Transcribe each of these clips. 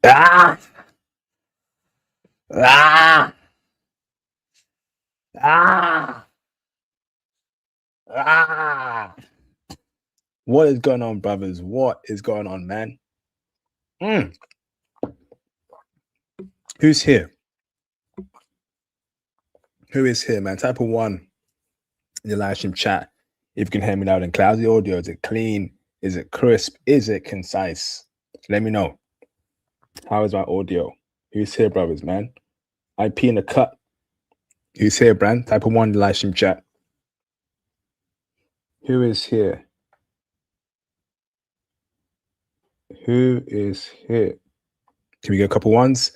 Ah, ah, ah, ah. What is going on, brothers? What is going on, man? Mm. Who's here? Who is here, man? Type of one in the live stream chat. If you can hear me loud and clear. How's the audio? Is it clean? Is it crisp? Is it concise? Let me know. How is my audio? Who's here, brothers, man? IP in the cut. Who's here, Brand? Type of one in the live stream chat. Who is here? Who is here? Can we get a couple ones?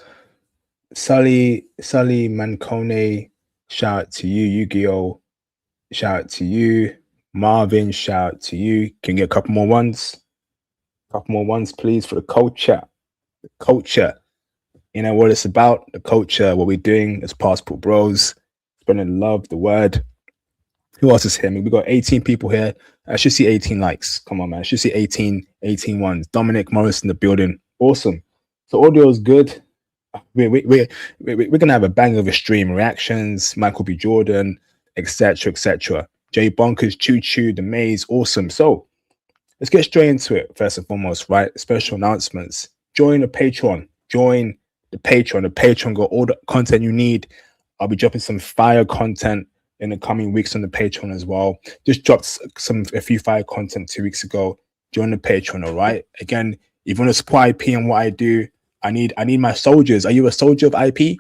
Sully Mancone, shout out to you. Yu-Gi-Oh, shout out to you. Marvin, shout out to you. Can we get a couple more ones? Couple more ones, please, for the culture. The culture. You know what it's about? The culture, what we're doing as Passport Bros. Spreading love, the word. Who else is here? I mean, we got 18 people here. I should see 18 likes. Come on, man. I should see 18 ones. Dominic Morris in the building. Awesome. So audio is good. We're gonna have a bang of a stream. Reactions, Michael B. Jordan, etc. etc. Jay Bonkers, Choo Choo, The Maze. Awesome. So let's get straight into it. First and foremost, right? Special announcements. Join the Patreon. Join the Patreon. The Patreon got all the content you need. I'll be dropping some fire content in the coming weeks on the Patreon as well. Just dropped a few fire content 2 weeks ago. Join the Patreon, all right? Again, if you want to support IP and what I do, I need my soldiers. Are you a soldier of IP?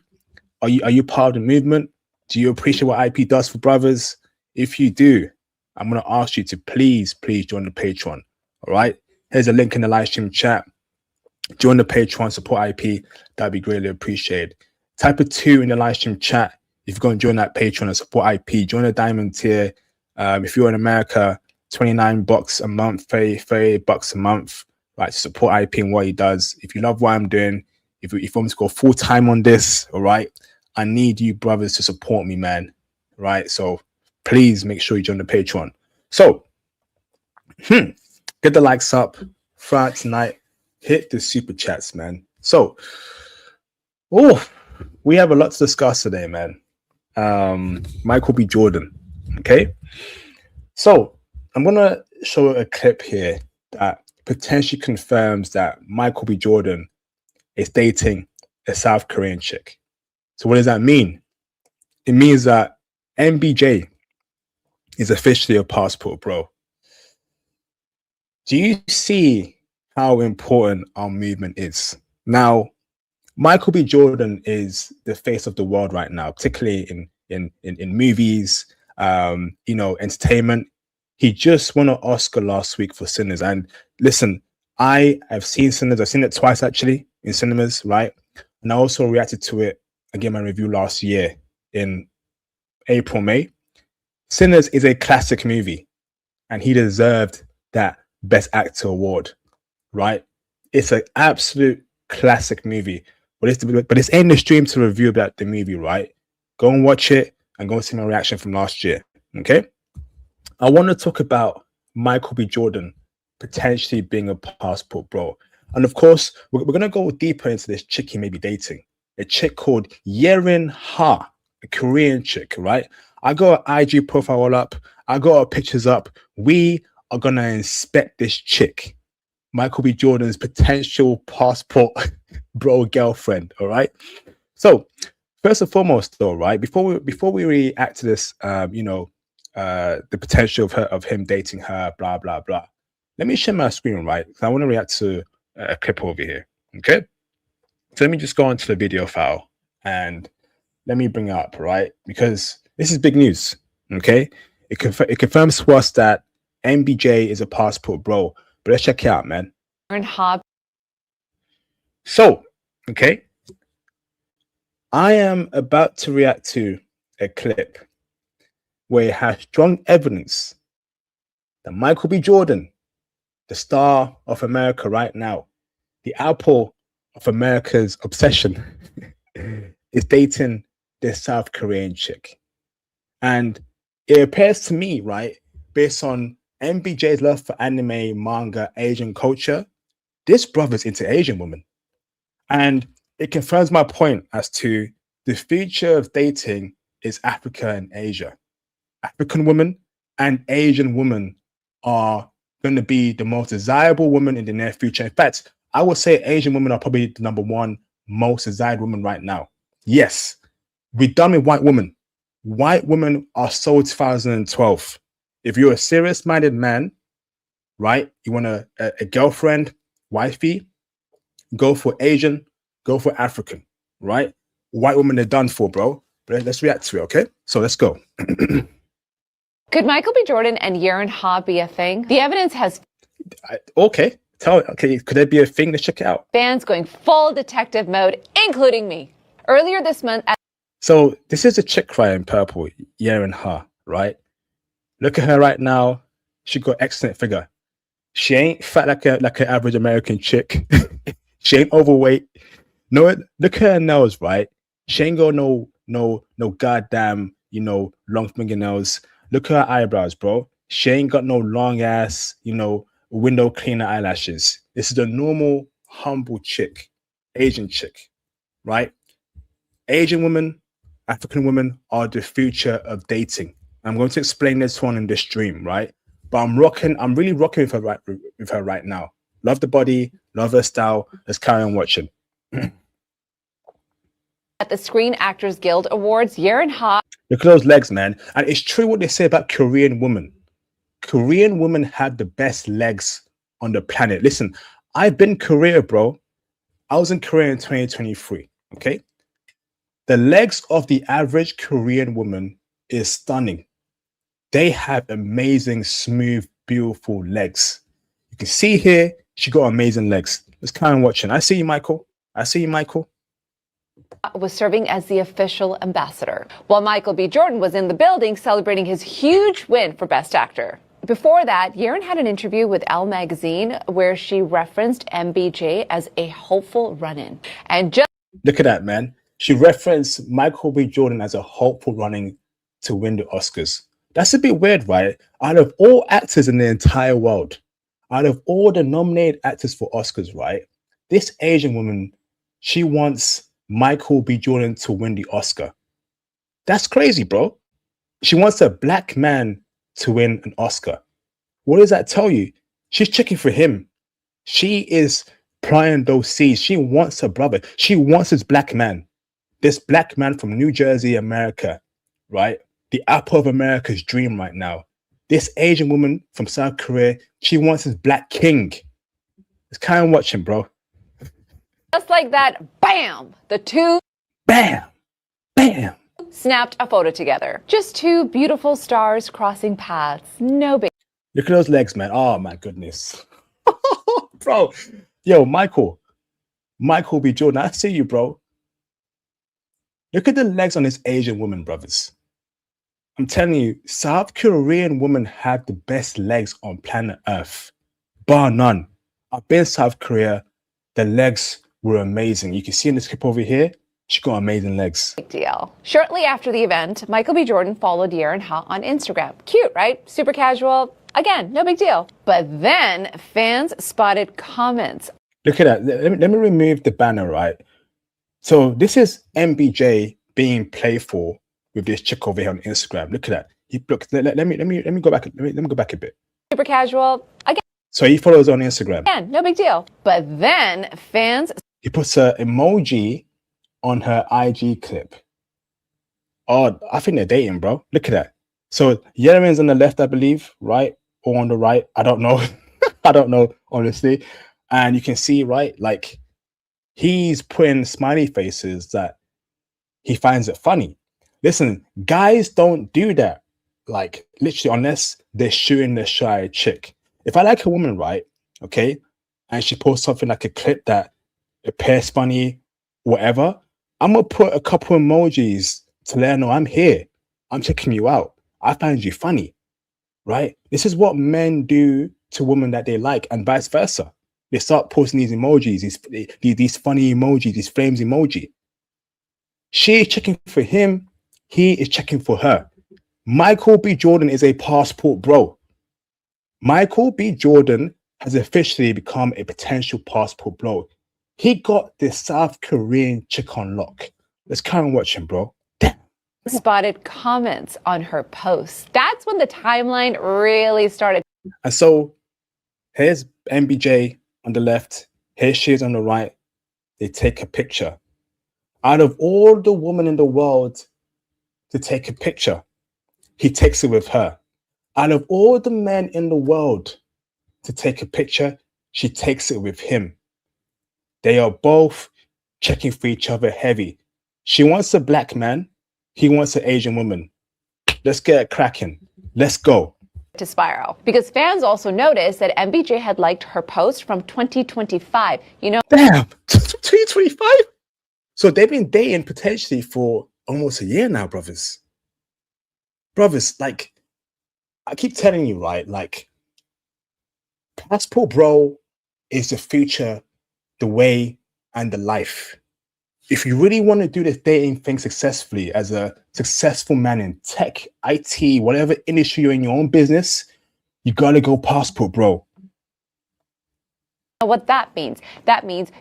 Are you part of the movement? Do you appreciate what IP does for brothers? If you do, I'm gonna ask you to please join the Patreon. All right. Here's a link in the live stream chat. Join the Patreon, support IP. That'd be greatly appreciated. Type a 2 in the live stream chat if you're going to join that Patreon and support IP. Join the diamond tier. If you're in America, $29 a month, $30 a month, right, to support IP and what he does. If you love what I'm doing, if you want me to go full time on this, all right, I need you brothers to support me, man. Right. So please make sure you join the Patreon. So get the likes up. Friday tonight. Hit the super chats, man. So, we have a lot to discuss today, man. Michael B. Jordan. Okay. So I'm gonna show a clip here that potentially confirms that Michael B. Jordan is dating a South Korean chick. So what does that mean? It means that MBJ is officially a passport bro. Do you see how important our movement is? Now, Michael B. Jordan is the face of the world right now, particularly in movies, entertainment. He just won an Oscar last week for Sinners. And listen, I have seen Sinners. I've seen it twice actually in cinemas, right? And I also reacted to it again, my review last year in April, May. Sinners is a classic movie, and he deserved that Best Actor award, right? It's an absolute classic movie. But it's in the stream to review about the movie, right? Go and watch it and go and see my reaction from last year. Okay. I want to talk about Michael B. Jordan potentially being a passport bro. And of course, we're going to go deeper into this chick he may be dating. A chick called Yerin Ha, a Korean chick, right? I got her IG profile all up. I got her pictures up. We are going to inspect this chick, Michael B. Jordan's potential passport bro girlfriend. All right. So first and foremost, though, right, before we react to this, the potential of him dating her, blah blah blah. Let me share my screen, right? I want to react to a clip over here. Okay. So let me just go onto the video file and let me bring it up, right? Because this is big news. Okay. It confirms to us that MBJ is a passport bro. But let's check it out, man. So, okay, I am about to react to a clip where it has strong evidence that Michael B. Jordan, the star of America right now, the apple of America's obsession, is dating this South Korean chick. And it appears to me, right, based on MBJ's love for anime, manga, Asian culture, this brother's into Asian women. And it confirms my point as to the future of dating is Africa and Asia. African women and Asian women are going to be the most desirable women in the near future. In fact, I would say Asian women are probably the number one most desired women right now. Yes, we're done with white women. White women are so 2012. If you're a serious-minded man, right, you want a girlfriend, wifey, go for Asian, go for African, right? White women are done for, bro. But let's react to it, okay? So let's go. Could Michael B. Jordan and Yerin Ha be a thing? The evidence has Okay, could there be a thing? Let's check it out. fans going full detective mode, including me. Earlier this month... So this is a chick right in purple, Yerin Ha, right? Look at her right now. She got excellent figure. She ain't fat like an average American chick. She ain't overweight. No, look at her nails, right? She ain't got no goddamn, long fingernails. Look at her eyebrows, bro. She ain't got no long ass, window cleaner eyelashes. This is a normal, humble chick, Asian chick, right? Asian women, African women are the future of dating. I'm going to explain this one in this stream, right? But I'm really rocking with her right now. Love the body, love her style. Let's carry on watching. At the Screen Actors Guild Awards, Yerin Ha... Look at those legs, man. And it's true what they say about Korean women. Korean women have the best legs on the planet. Listen, I've been Korea, bro. I was in Korea in 2023, okay? The legs of the average Korean woman is stunning. They have amazing, smooth, beautiful legs. You can see here, she got amazing legs. Let's carry on watching. I see you, Michael. I see you, Michael. Was serving as the official ambassador, while Michael B. Jordan was in the building celebrating his huge win for Best Actor. Before that, Yerin had an interview with Elle magazine where she referenced MBJ as a hopeful run-in. And just look at that, man. She referenced Michael B. Jordan as a hopeful running to win the Oscars. That's a bit weird, right? Out of all actors in the entire world, out of all the nominated actors for Oscars, right? This Asian woman, she wants Michael B. Jordan to win the Oscar. That's crazy, bro. She wants a black man to win an Oscar. What does that tell you? She's checking for him. She is planting those seeds. She wants her brother. She wants this black man. This black man from New Jersey, America, right? The apple of America's dream right now. This Asian woman from South Korea, she wants his black king. Let's kind of watch him, bro. Just like that, bam, the two bam, snapped a photo together. Just two beautiful stars crossing paths. No big. Look at those legs, man. Oh my goodness. Bro. Yo, Michael B. Jordan, I see you, bro. Look at the legs on this Asian woman, brothers. I'm telling you, South Korean women have the best legs on planet Earth, bar none. I've been to South Korea. The legs were amazing. You can see in this clip over here, she got amazing legs. Big deal. Shortly after the event, Michael B. Jordan followed Yerin Ha on Instagram. Cute, right? Super casual. Again, no big deal. But then fans spotted comments. Look at that. Let me remove the banner, right? So this is MBJ being playful with this chick over here on Instagram. Look at that. Look, let me go back. Let me go back a bit. Super casual. Again. So he follows on Instagram. Again, no big deal. But then fans... He puts an emoji on her IG clip. Oh, I think they're dating, bro. Look at that. So Yerin's on the left, I believe, right? Or on the right. I don't know. I don't know, honestly. And you can see, right, like he's putting smiley faces that he finds it funny. Listen, guys don't do that. Like literally, unless they're shooting the shy chick. If I like a woman, right, okay, and she posts something like a clip that appears funny, whatever, I'm gonna put a couple emojis to let her know I'm here. I'm checking you out. I find you funny, right? This is what men do to women that they like, and vice versa. They start posting these emojis, these funny emojis, these flames emoji. She is checking for him. He is checking for her. Michael B. Jordan is a passport bro. Michael B. Jordan has officially become a potential passport bro. He got this South Korean chick on lock. Let's carry on watching, bro. Damn. Spotted comments on her posts. That's when the timeline really started. And so here's MBJ on the left. Here she is on the right. They take a picture. Out of all the women in the world to take a picture, he takes it with her. Out of all the men in the world to take a picture, she takes it with him. They are both checking for each other heavy. She wants a black man. He wants an Asian woman. Let's get it cracking. Let's go. To spiral, because fans also noticed that MBJ had liked her post from 2025. You know, damn, 2025. So they've been dating potentially for almost a year now, brothers. Brothers, like, I keep telling you, right? Like, Passport Bro is the future, the way, and the life. If you really want to do this dating thing successfully as a successful man in tech, IT, whatever industry you're in, your own business, you got to go Passport Bro. What that means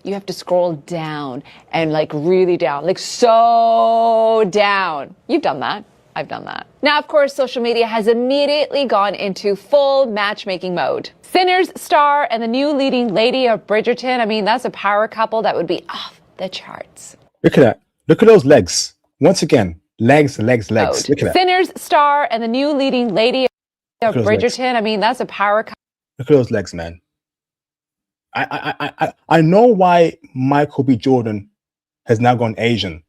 you have to scroll down and like really down, like so down. You've done that. I've done that. Now, of course, social media has immediately gone into full matchmaking mode. Sinners star and the new leading lady of Bridgerton. I mean, that's a power couple that would be off the charts. Look at that. Look at those legs. Once again, legs, legs, legs. Look at that. Sinners star and the new leading lady of Bridgerton. I mean, that's a power couple. Look at those legs, man. I know why Michael B. Jordan has now gone Asian.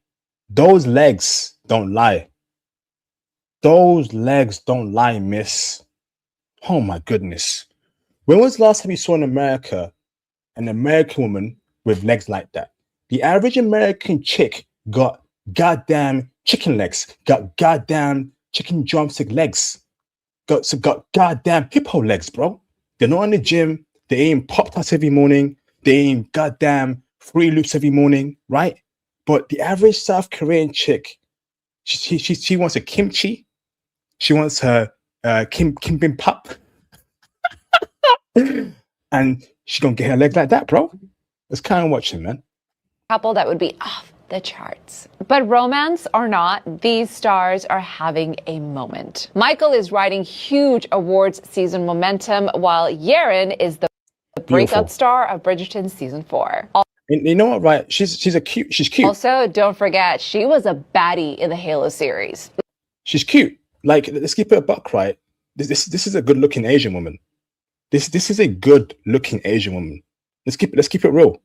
Those legs don't lie. Those legs don't lie, miss. Oh my goodness. When was the last time you saw in America an American woman with legs like that? The average American chick got goddamn chicken legs, got goddamn chicken drumstick legs, got goddamn hippo legs, bro. They're not in the gym. They ain't Pop-Tarts every morning. They ain't goddamn Fruity Loops every morning, right? But the average South Korean chick, she wants a kimchi. She wants her kimbap. And she gonna get her legs like that, bro. Let's kind of watch him, man. Couple that would be off the charts. But romance or not, these stars are having a moment. Michael is riding huge awards season momentum, while Yerin is the breakout star of Bridgerton season 4. You know what, right? She's cute. Also, don't forget, she was a baddie in the Halo series. She's cute. Like, let's keep it a buck, right? This is a good-looking Asian woman. This is a good-looking Asian woman. Let's keep it real,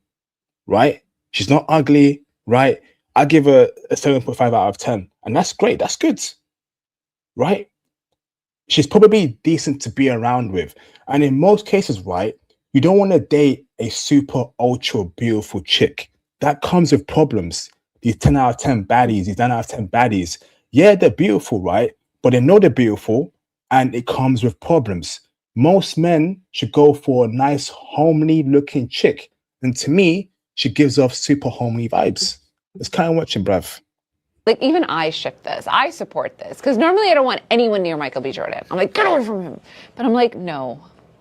right? She's not ugly, right? I give her a 7.5 out of 10, and that's great. That's good, right? She's probably decent to be around with, and in most cases, right, you don't want to date a super ultra beautiful chick. That comes with problems. These 10 out of 10 baddies, these 9 out of 10 baddies, yeah, they're beautiful, right? But they know they're beautiful, and it comes with problems. Most men should go for a nice, homely looking chick. And to me, she gives off super homely vibes. It's kind of watching, bruv. Like, even I ship this. I support this. Because normally I don't want anyone near Michael B. Jordan. I'm like, get away from him. But I'm like, no,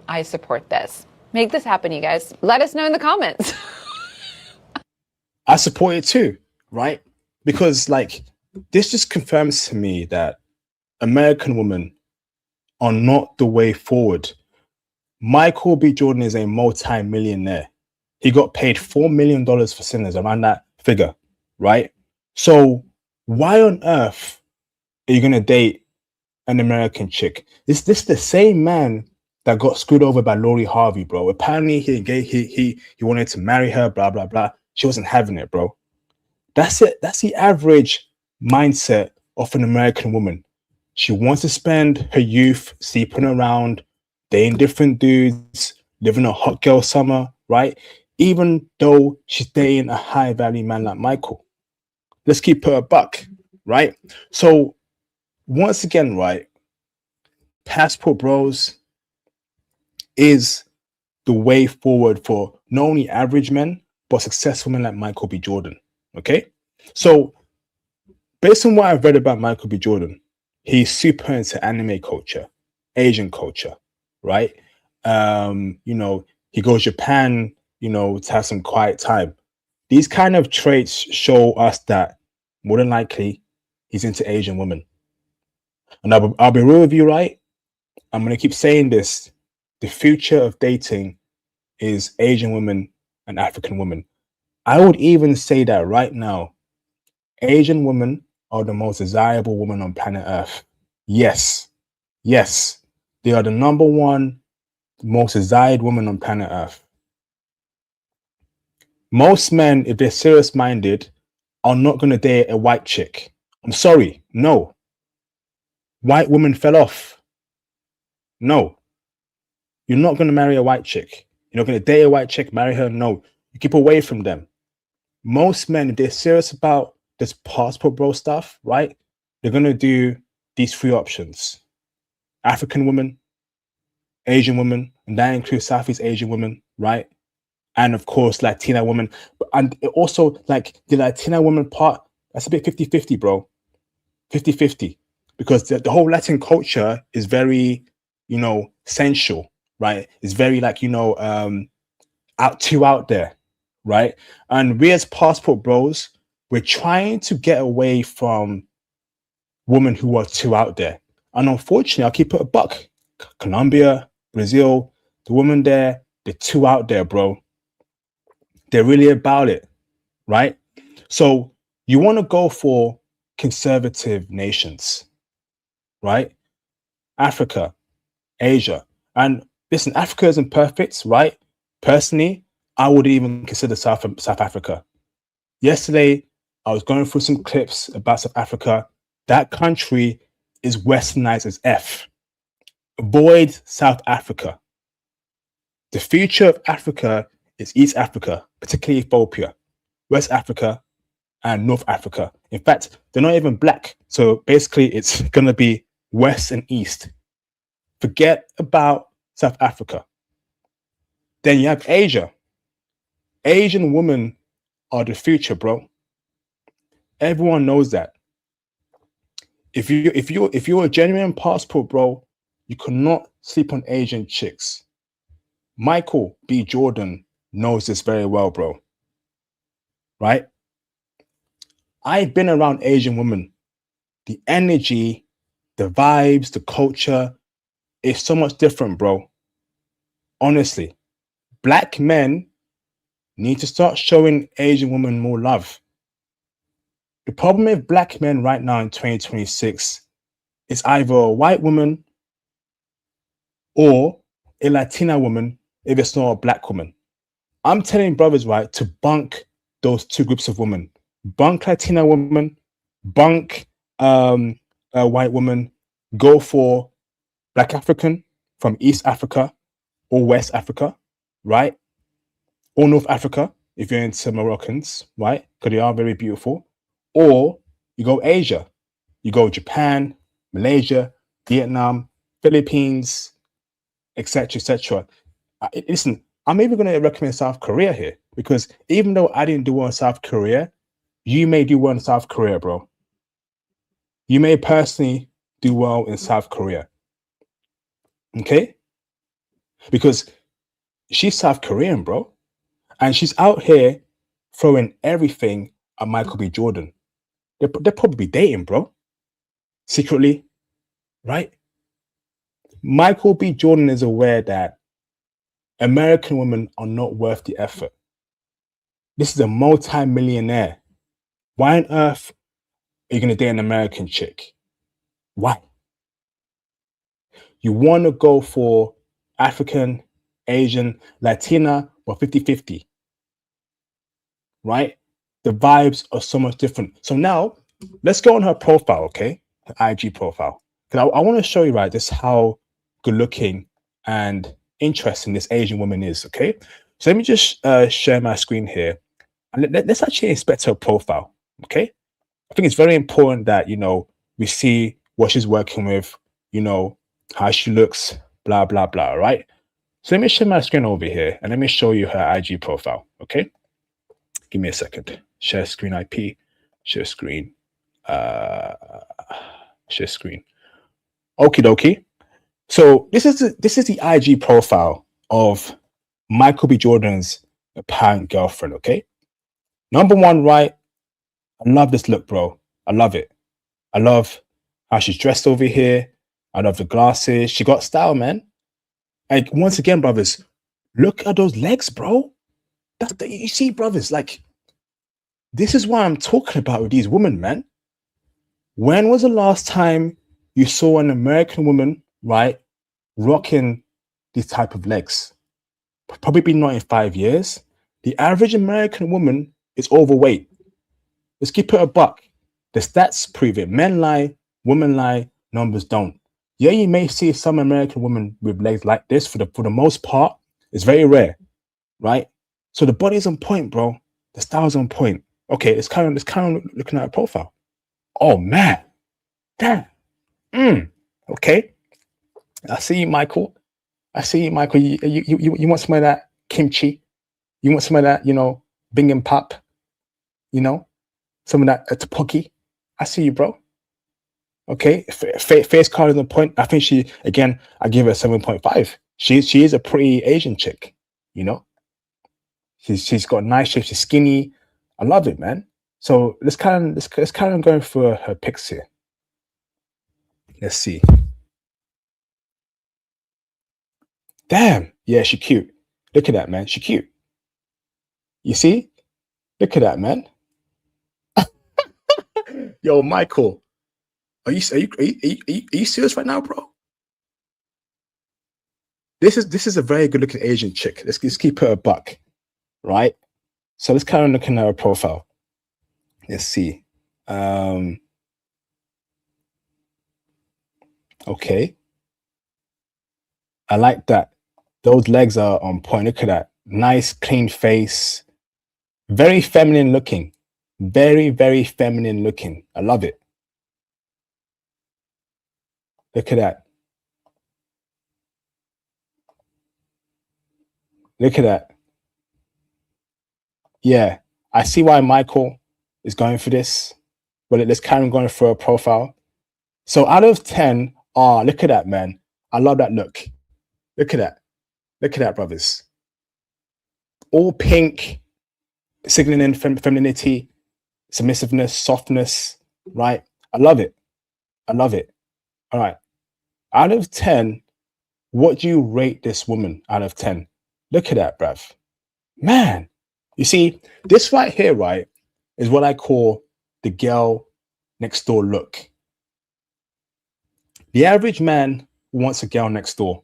I support this. Make this happen, you guys. Let us know in the comments. I support it too, right? Because, like, this just confirms to me that American women are not the way forward. Michael B. Jordan is a multi-millionaire. He got paid $4 million for Sinners, around that figure, right? So why on earth are you going to date an American chick? Is this the same man that got screwed over by Lori Harvey, bro? Apparently he wanted to marry her, blah, blah, blah. She wasn't having it, bro. That's it. That's the average mindset of an American woman. She wants to spend her youth sleeping around, dating different dudes, living a hot girl summer, right? Even though she's dating a high value man like Michael. Let's keep her a buck, right? So once again, right, Passport Bros is the way forward for not only average men, but successful men like Michael B. Jordan, okay? So based on what I've read about Michael B. Jordan, he's super into anime culture, Asian culture, right? You know, he goes to Japan, you know, to have some quiet time. These kind of traits show us that more than likely he's into Asian women. And I'll be real with you, right? I'm going to keep saying this. The future of dating is Asian women and African women. I would even say that right now, Asian women are the most desirable women on planet Earth. Yes, yes, they are the number one most desired woman on planet Earth. Most men, if they're serious minded, are not going to date a white chick. I'm sorry, no. White women fell off. No. You're not going to marry a white chick. You're not going to date a white chick, marry her. No. You keep away from them. Most men, if they're serious about this passport bro stuff, right? They're going to do these three options: African women, Asian women, and that includes Southeast Asian women, right? And of course, Latina women. And it also, like, the Latina woman part, that's a bit 50-50, bro. 50-50. Because the whole Latin culture is very, sensual, right? It's very, like, out there, right? And we as passport bros, we're trying to get away from women who are too out there. And unfortunately, I'll keep it a buck. Colombia, Brazil, the women there, they're too out there, bro. They're really about it, right? So you want to go for conservative nations, right? Africa, Asia. And listen, Africa isn't perfect, right? Personally, I would even consider South Africa. Yesterday, I was going through some clips about South Africa. That country is westernized as F. Avoid South Africa. The future of Africa is East Africa, particularly Ethiopia, West Africa, and North Africa. In fact, they're not even black. So basically, it's going to be West and East. Forget about South Africa. Then you have Asia. Asian women are the future, bro. Everyone knows that. If you're a genuine passport, bro, you cannot sleep on Asian chicks. Michael B. Jordan knows this very well, bro. Right? I've been around Asian women. The energy, the vibes, the culture is so much different, bro. Honestly, black men need to start showing Asian women more love. The problem with black men right now in 2026 is either a white woman or a Latina woman if it's not a black woman. I'm telling brothers, right, to bunk those two groups of women. Bunk Latina woman, bunk a white woman, go for Black African from East Africa or West Africa, right? Or North Africa, if you're into Moroccans, right? Because they are very beautiful. Or you go Asia, you go Japan, Malaysia, Vietnam, Philippines, etc., etc. Listen, I'm even going to recommend South Korea here, because even though I didn't do well in South Korea, you may do well in South Korea, bro. You may personally do well in South Korea. Okay? Because she's South Korean, bro. And she's out here throwing everything at Michael B. Jordan. They're probably dating, bro. Secretly, right? Michael B. Jordan is aware that American women are not worth the effort. This is a multi-millionaire. Why on earth are you going to date an American chick? Why? You want to go for African, Asian, Latina, or 50-50, right? The vibes are so much different. So now, let's go on her profile, okay? Her IG profile. Because I want to show you, right, just how good looking and interesting this Asian woman is, okay? So let me just share my screen here. And let's actually inspect her profile, okay? I think it's very important that, we see what she's working with, how she looks, blah, blah, blah, right? So let me share my screen over here and let me show you her IG profile, okay? Give me a second. Share screen IP, share screen, share screen. Okie dokie. So this is the IG profile of Michael B. Jordan's apparent girlfriend, okay? Number one, right? I love this look, bro. I love it. I love how she's dressed over here. I love the glasses. She got style, man. Like, once again, brothers, look at those legs, bro. You see, brothers, like, this is what I'm talking about with these women, man. When was the last time you saw an American woman, right, rocking these type of legs? Probably been not in 5 years. The average American woman is overweight. Let's keep it a buck. The stats prove it. Men lie, women lie, numbers don't. Yeah, you may see some American women with legs like this. For the most part, it's very rare, right? So the body's on point, bro. The style's on point. Okay, it's kind of looking at a profile. Oh man, damn. Okay, I see you, Michael. I see you, Michael. You want some of that kimchi? You want some of that, bing and pop? Some of that tteokbokki? I see you, bro. Okay, face card is on point. I think I give her 7.5. She is a pretty Asian chick, She's got a nice shape. She's skinny. I love it, man. So let's kind of go for her pics here. Let's see. Damn. Yeah, she cute. Look at that, man. She cute. You see? Look at that, man. Yo, Michael, are you serious right now, bro? This is a very good looking Asian chick. Let's keep her a buck, right? So let's kind of look at her profile. Let's see. Okay. I like that. Those legs are on point. Look at that. Nice, clean face. Very feminine looking. Very, very feminine looking. I love it. Look at that. Look at that. Yeah, I see why Michael is going for this. Well, let's carry on going for a profile. So out of 10, look at that, man. I love that look. Look at that. Look at that, brothers. All pink, signaling femininity, submissiveness, softness, right? I love it. I love it. All right. Out of 10, what do you rate this woman out of 10? Look at that, bruv. Man, you see, this right here, right, is what I call the girl next door look. The average man wants a girl next door.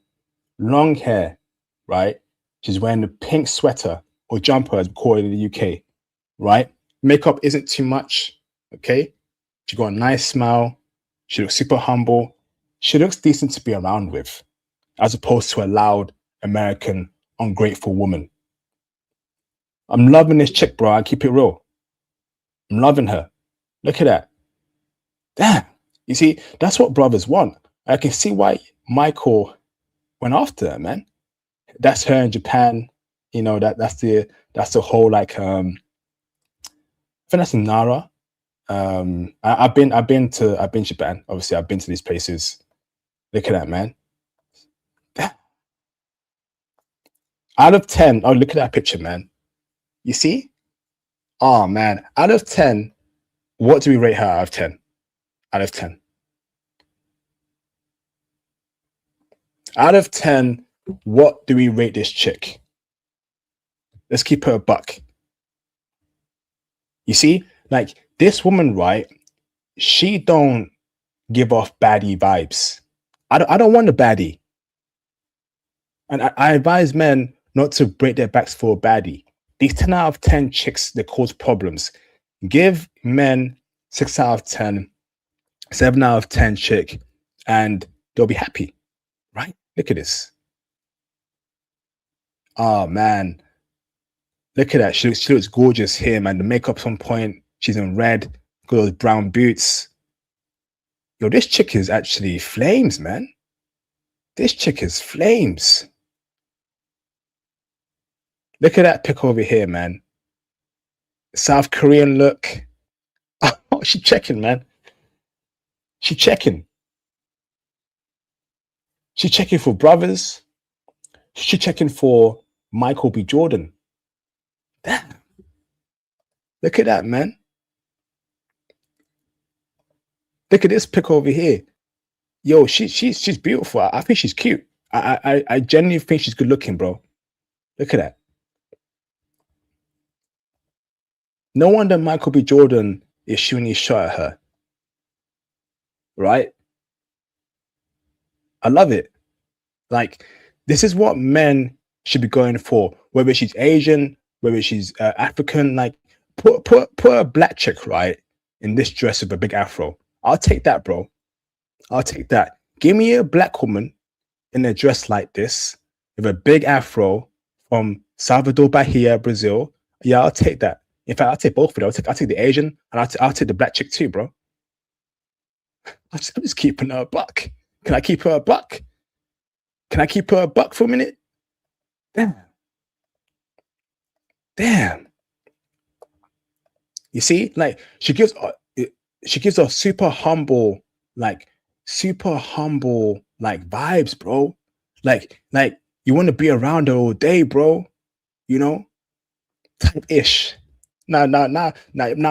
Long hair, right? She's wearing a pink sweater or jumper, as we call it in the UK, right? Makeup isn't too much, okay? She got a nice smile. She looks super humble. She looks decent to be around with, as opposed to a loud American, ungrateful woman. I'm loving this chick, bro. I keep it real. I'm loving her. Look at that. Damn. You see, that's what brothers want. I can see why Michael went after her, man. That's her in Japan. That's the whole I think that's in Nara. I've been to Japan. Obviously, I've been to these places. Look at that, man. Out of 10, look at that picture, man. You see? Oh man, out of 10, what do we rate her out of 10? Out of 10. Out of 10, what do we rate this chick? Let's keep her a buck. You see, like this woman, right? She don't give off baddie vibes. I don't want a baddie. And I advise men not to break their backs for a baddie. These 10 out of 10 chicks, they cause problems. Give men 6 out of 10, 7 out of 10 chick, and they'll be happy, right? Look at this. Oh, man. Look at that. She looks gorgeous here, man. The makeup's on point. She's in red. Got those brown boots. Yo, this chick is actually flames, man. This chick is flames. Look at that pic over here, man. South Korean look. Oh, she checking, man. She checking. She checking for brothers. She checking for Michael B. Jordan. Damn. Look at that, man. Look at this pic over here. Yo, she's beautiful. I think she's cute. I genuinely think she's good looking, bro. Look at that. No wonder Michael B. Jordan is shooting his shot at her. Right? I love it. Like, this is what men should be going for. Whether she's Asian, whether she's African, like, put a black chick, right, in this dress with a big afro. I'll take that, bro. I'll take that. Give me a black woman in a dress like this with a big afro from Salvador Bahia, Brazil. Yeah, I'll take that. In fact, I'll take both of them. I'll take the Asian and I'll take the black chick too, bro. I'm just keeping her a buck. Can I keep her a buck? Can I keep her a buck for a minute? Damn. You see, like she gives a super humble vibes, bro. Like you want to be around her all day, bro. You know, type-ish. Now,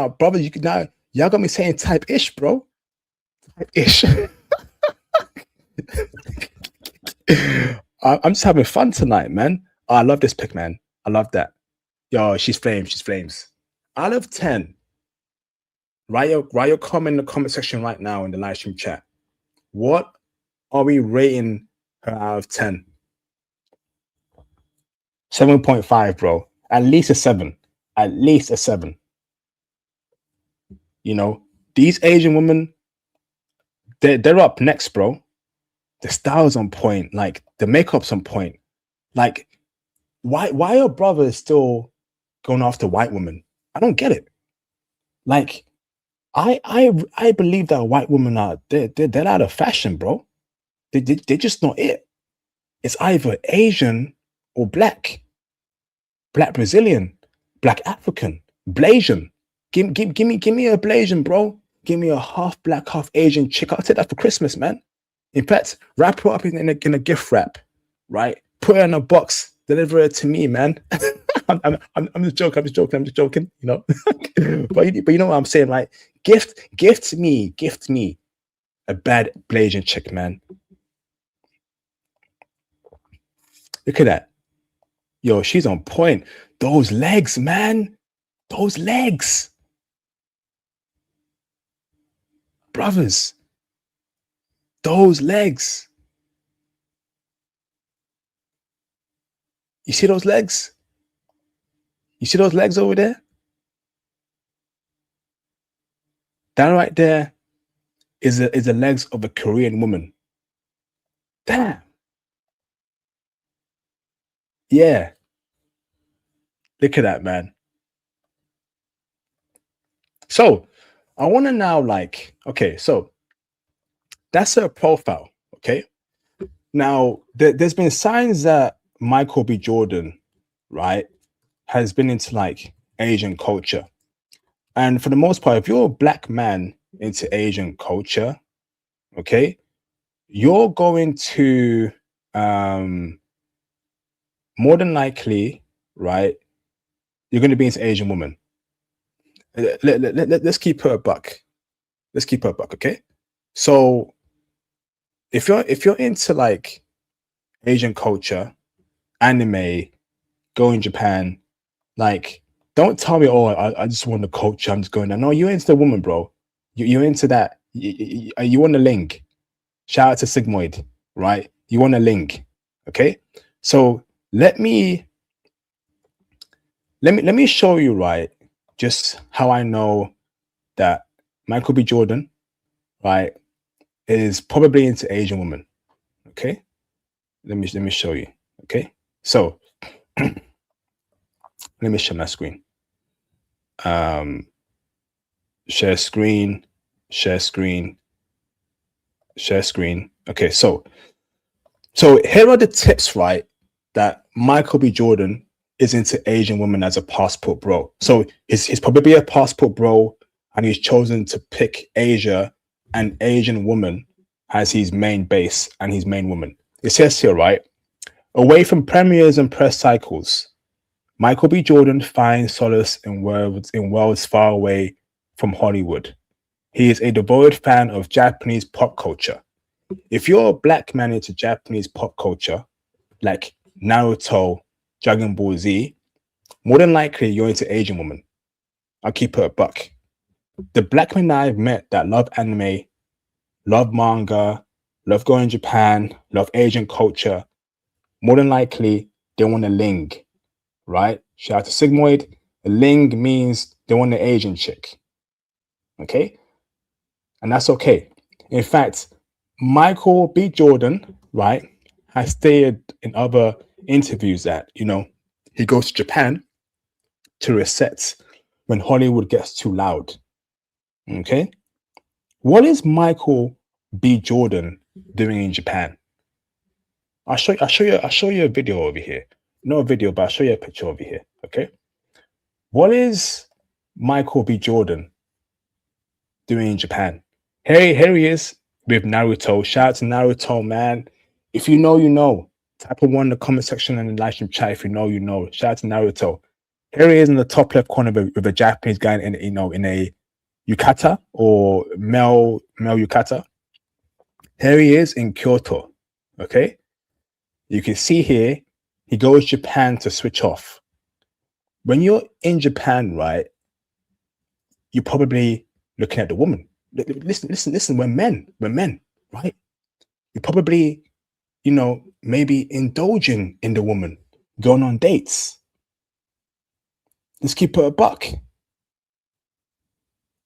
brother, y'all got me saying type-ish, bro. Type-ish. I'm just having fun tonight, man. Oh, I love this pic, man. I love that. Yo, she's flames. She's flames. Out of 10, write your comment in the comment section right now in the live stream chat. What are we rating her out of 10? 7.5, bro. At least a 7. At least a 7. You know, these Asian women, they're up next, bro. The style's on point. Like, the makeup's on point. Like, why are brothers still going after white women? I don't get it. Like, I believe that white women are they're out of fashion, bro. They're just not it. It's either Asian or black Brazilian, black African, Blasian. Give me a Blasian, bro. Give me a half black, half Asian chick. I'll take that for Christmas, man. In fact, wrap her up in a gift wrap, right? Put her in a box, deliver it to me, man. I'm just joking. You know, but you know what I'm saying, like, gift me a bad Blasian chick, man. Look at that. Yo, she's on point. Those legs, man. Those legs. Brothers. Those legs. You see those legs? You see those legs over there? That right there is the legs of a Korean woman. Damn. Yeah. Look at that, man. So I want to now, like, okay, so that's her profile, okay? Now, there's been signs that Michael B. Jordan, right, has been into, like, Asian culture. And for the most part, if you're a black man into Asian culture, okay, you're going to, more than likely, right, you're going to be into Asian woman. Let's keep her a buck. Let's keep her a buck, okay? So if you're into, like, Asian culture, anime, go in Japan, like, don't tell me, oh, I just want the culture, I'm just going there. No, you're into the woman, bro. You're into that. You want a link. Shout out to Sigmoid, right? You want a link, okay? So let me show you, right, just how I know that Michael B. Jordan, right, is probably into Asian women. Okay, let me show you. Okay, so let me share my screen. Share screen. Okay, so here are the tips, right, that Michael B. Jordan is into Asian women as a passport bro. So he's probably a passport bro, and he's chosen to pick Asia and Asian woman as his main base and his main woman. It says here, right, away from premieres and press cycles, Michael B. Jordan finds solace in worlds far away from Hollywood. He is a devoted fan of Japanese pop culture. If you're a black man into Japanese pop culture, like Naruto, Dragon Ball Z, more than likely you're into Asian women. I'll keep it a buck. The black men I've met that love anime, love manga, love going to Japan, love Asian culture, more than likely they want a ling, right? Shout out to Sigmoid. A ling means they want an Asian chick. Okay? And that's okay. In fact, Michael B. Jordan, right, has stated in other interviews that, he goes to Japan to reset when Hollywood gets too loud. Okay? What is Michael B. Jordan doing in Japan? I'll show you a video over here. Not a video, but I'll show you a picture over here. Okay. What is Michael B. Jordan doing in Japan? Here he is with Naruto. Shout out to Naruto, man. If you know, you know. Type of one in the comment section and the live stream chat. If you know, you know. Shout out to Naruto. Here he is in the top left corner with a Japanese guy in a yukata or male yukata. Here he is in Kyoto. Okay. You can see here, he goes to Japan to switch off. When you're in Japan, right, you're probably looking at the woman. Listen, we're men, right? You're probably, maybe indulging in the woman, going on dates. Let's keep it a buck,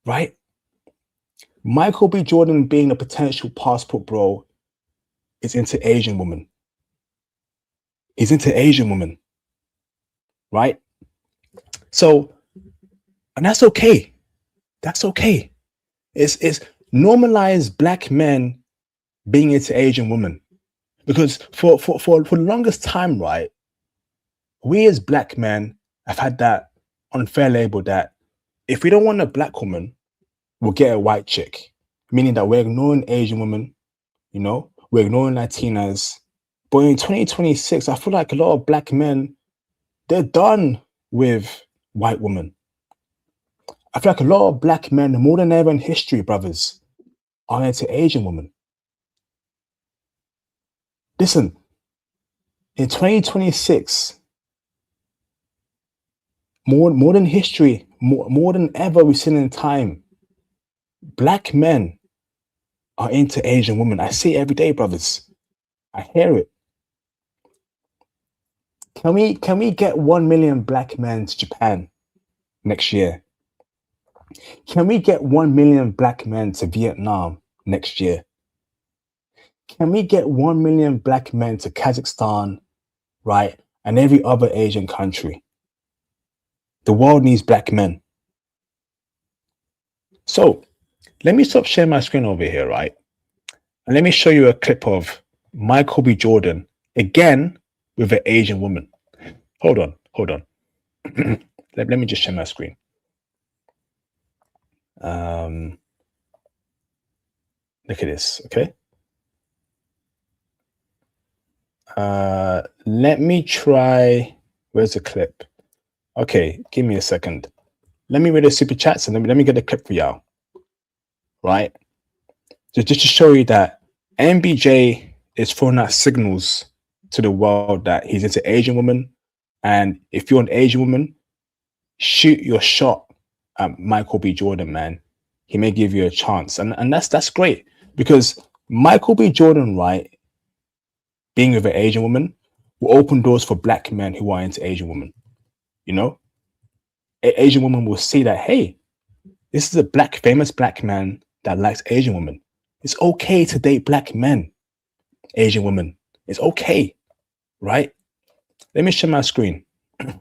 right? Michael B. Jordan being a potential passport bro is into Asian women. He's into Asian women, right? So, and that's okay. That's okay. It's normalize black men being into Asian women, because for the longest time, right, we as black men have had that unfair label that if we don't want a black woman, we'll get a white chick, meaning that we're ignoring Asian women, we're ignoring Latinas. But in 2026, I feel like a lot of black men, they're done with white women. I feel like a lot of black men, more than ever in history, brothers, are into Asian women. Listen, in 2026, more than history, more than ever we've seen in time, black men are into Asian women. I see it every day, brothers. I hear it. Can we get 1 million black men to Japan next year? Can we get 1 million black men to Vietnam next year? Can we get 1 million black men to Kazakhstan, right? And every other Asian country? The world needs black men. So let me stop sharing my screen over here, right? And let me show you a clip of Michael B. Jordan again with an Asian woman. Hold on. let me just share my screen. Look at this, okay? Let me try. Where's the clip? Okay, give me a second. Let me read the super chats and let me get the clip for y'all. Right? So just to show you that MBJ is throwing out signals to the world that he's into Asian women. And if you're an Asian woman, shoot your shot at Michael B. Jordan, man. He may give you a chance. And that's great, because Michael B. Jordan, right, being with an Asian woman will open doors for black men who are into Asian women. An Asian woman will see that, hey, this is a famous black man that likes Asian women. It's okay to date black men, Asian women. It's okay, right? Let me share my screen. Let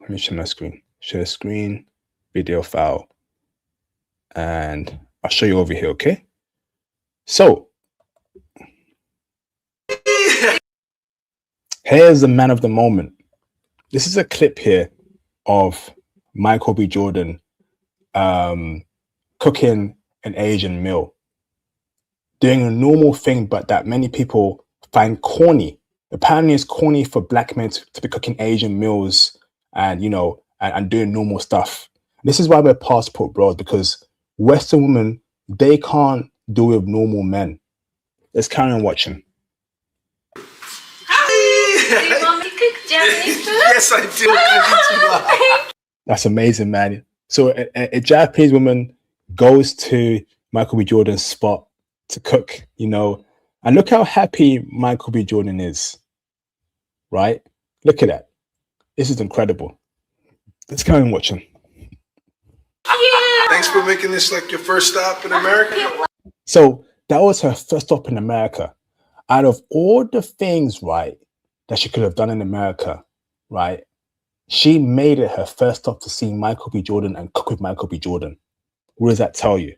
me share my screen. Share screen, video file. And I'll show you over here, okay? So, here's the man of the moment. This is a clip here of Michael B. Jordan cooking an Asian meal, doing a normal thing, but that many people find corny. Apparently, it's corny for black men to be cooking Asian meals and, you know, and doing normal stuff. This is why we're passport bros, because Western women, they can't deal with normal men. Let's carry on watching. Do you want me to cook Japanese food? Yes, I do. That's amazing, man. So a Japanese woman goes to Michael B. Jordan's spot to cook, you know, and look how happy Michael B. Jordan is, right? Look at that. This is incredible. Let's carry on watching. Yeah. Thanks for making this like your first stop in America. So that was her first stop in America. Out of all the things, right, that she could have done in America, right, she made it her first stop to see Michael B. Jordan and cook with Michael B. Jordan. What does that tell you?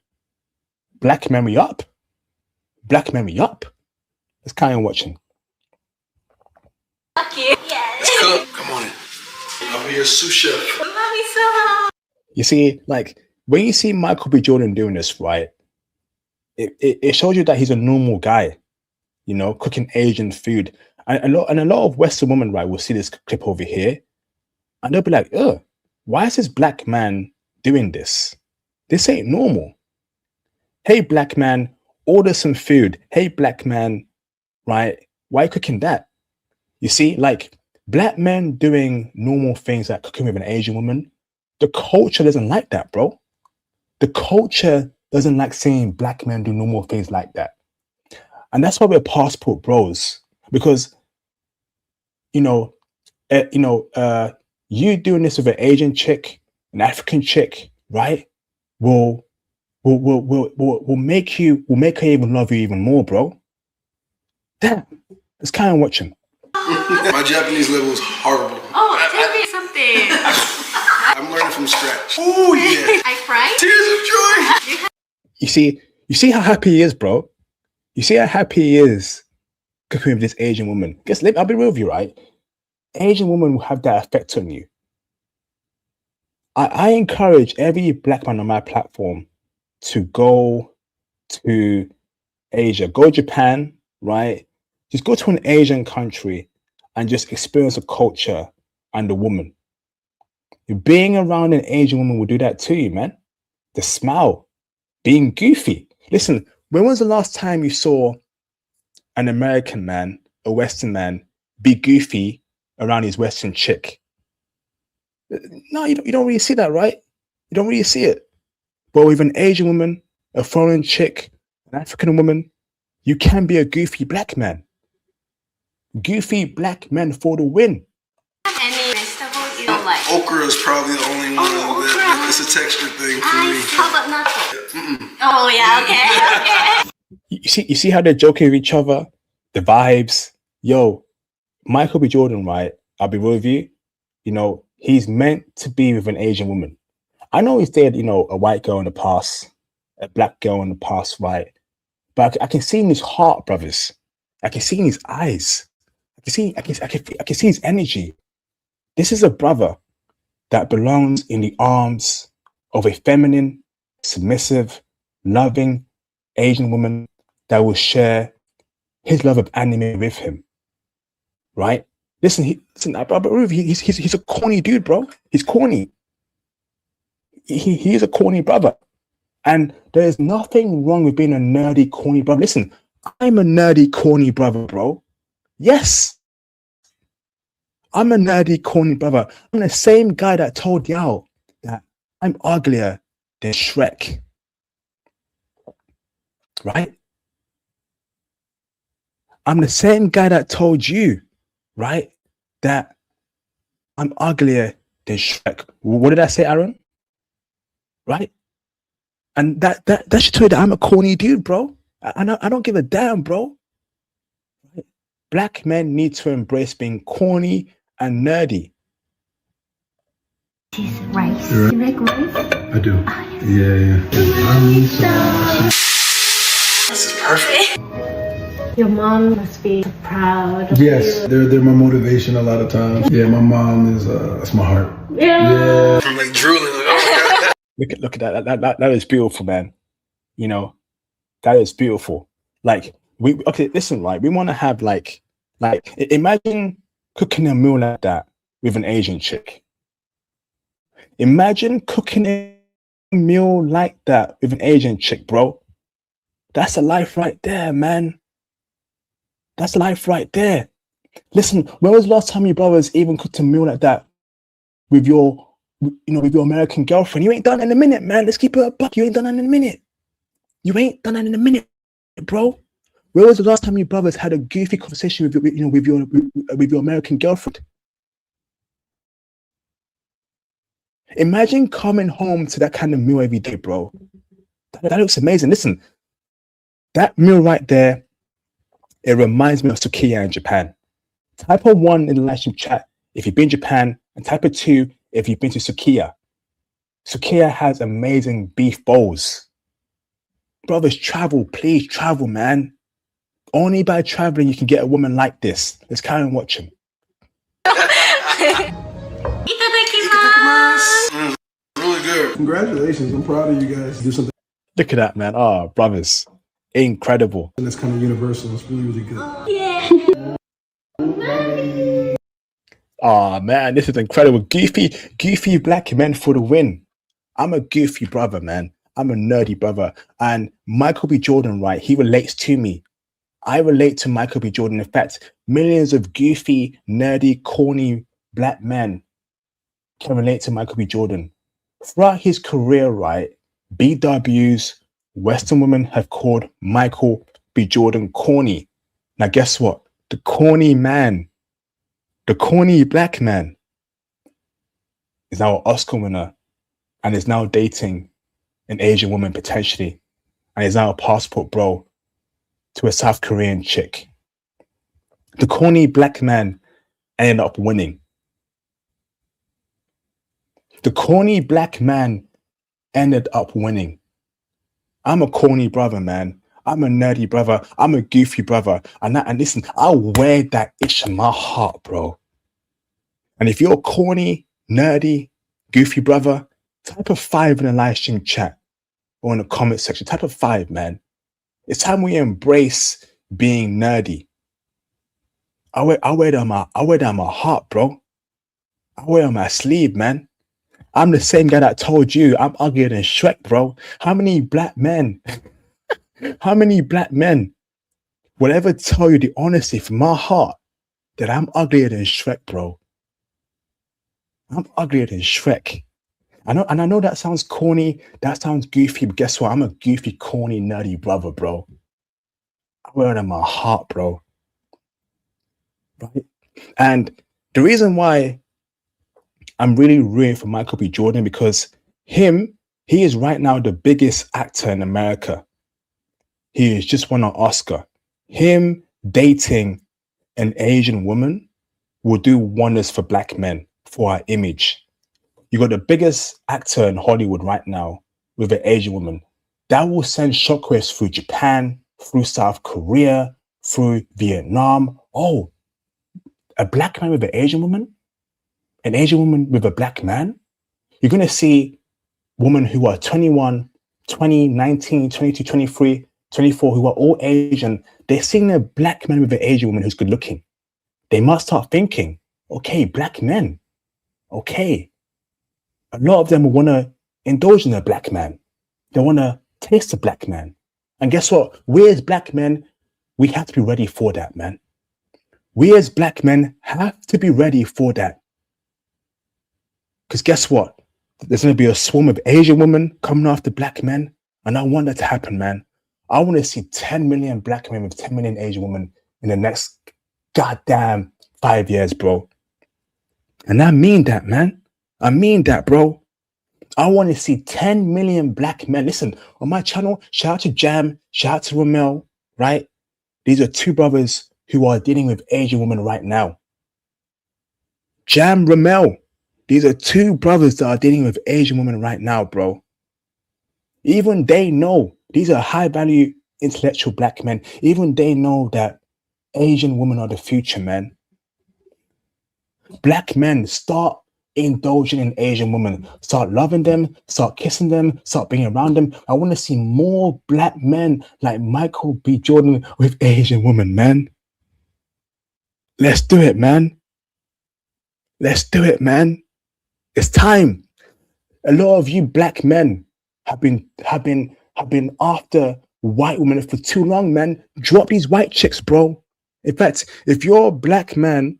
Black memory up. Black memory up. Let's carry on watching. Fuck you. Yes. Let's cook. Come on in. I'll be your sous chef. Love you so much. You see, like, when you see Michael B. Jordan doing this, right, it shows you that he's a normal guy, you know, cooking Asian food. And a lot of Western women, right, will see this clip over here and they'll be like, ugh, why is this black man doing this? This ain't normal. Hey, black man, order some food. Hey, black man, right, why are you cooking that? You see, like, black men doing normal things like cooking with an Asian woman, the culture doesn't like that, bro. The culture doesn't like seeing black men do normal things like that. And that's why we're passport bros, because, you know, you doing this with an Asian chick, an African chick, right, will make her even love you even more, bro. Damn, let's kind of watching. My Japanese level is horrible. Oh, tell me something. I'm learning from scratch. Oh yeah. I cried. Tears of joy. You see how happy he is, bro. You see how happy he is cooking with this Asian woman. Guess, I'll be real with you, right? Asian woman will have that effect on you. I encourage every black man on my platform to go to Asia, go to Japan, right? Just go to an Asian country and just experience the culture and the woman. Being around an Asian woman will do that to you, man. The smile, being goofy. Listen, when was the last time you saw an American man, a Western man, be goofy around his Western chick? No, you don't really see that, right? You don't really see it. But with an Asian woman, a foreign chick, an African woman, you can be a goofy black man. Goofy black men for the win. Any vegetable you don't like? Okra is probably the only one that it's a texture thing for me. How about natto? Oh yeah, okay. You see how they're joking with each other? The vibes. Yo, Michael B. Jordan, right? I'll be real with you. You know, he's meant to be with an Asian woman. I know he's dated, you know, a white girl in the past, a black girl in the past, right? But I can see in his heart, brothers. I can see in his eyes. I can see his energy. This is a brother that belongs in the arms of a feminine, submissive, loving Asian woman that will share his love of anime with him. Right? Listen, he's a corny dude, bro. He's corny. He is a corny brother. And there is nothing wrong with being a nerdy, corny brother. Listen, I'm a nerdy, corny brother, bro. Yes. I'm a nerdy, corny brother. I'm the same guy that told y'all that I'm uglier than Shrek. Right? I'm the same guy that told you, right, that I'm uglier than Shrek. What did I say, Aaron? Right? And that should tell you that I'm a corny dude, bro. I don't give a damn, bro. Right? Black men need to embrace being corny and nerdy. Rice. You like rice? I do. Yeah. This is perfect. Your mom must be proud of Yes, you. they're my motivation a lot of times. Yeah, my mom is that's my heart. Yeah. I'm like drooling. Like, oh my God. Look at that. That is beautiful, man. You know, that is beautiful. Like listen, right? We want to have like Like, imagine cooking a meal like that with an Asian chick. Imagine cooking a meal like that with an Asian chick, bro. That's a life right there, man. That's life right there. Listen, when was the last time your brothers even cooked a meal like that with your, with your American girlfriend? You ain't done it in a minute, man. Let's keep it a buck. You ain't done it in a minute. You ain't done it in a minute, bro. When was the last time your brothers had a goofy conversation with your American girlfriend? Imagine coming home to that kind of meal every day, bro. That looks amazing. Listen, that meal right there, it reminds me of sukiya in Japan. Type of 1 in the live stream chat if you've been to Japan, and type of 2 if you've been to sukiya. Sukiya has amazing beef bowls. Brothers, travel, please travel, man. Only by traveling you can get a woman like this. Let's carry on watching. Really good. Congratulations. I'm proud of you guys. Do something Look at that, man. Oh, brothers. Incredible. that's kind of universal. It's really, really good. Oh, man, this is incredible. Goofy black men for the win. I'm a goofy brother, man. I'm a nerdy brother. And Michael B. Jordan, right, he relates to me. I relate to Michael B. Jordan. In fact, millions of goofy, nerdy, corny black men can relate to Michael B. Jordan. Throughout his career, right, BWs, Western women have called Michael B. Jordan corny. Now, guess what? The corny man, the corny black man, is now an Oscar winner and is now dating an Asian woman potentially, and is now a passport bro to a South Korean chick. The corny black man ended up winning. The corny black man ended up winning. I'm a corny brother, man. I'm a nerdy brother. I'm a goofy brother. And listen, I'll wear that itch in my heart, bro. And if you're a corny, nerdy, goofy brother, type a 5 in the live stream chat or in the comment section. Type a 5, man. It's time we embrace being nerdy. I wear that on my heart, bro. I wear it on my sleeve, man. I'm the same guy that told you I'm uglier than Shrek, bro. How many black men will ever tell you the honesty from my heart that I'm uglier than Shrek, bro? I'm uglier than Shrek. I know that sounds corny, that sounds goofy, but guess what? I'm a goofy, corny, nerdy brother, bro. I wear it in my heart, bro. Right? And the reason why I'm really rooting for Michael B. Jordan, because he is right now the biggest actor in America. He has just won an Oscar. Him dating an Asian woman will do wonders for black men, for our image. You got the biggest actor in Hollywood right now with an Asian woman. That will send shockwaves through Japan, through South Korea, through Vietnam. Oh, a black man with an Asian woman? An Asian woman with a black man? You're going to see women who are 21, 20, 19, 22, 23, 24, who are all Asian. They're seeing a black man with an Asian woman who's good looking. They must start thinking, okay, black men. Okay. A lot of them will want to indulge in a black man. They want to taste a black man. And guess what? We as black men, we have to be ready for that, man. We as black men have to be ready for that. Because guess what? There's going to be a swarm of Asian women coming after black men. And I want that to happen, man. I want to see 10 million black men with 10 million Asian women in the next goddamn 5 years, bro. And I mean that, man. I mean that, bro. I want to see 10 million black men. Listen, on my channel, shout out to Jam, shout out to Ramel, right? These are two brothers who are dealing with Asian women right now. Jam, Ramel. These are two brothers that are dealing with Asian women right now, bro. Even they know these are high-value intellectual black men. Even they know that Asian women are the future, man. Black men, start indulging in Asian women. Start loving them, start kissing them, start being around them. I want to see more black men like Michael B. Jordan with Asian women, man. Let's do it, man. Let's do it, man. It's time. A lot of you black men have been after white women for too long, man. Drop these white chicks, bro. In fact, if you're a black man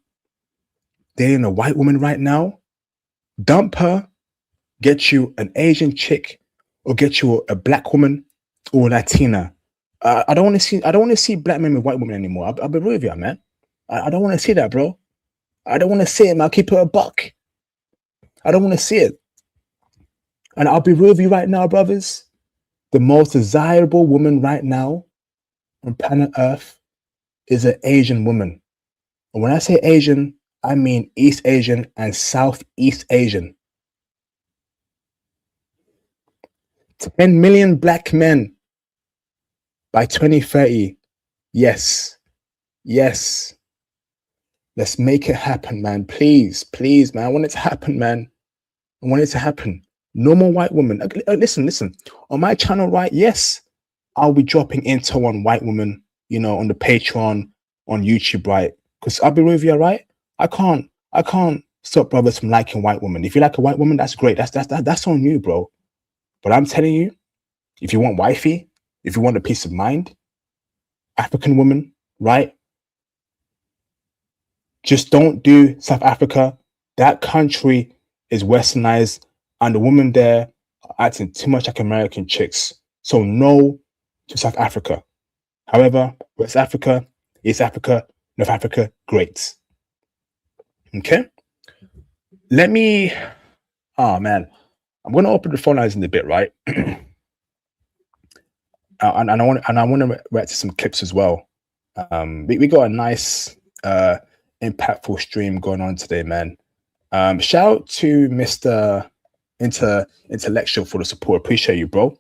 dating a white woman right now, dump her, get you an Asian chick, or get you a black woman or a Latina. I don't want to see black men with white women anymore. I'll be real with you, man. I don't want to see that, bro. I don't want to see it, man. I'll keep it a buck. I don't want to see it. And I'll be real with you right now, brothers. The most desirable woman right now on planet Earth is an Asian woman. And when I say Asian, I mean East Asian and Southeast Asian. 10 million black men by 2030. Yes. Yes. Let's make it happen, man. Please, please, man. I want it to happen, man. I want it to happen. No more white women. Listen. On my channel, right? Yes, I'll be dropping into one white woman, on the Patreon, on YouTube, right? Because I'll be real with you, right? I can't stop brothers from liking white women. If you like a white woman, that's great. That's on you, bro. But I'm telling you, if you want wifey, if you want a peace of mind, African woman, right? Just don't do South Africa. That country is westernized, and the women there are acting too much like American chicks. So no to South Africa. However, West Africa, East Africa, North Africa, great. Okay? Oh man, I'm gonna open the phone lines in a bit, right? and I want to react to some clips as well. We got a nice impactful stream going on today, man. Shout out to Mr. Intellectual for the support. Appreciate you, bro.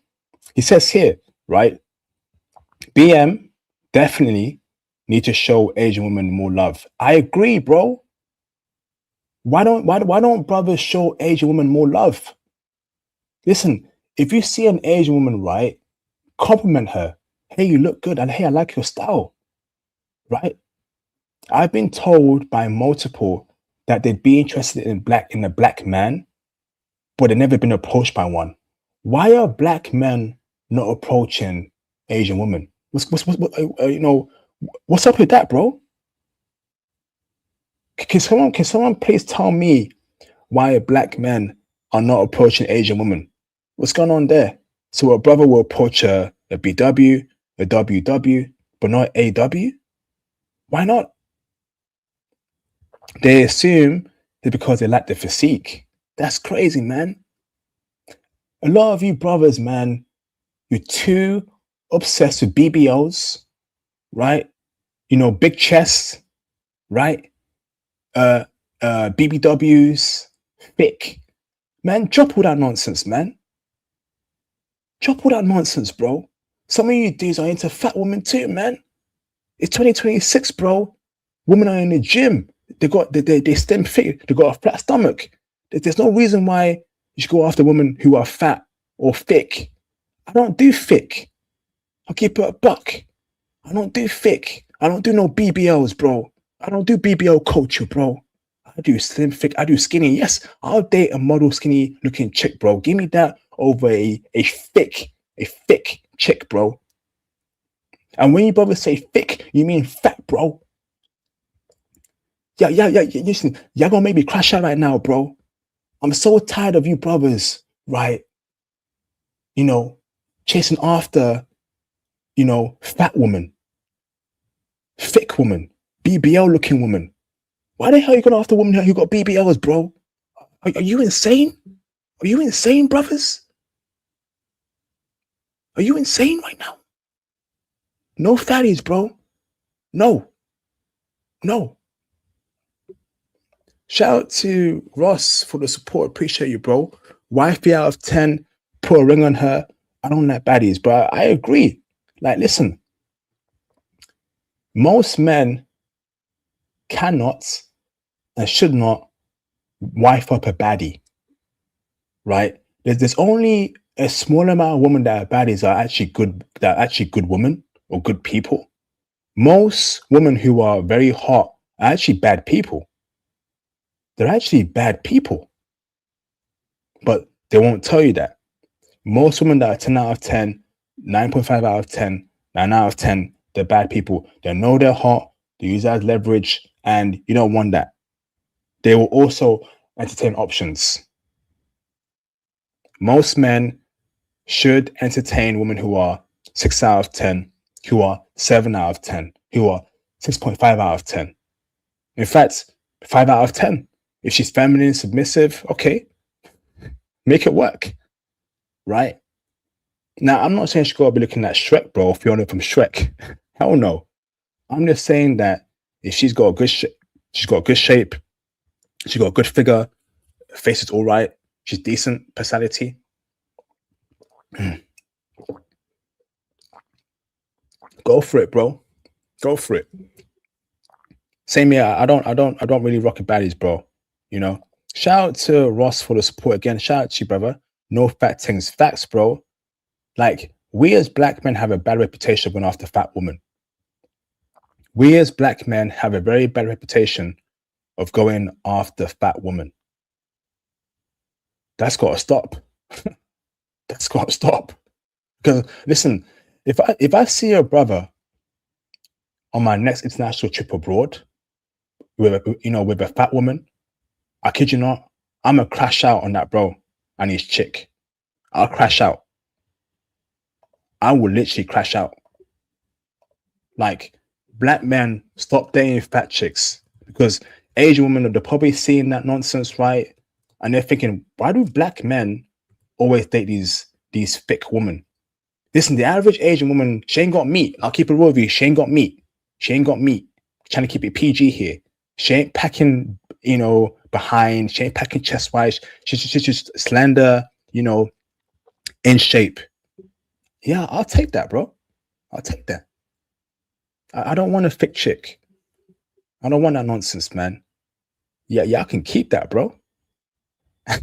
He says here, right? BM definitely need to show Asian women more love. I agree, bro. Why don't brothers show Asian women more love? Listen, if you see an Asian woman, right, compliment her. Hey, you look good, and hey, I like your style, right? I've been told by multiple that they'd be interested in a black man, but they've never been approached by one. Why are black men not approaching Asian women? What's up with that, bro? Can someone please tell me why black men are not approaching Asian women? What's going on there? So a brother will approach a BW, a WW, but not AW? Why not? They assume it's because they like the physique. That's crazy, man. A lot of you brothers, man, you're too obsessed with BBLs, right? Big chests, right? BBWs, thick. Man, drop all that nonsense, man. Drop all that nonsense, bro. Some of you dudes are into fat women too, man. It's 2026, bro. Women are in the gym. They stem fit. They got a flat stomach. There's no reason why you should go after women who are fat or thick. I don't do thick. I'll keep it a buck. I don't do thick. I don't do no BBLs, bro. I don't do BBL culture, bro. I do slim, thick. I do skinny. Yes, I'll date a model, skinny looking chick, bro. Give me that over a thick chick, bro. And when you brothers say thick, you mean fat, bro. Yeah. Listen, y'all gonna make me crash out right now, bro. I'm so tired of you brothers, right? Chasing after, fat woman, thick woman, BBL looking woman. Why the hell are you going after women who got BBLs, bro? Are you insane? Are you insane, brothers? Are you insane right now? No fatties, bro. No. Shout out to Ross for the support. Appreciate you, bro. Wifey out of 10, put a ring on her. I don't like baddies, but I agree. Like, listen, most men cannot and should not wife up a baddie, right? There's only a small amount of women that are baddies are actually good women or good people. Most women who are very hot are actually bad people. They're actually bad people. But they won't tell you that. Most women that are 10 out of 10, 9.5 out of 10, 9 out of 10, they're bad people. They know they're hot, they use that as leverage, and you don't want that. They will also entertain options. Most men should entertain women who are 6 out of 10, who are 7 out of 10, who are 6.5 out of 10. In fact, 5 out of 10. If she's feminine, submissive, okay, make it work, right? Now, I'm not saying she gotta be looking at Shrek, bro, Fiona from Shrek. Hell no. I'm just saying that if she's got a good shape, she's got a good shape, she's got a good figure, face is all right, she's decent personality. Go for it, bro. Go for it. Same here. I don't really rock baddies, bro. You know. Shout out to Ross for the support again. Shout out to you, brother. No fat things. Facts, bro. Like, we as black men have a bad reputation going after fat women. We as black men have a very bad reputation of going after fat women. That's got to stop. That's got to stop. Because listen, if I see a brother on my next international trip abroad with a fat woman, I kid you not, I'm gonna crash out on that bro and his chick. I'll crash out. I will literally crash out. Like, black men, stop dating fat chicks, because Asian women are probably seeing that nonsense, right? And they're thinking, why do black men always date these thick women? Listen, the average Asian woman, she ain't got meat. I'll keep it real with you. She ain't got meat. She ain't got meat. Trying to keep it PG here. She ain't packing, behind. She ain't packing chest wise. She's just slender, in shape. Yeah, I'll take that, bro. I'll take that. I don't want a thick chick. I don't want that nonsense, man. Yeah, I can keep that, bro.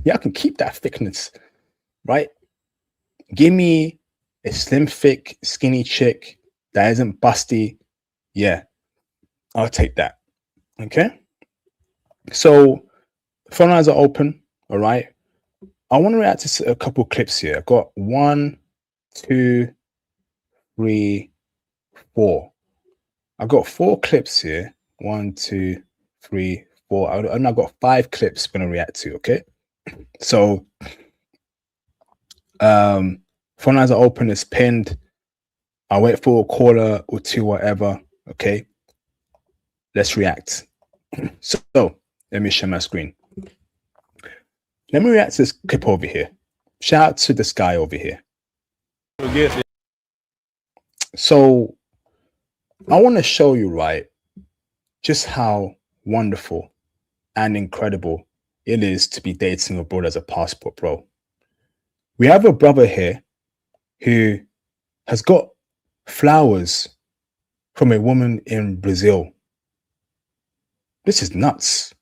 Yeah, I can keep that thickness, right? Give me a slim, thick, skinny chick that isn't busty. Yeah, I'll take that. Okay? So, phone lines are open, all right? I want to react to a couple clips here. I've got 1, 2, 3, 4. I've got 4 clips here. 1, 2, 3, 4. And I've got 5 clips I'm going to react to, okay? So, phone lines are open, it's pinned. I'll wait for a caller or two, whatever, okay? Let's react. So, let me share my screen. Let me react to this clip over here. Shout out to this guy over here. So, I want to show you, right, just how wonderful and incredible it is to be dating abroad as a passport, bro. We have a brother here who has got flowers from a woman in Brazil. This is nuts.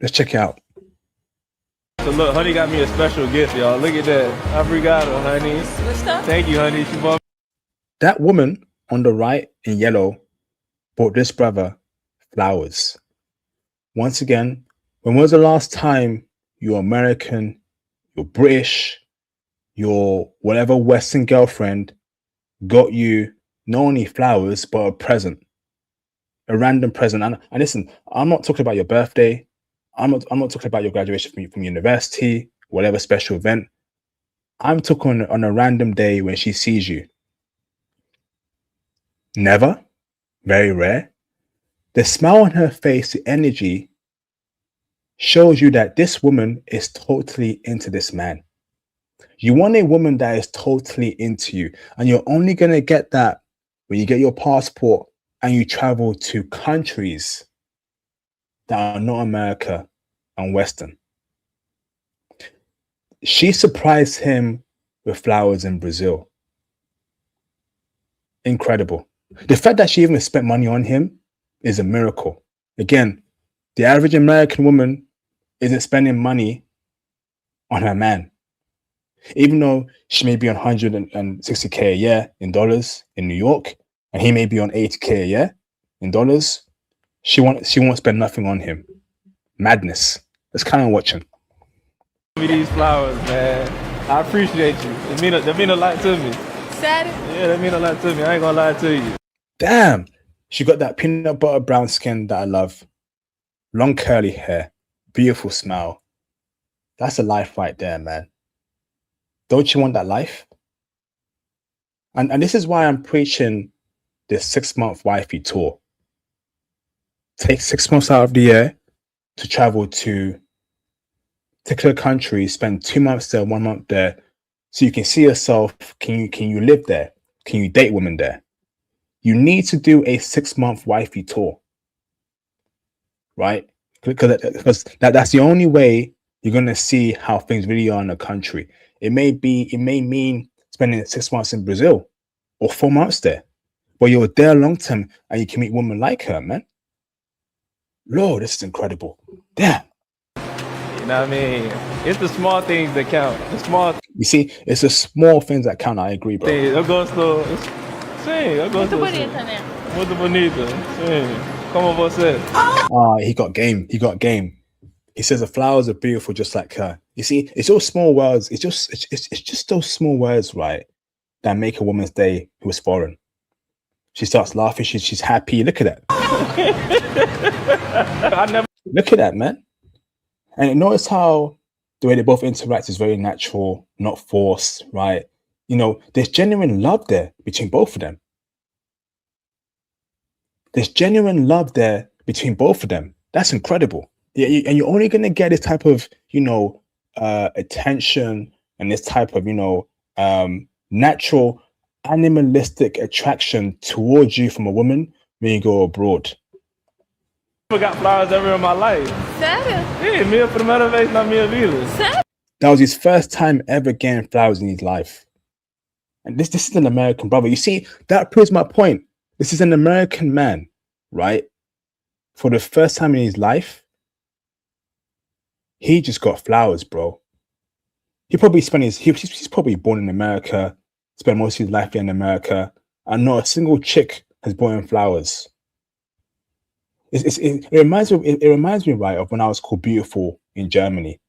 Let's check it out. So look, honey got me a special gift, y'all. Look at that. Obrigado, honey. Thank you, honey. She bought that woman on the right in yellow bought this brother flowers. Once again, when was the last time your American, your British, your whatever Western girlfriend got you not only flowers, but a present? A random present. And listen, I'm not talking about your birthday. I'm not talking about your graduation from university, whatever special event. I'm talking on a random day when she sees you. Never. Very rare. The smile on her face, the energy, shows you that this woman is totally into this man. You want a woman that is totally into you, and you're only going to get that when you get your passport and you travel to countries that are not America and Western. She surprised him with flowers in Brazil. Incredible. The fact that she even spent money on him is a miracle. Again, the average American woman isn't spending money on her man. Even though she may be on $160K a year in dollars in New York, and he may be on $80K a year in dollars, She won't spend nothing on him. Madness. Let's kind of watch him. Give me these flowers, man. I appreciate you. They mean a lot to me. Sad? Yeah, they mean a lot to me. I ain't gonna lie to you. Damn. She got that peanut butter brown skin that I love. Long curly hair. Beautiful smile. That's a life right there, man. Don't you want that life? And this is why I'm preaching this 6-month wifey tour. Take 6 months out of the year to travel to particular countries, spend 2 months there, 1 month there, so you can see yourself. Can you live there? Can you date women there? You need to do a 6-month wifey tour, right? Because that's the only way you're gonna see how things really are in a country. It may mean spending 6 months in Brazil or 4 months there, but you're there long term and you can meet women like her, man. Lord, this is incredible. Damn. You know what I mean? It's the small things that count. The small You see, it's the small things that count. I agree, bro. things. Eu gosto. Sim, eu gosto. Muito bonita, né? Muito bonita. Sim. Como você? He got game. He got game. He says the flowers are beautiful, just like her. You see, it's those small words. It's just those small words, right, that make a woman's day who is foreign. She starts laughing. She's happy. Look at that. Look at that, man. And notice how the way they both interact is very natural, not forced, right? You know, there's genuine love there between both of them. There's genuine love there between both of them. That's incredible. Yeah, and you're only going to get this type of, attention and this type of, natural animalistic attraction towards you from a woman when you go abroad. I got flowers ever in my life. Sério? Hey, minha primeira vez na minha vida. Sério? That was his first time ever getting flowers in his life. And this is an American brother. You see, that proves my point. This is an American man, right? For the first time in his life, he just got flowers, bro. He probably he's probably born in America, spent most of his life in America, and not a single chick has bought him flowers. It reminds me, right, of when I was called beautiful in Germany.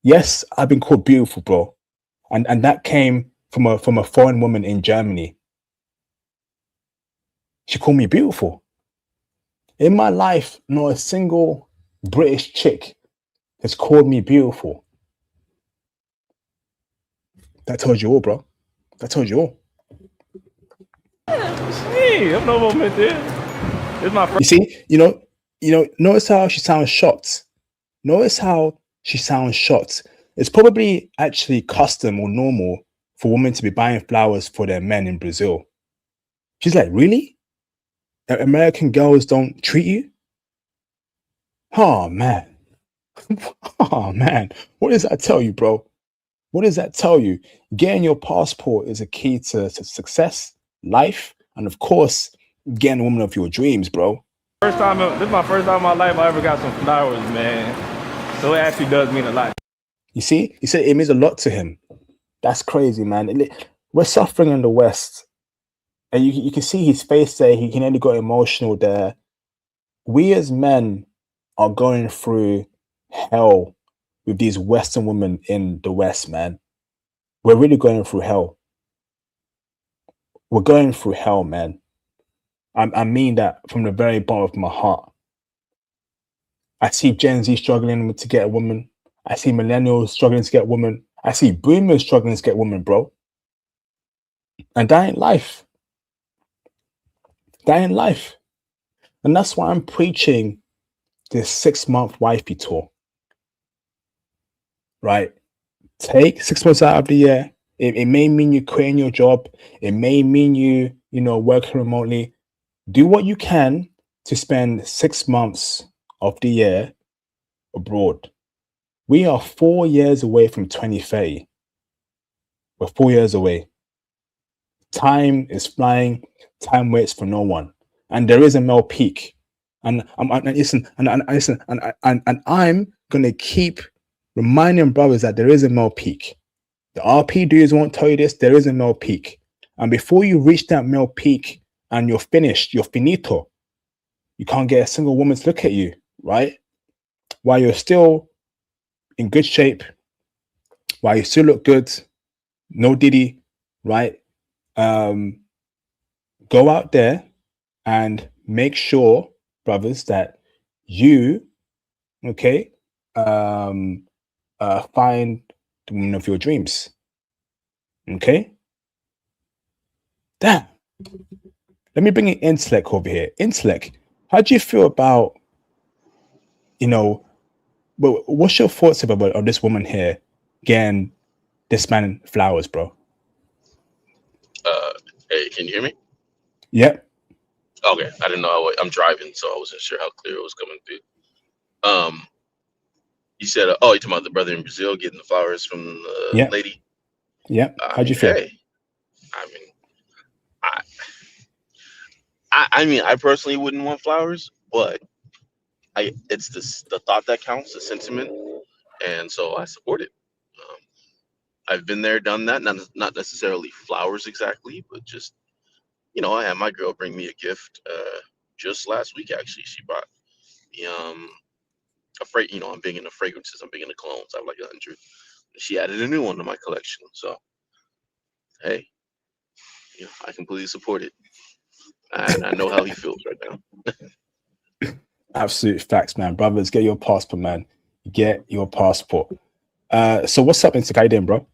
Yes, I've been called beautiful, bro. And that came from a foreign woman in Germany. She called me beautiful. In my life, not a single British chick has called me beautiful. That tells you all, bro. That tells you all. Sim, eu não vou mentir. It's my first. You see, notice how she sounds shocked. Notice how she sounds shocked. It's probably actually custom or normal for women to be buying flowers for their men in Brazil. She's like, really? American girls don't treat you? Oh, man. Oh, man. What does that tell you, bro? What does that tell you? Getting your passport is a key to success, life, and of course, getting a woman of your dreams, bro. This is my first time in my life I ever got some flowers, man. So it actually does mean a lot. You see? He said it means a lot to him. That's crazy, man. We're suffering in the West. And you can see his face there. He nearly got emotional there. We as men are going through hell with these Western women in the West, man. We're really going through hell. We're going through hell, man. I mean that from the very bottom of my heart. I see Gen Z struggling to get a woman. I see millennials struggling to get a woman. I see boomers struggling to get a woman, bro. And that ain't life. That ain't life. And that's why I'm preaching this 6-month wifey tour. Right? Take 6 months out of the year. It may mean you quitting your job. It may mean you working remotely. Do what you can to spend 6 months of the year abroad. We are 4 years away from 2030. We're 4 years away. Time is flying. Time waits for no one. And there is a male peak. And I'm gonna keep reminding brothers that there is a male peak. The RP dudes won't tell you this. There is a male peak. And before you reach that male peak and you're finished, you're finito, you can't get a single woman to look at you, right? While you're still in good shape, while you still look good, no diddy, right? Go out there and make sure, brothers, that you, okay, find the woman of your dreams. Okay? Damn. Let me bring in Intellect over here. Intellect, how do you feel about, what's your thoughts about this woman here getting this man flowers, bro? Hey, can you hear me? Yep. Okay, I didn't know. I'm driving, so I wasn't sure how clear it was coming through. You said, oh, you're talking about the brother in Brazil getting the flowers from the Yep. lady? Yep. How'd you feel? Hey, I mean, I mean, I personally wouldn't want flowers, but it's the thought that counts, the sentiment, and so I support it. I've been there, done that, not necessarily flowers exactly, but just I had my girl bring me a gift just last week. Actually, she brought me I'm big into fragrances. I'm big into cologne. I have like 100. She added a new one to my collection. So hey, I completely support it, and I know how he feels right now. Absolute facts, man. Brothers, get your passport, man. Get your passport. So what's up, Insta? How you doing, bro?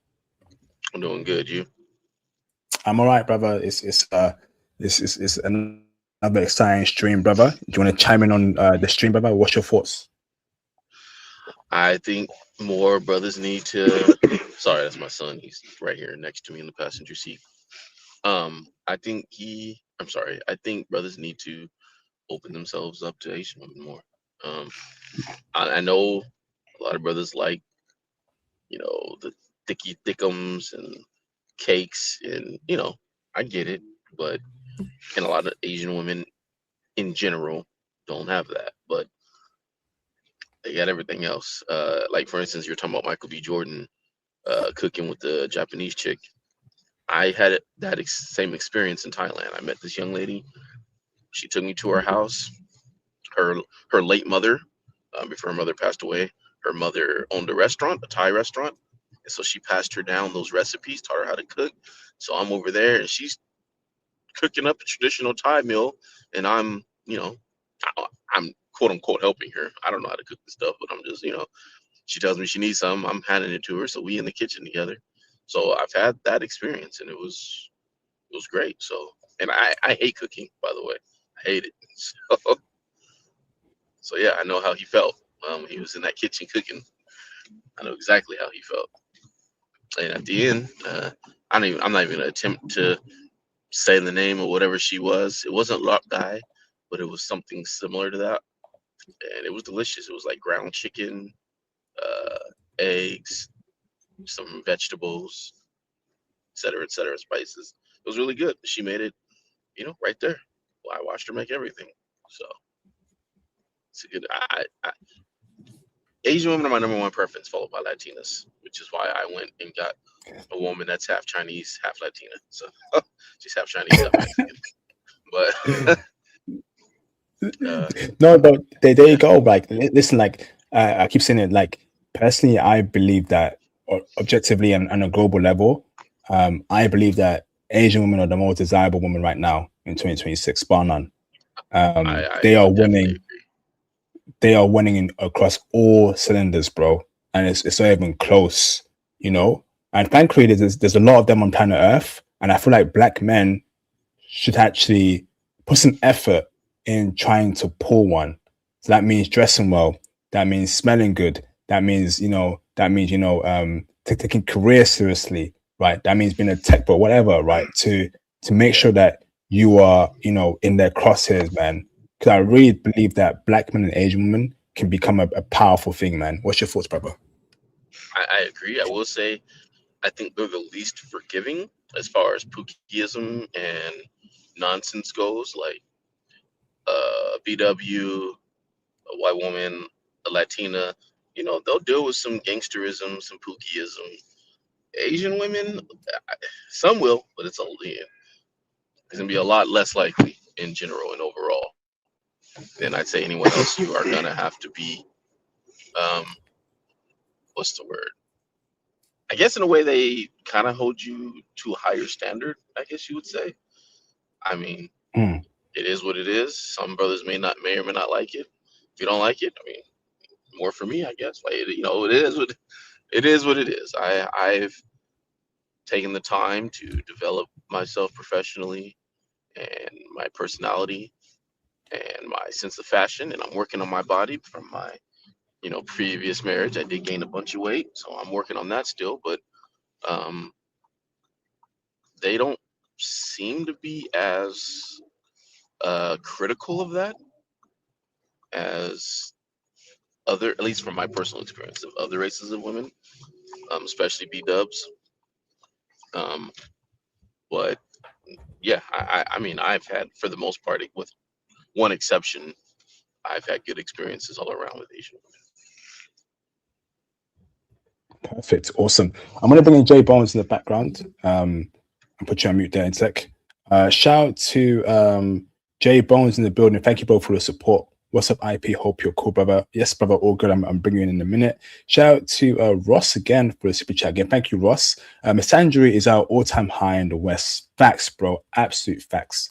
I'm doing good. You? I'm all right, brother. It's another exciting stream, brother. Do you want to chime in on the stream, brother? What's your thoughts? I think more brothers need to. Sorry, that's my son. He's right here next to me in the passenger seat. I think I think brothers need to open themselves up to Asian women more. I know a lot of brothers like the thicky thickums and cakes, and I get it, but and a lot of Asian women in general don't have that, but they got everything else. Like for instance, you're talking about Michael B. Jordan cooking with the Japanese chick. I had that same experience in Thailand. I met this young lady. She took me to her house. Her late mother, before her mother passed away, her mother owned a restaurant, a Thai restaurant, and so she passed her down those recipes, taught her how to cook. So I'm over there, and she's cooking up a traditional Thai meal, and I'm quote unquote helping her. I don't know how to cook the stuff, but I'm just she tells me she needs something, I'm handing it to her, so we in the kitchen together. So I've had that experience, and it was great. So, and I hate cooking, by the way. I hate it. So yeah, I know how he felt. He was in that kitchen cooking. I know exactly how he felt. And at the end, I'm not even gonna attempt to say the name of whatever she was. It wasn't Lock Guy, but it was something similar to that, and it was delicious. It was like ground chicken, eggs, some vegetables, et cetera, spices. It was really good. She made it, right there. Well, I watched her make everything. So it's a good. Asian women are my number one preference, followed by Latinas, which is why I went and got a woman that's half Chinese, half Latina. So she's half Chinese, half Mexican. But No, but there you go. Like, listen, like I keep saying it. Like, personally, I believe that objectively and on a global level, I believe that Asian women are the most desirable women right now in 2026, bar none. They are winning. agree. They are winning across all cylinders, bro, and it's not even close, And thankfully, there's a lot of them on planet Earth, and I feel like black men should actually put some effort in trying to pull one. So that means dressing well. That means smelling good. That means taking career seriously, right? That means being a tech bro, whatever, right? To make sure that you are, in their crosshairs, man. Because I really believe that black men and Asian women can become a powerful thing, man. What's your thoughts, brother? I agree. I will say, I think they're the least forgiving as far as Pookieism and nonsense goes. Like BW, a white woman, a Latina, they'll deal with some gangsterism, some Pookieism. Asian women, some will, but it's gonna be a lot less likely in general and overall. then I'd say anyone else, you are gonna have to be, um, what's the word? I guess in a way they kind of hold you to a higher standard. I guess you would say. I mean, Mm. it is what it is. Some brothers may or may not like it. If you don't like it, I mean, more for me, I guess. Like it is what it is. What it is. I've taken the time to develop myself professionally and my personality and my sense of fashion, and I'm working on my body from my previous marriage. I did gain a bunch of weight, so I'm working on that still. But um, they don't seem to be as critical of that as other, at least from my personal experience of other races of women, especially B Dubs. Um, but yeah, I mean, I've had, for the most part, with one exception, I've had good experiences all around with Asian Perfect. Awesome. I'm going to bring in Jay Bones in the background and put you on mute there in a sec. Shout out to Jay Bones in the building. Thank you both for the support. What's up, IP? Hope you're cool, brother. Yes, brother, all good. I'm bringing you in a minute. Shout out to Ross again for the super chat again. Thank you, Ross. Misandry is our all-time high in the West. Facts, bro. Absolute facts.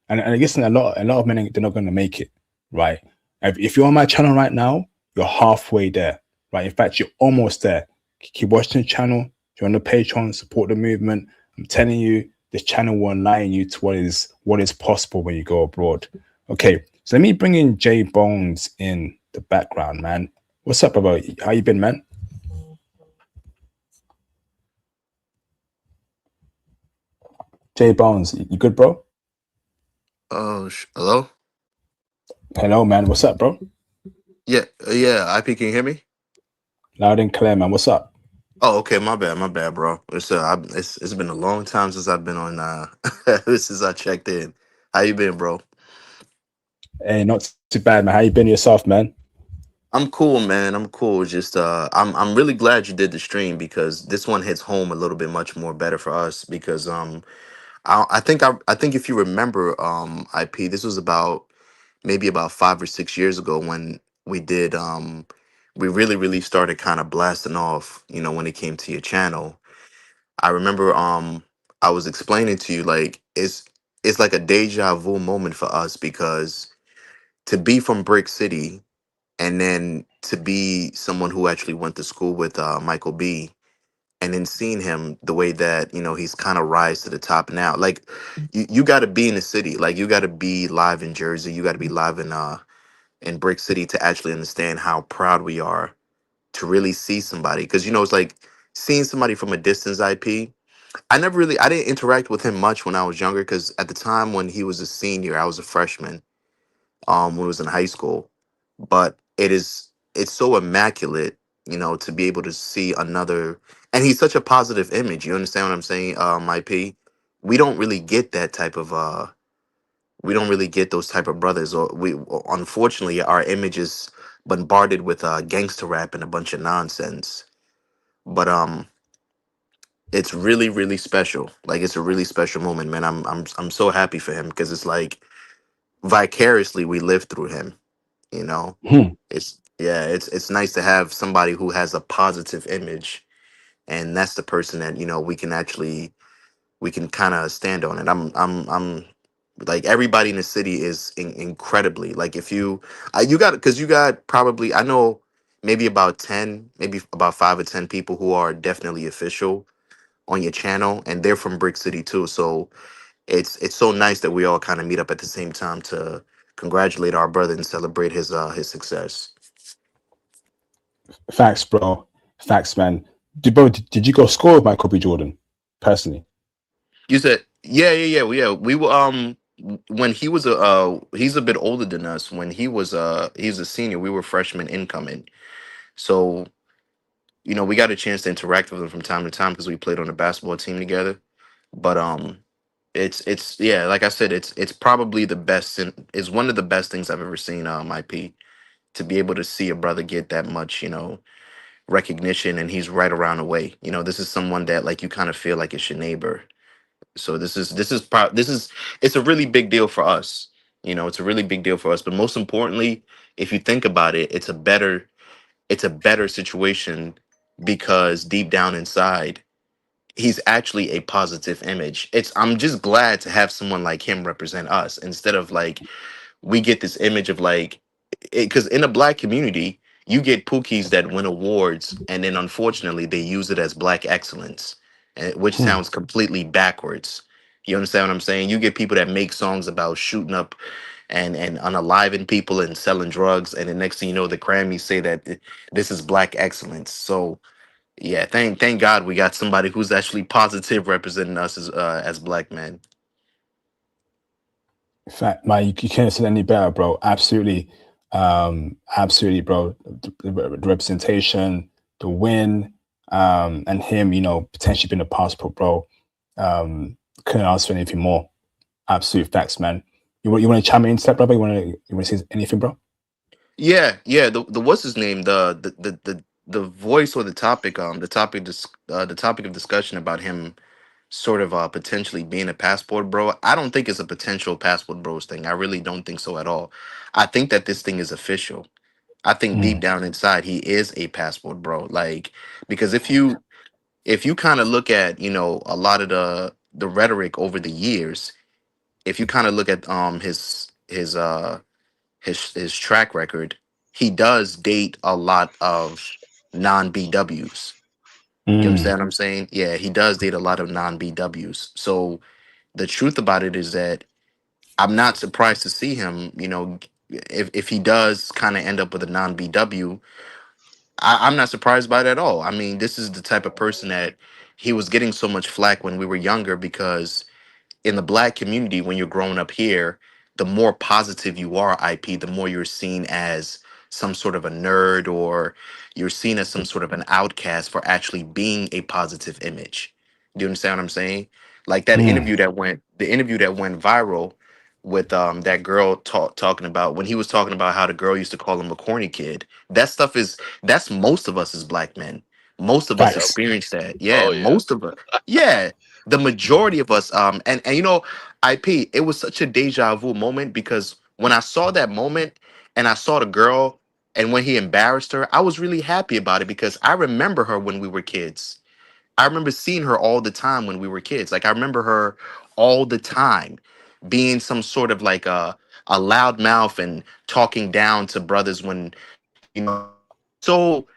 And I guess a lot of men, they're not going to make it, right? If you're on my channel right now, you're halfway there, right? In fact, you're almost there. Keep watching the channel. Join the Patreon, support the movement. I'm telling you, this channel will enlighten you to what is possible when you go abroad. Okay, so let me bring in Jay Bones in the background, man. What's up, brother? How you been, man? Jay Bones, you good, bro? Hello? Hello, man. What's up, bro? Yeah, IP, can you hear me? Loud and clear, man. What's up? Oh, okay, my bad, bro. It's been a long time since I've been on since I checked in. How you been, bro? Hey, not too bad, man. How you been yourself, man? I'm cool, man. I'm cool. Just I'm really glad you did the stream because this one hits home a little bit much more better for us because I think if you remember IP, this was about maybe about 5 or 6 years ago when we did we really started kind of blasting off, when it came to your channel. I remember I was explaining to you like it's like a deja vu moment for us because to be from Brick City and then to be someone who actually went to school with Michael B, and then seeing him the way that he's kind of rise to the top now. Like you got to be in the city, like you got to be live in Jersey, you got to be live in Brick City to actually understand how proud we are to really see somebody. Because it's like seeing somebody from a distance. I didn't interact with him much when I was younger because at the time when he was a senior, I was a freshman. When I was in high school, but it's so immaculate, to be able to see another, and he's such a positive image. You understand what I'm saying, IP? We don't really get that type of we don't really get those type of brothers, or we unfortunately our image is bombarded with gangster rap and a bunch of nonsense. But it's really special. Like it's a really special moment, man. I'm so happy for him because it's like vicariously we live through him. You know, Hmm. it's nice to have somebody who has a positive image, and that's the person that we can kind of stand on. And I'm like everybody in the city is incredibly like if you you got because you got probably I know maybe about 10, maybe about 5 or 10 people who are definitely official on your channel, and they're from Brick City too. So it's so nice that we all kind of meet up at the same time to congratulate our brother and celebrate his success. Facts, bro. Facts, man. Did you go score with Michael B. Jordan personally? You said, yeah. We were when he was he's a bit older than us. When he's a senior, we were freshmen incoming. So we got a chance to interact with him from time to time because we played on a basketball team together. But it's yeah, like I said, it's probably the best. It's one of the best things I've ever seen. IP to be able to see a brother get that much, recognition, and he's right around the way. This is someone that like you kind of feel like it's your neighbor. So this is it's a really big deal for us. You know, it's a really big deal for us. But most importantly, if you think about it, it's a better situation because deep down inside, he's actually a positive image. It's I'm just glad to have someone like him represent us instead of like we get this image of like because in a black community you get pookies that win awards and then unfortunately they use it as black excellence, which Hmm. sounds completely backwards. You understand what I'm saying? You get people that make songs about shooting up and unaliving people and selling drugs, and the next thing you know, the Grammys say that this is black excellence. So yeah, thank God we got somebody who's actually positive representing us as black men. In fact, man, you can't say any better, bro. Absolutely, absolutely, bro. The representation, the win, and him, potentially being a passport, bro. Couldn't ask for anything more. Absolute facts, man. You want to chime in, step brother? You want to say anything, bro? Yeah. The what's his name? The voice or the topic of discussion about him sort of potentially being a passport bro. I don't think it's a potential passport bros thing. I really don't think so at all. I think that this thing is official. I think deep Mm, down inside he is a passport bro. Like because if you kind of look at a lot of the rhetoric over the years, if you kind of look at his track record, he does date a lot of non BWs. You mm, understand what I'm saying? Yeah, he does date a lot of non BWs. So the truth about it is that I'm not surprised to see him. If he does kind of end up with a non BW, I'm not surprised by it at all. I mean, this is the type of person that he was getting so much flack when we were younger because in the black community, when you're growing up here, the more positive you are, IP, the more you're seen as some sort of a nerd or you're seen as some sort of an outcast for actually being a positive image. Do you understand what I'm saying? Like mm. the interview that went viral with that girl talking about when he was talking about how the girl used to call him a corny kid. That stuff that's most of us as black men. Most of us Yep. Facts. experience that. Yeah, Oh yeah. most of us. Yeah, the majority of us and IP, it was such a deja vu moment because when I saw that moment and I saw the girl and when he embarrassed her, I was really happy about it because I remember her when we were kids. I remember seeing her all the time when we were kids. Like I remember her all the time being some sort of like a loud mouth and talking down to brothers when so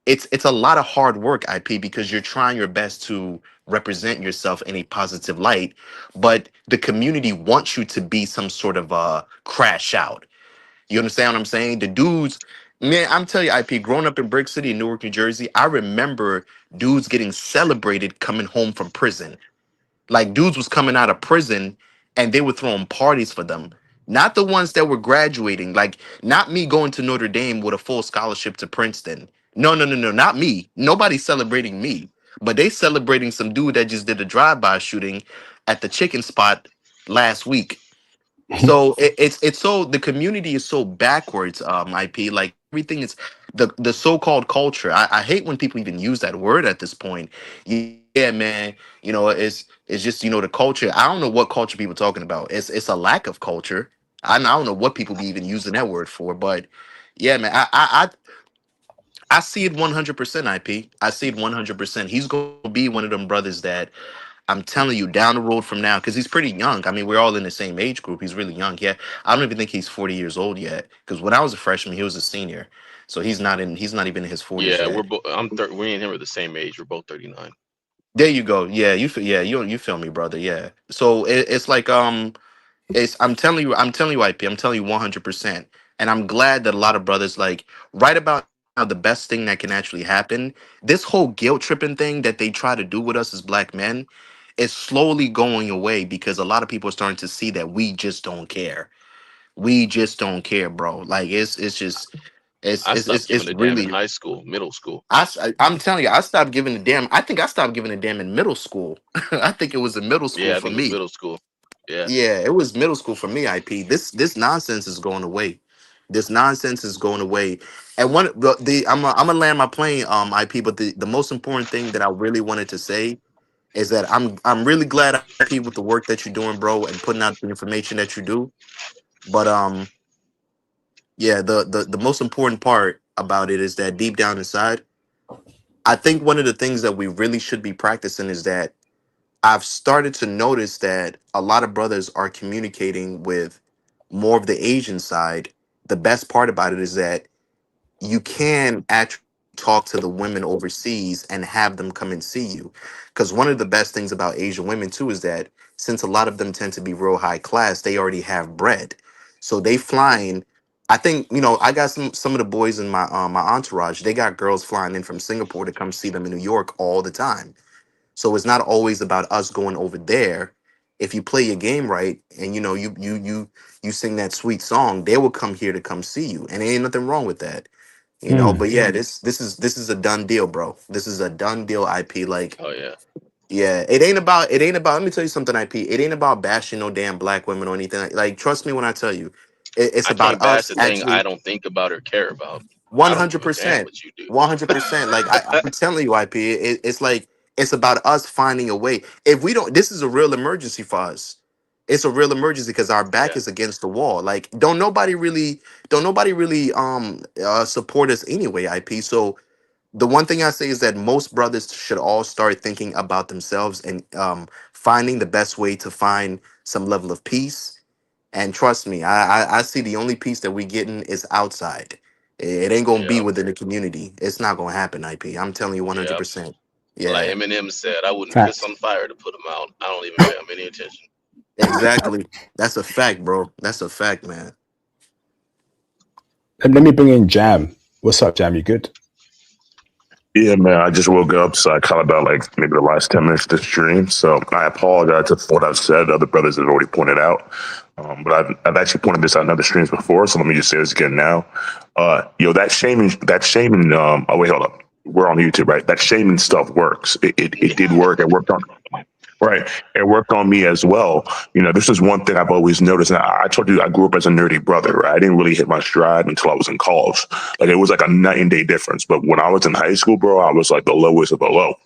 it's a lot of hard work, IP, because you're trying your best to represent yourself in a positive light, but the community wants you to be some sort of crash out. You understand what I'm saying? The dudes, man, I'm telling you, IP, growing up in Brick City in Newark, New Jersey, I remember dudes getting celebrated coming home from prison. Like dudes was coming out of prison and they were throwing parties for them. Not the ones that were graduating, like not me going to Notre Dame with a full scholarship to Princeton. No, not me. Nobody's celebrating me. But they celebrating some dude that just did a drive-by shooting at the chicken spot last week. So it's so the community is so backwards, IP. Like everything is the so-called culture. I hate when people even use that word at this point. Yeah, man. It's just the culture. I don't know what culture people talking about. It's a lack of culture. I don't know what people be even using that word for, but yeah, man. I see it 100%. IP. I see it 100%. He's gonna be one of them brothers that I'm telling you, down the road from now, because he's pretty young. I mean, we're all in the same age group. He's really young. Yeah, I don't even think he's 40 years old yet. Because when I was a freshman, he was a senior, so he's not in. He's not even in his 40s Yeah, we're yet. both. We and him are the same age. We're both 39. There you go. Yeah, yeah, you feel me, brother. Yeah. So it's like it's I'm telling you, IP. I'm telling you 100%. And I'm glad that a lot of brothers like right about now the best thing that can actually happen. This whole guilt tripping thing that they try to do with us as black men is slowly going away because a lot of people are starting to see that we just don't care. We just don't care, bro. Like it's just I stopped giving it's a damn in really high school, middle school. I'm telling you, I stopped giving a damn. I think I stopped giving a damn in middle school. I think it was in middle school Yeah, I for think it was me. middle school. Yeah. Yeah, it was middle school for me, IP. This nonsense is going away. This nonsense is going away. And I'm gonna land my plane, IP, but the most important thing that I really wanted to say is that I'm really glad, IP, with the work that you're doing, bro, and putting out the information that you do. But yeah, the most important part about it is that deep down inside, I think one of the things that we really should be practicing is that I've started to notice that a lot of brothers are communicating with more of the Asian side. The best part about it is that you can actually talk to the women overseas and have them come and see you. Because one of the best things about Asian women too is that since a lot of them tend to be real high class, they already have bread. So they flying. I think, I got some of the boys in my entourage. They got girls flying in from Singapore to come see them in New York all the time. So it's not always about us going over there. If you play your game right and you sing that sweet song, they will come here to come see you. And there ain't nothing wrong with that. But yeah, this is a done deal, bro. This is a done deal, IP. Like, Oh yeah. yeah, it ain't about let me tell you something, IP. It ain't about bashing no damn black women or anything. Like trust me when I tell you. It's I about can't bash us the thing I actually. don't think about or care about. One I don't hundred give a damn percent, what you do. 100%. Like I'm telling you, IP. It's like it's about us finding a way. If we don't, this is a real emergency for us. It's a real emergency because our back Yeah. is against the wall. Like don't nobody really support us anyway, IP. So the one thing I say is that most brothers should all start thinking about themselves and finding the best way to find some level of peace. And trust me, I see the only peace that we getting is outside. It ain't gonna be Yep. within the community. It's not gonna happen, IP. I'm telling you Yep. 100%. Like Yeah, Eminem said, I wouldn't piss Fact. on fire to put them out. I don't even pay them any attention. exactly. That's a fact, bro. That's a fact, man. Let me bring in Jam. What's up, Jam? You good? Yeah, man, I just woke up, so I caught about like maybe the last 10 minutes of the stream. So I apologize if what I've said, other brothers have already pointed out. But I've actually pointed this out in other streams before, so let me just say this again now. That shaming, oh wait, hold up. We're on YouTube, right? That shaming stuff works. It did work. It worked on, right. It worked on me as well. This is one thing I've always noticed. And I told you I grew up as a nerdy brother, right? I didn't really hit my stride until I was in college. Like it was like a night and day difference. But when I was in high school, bro, I was like the lowest of the low.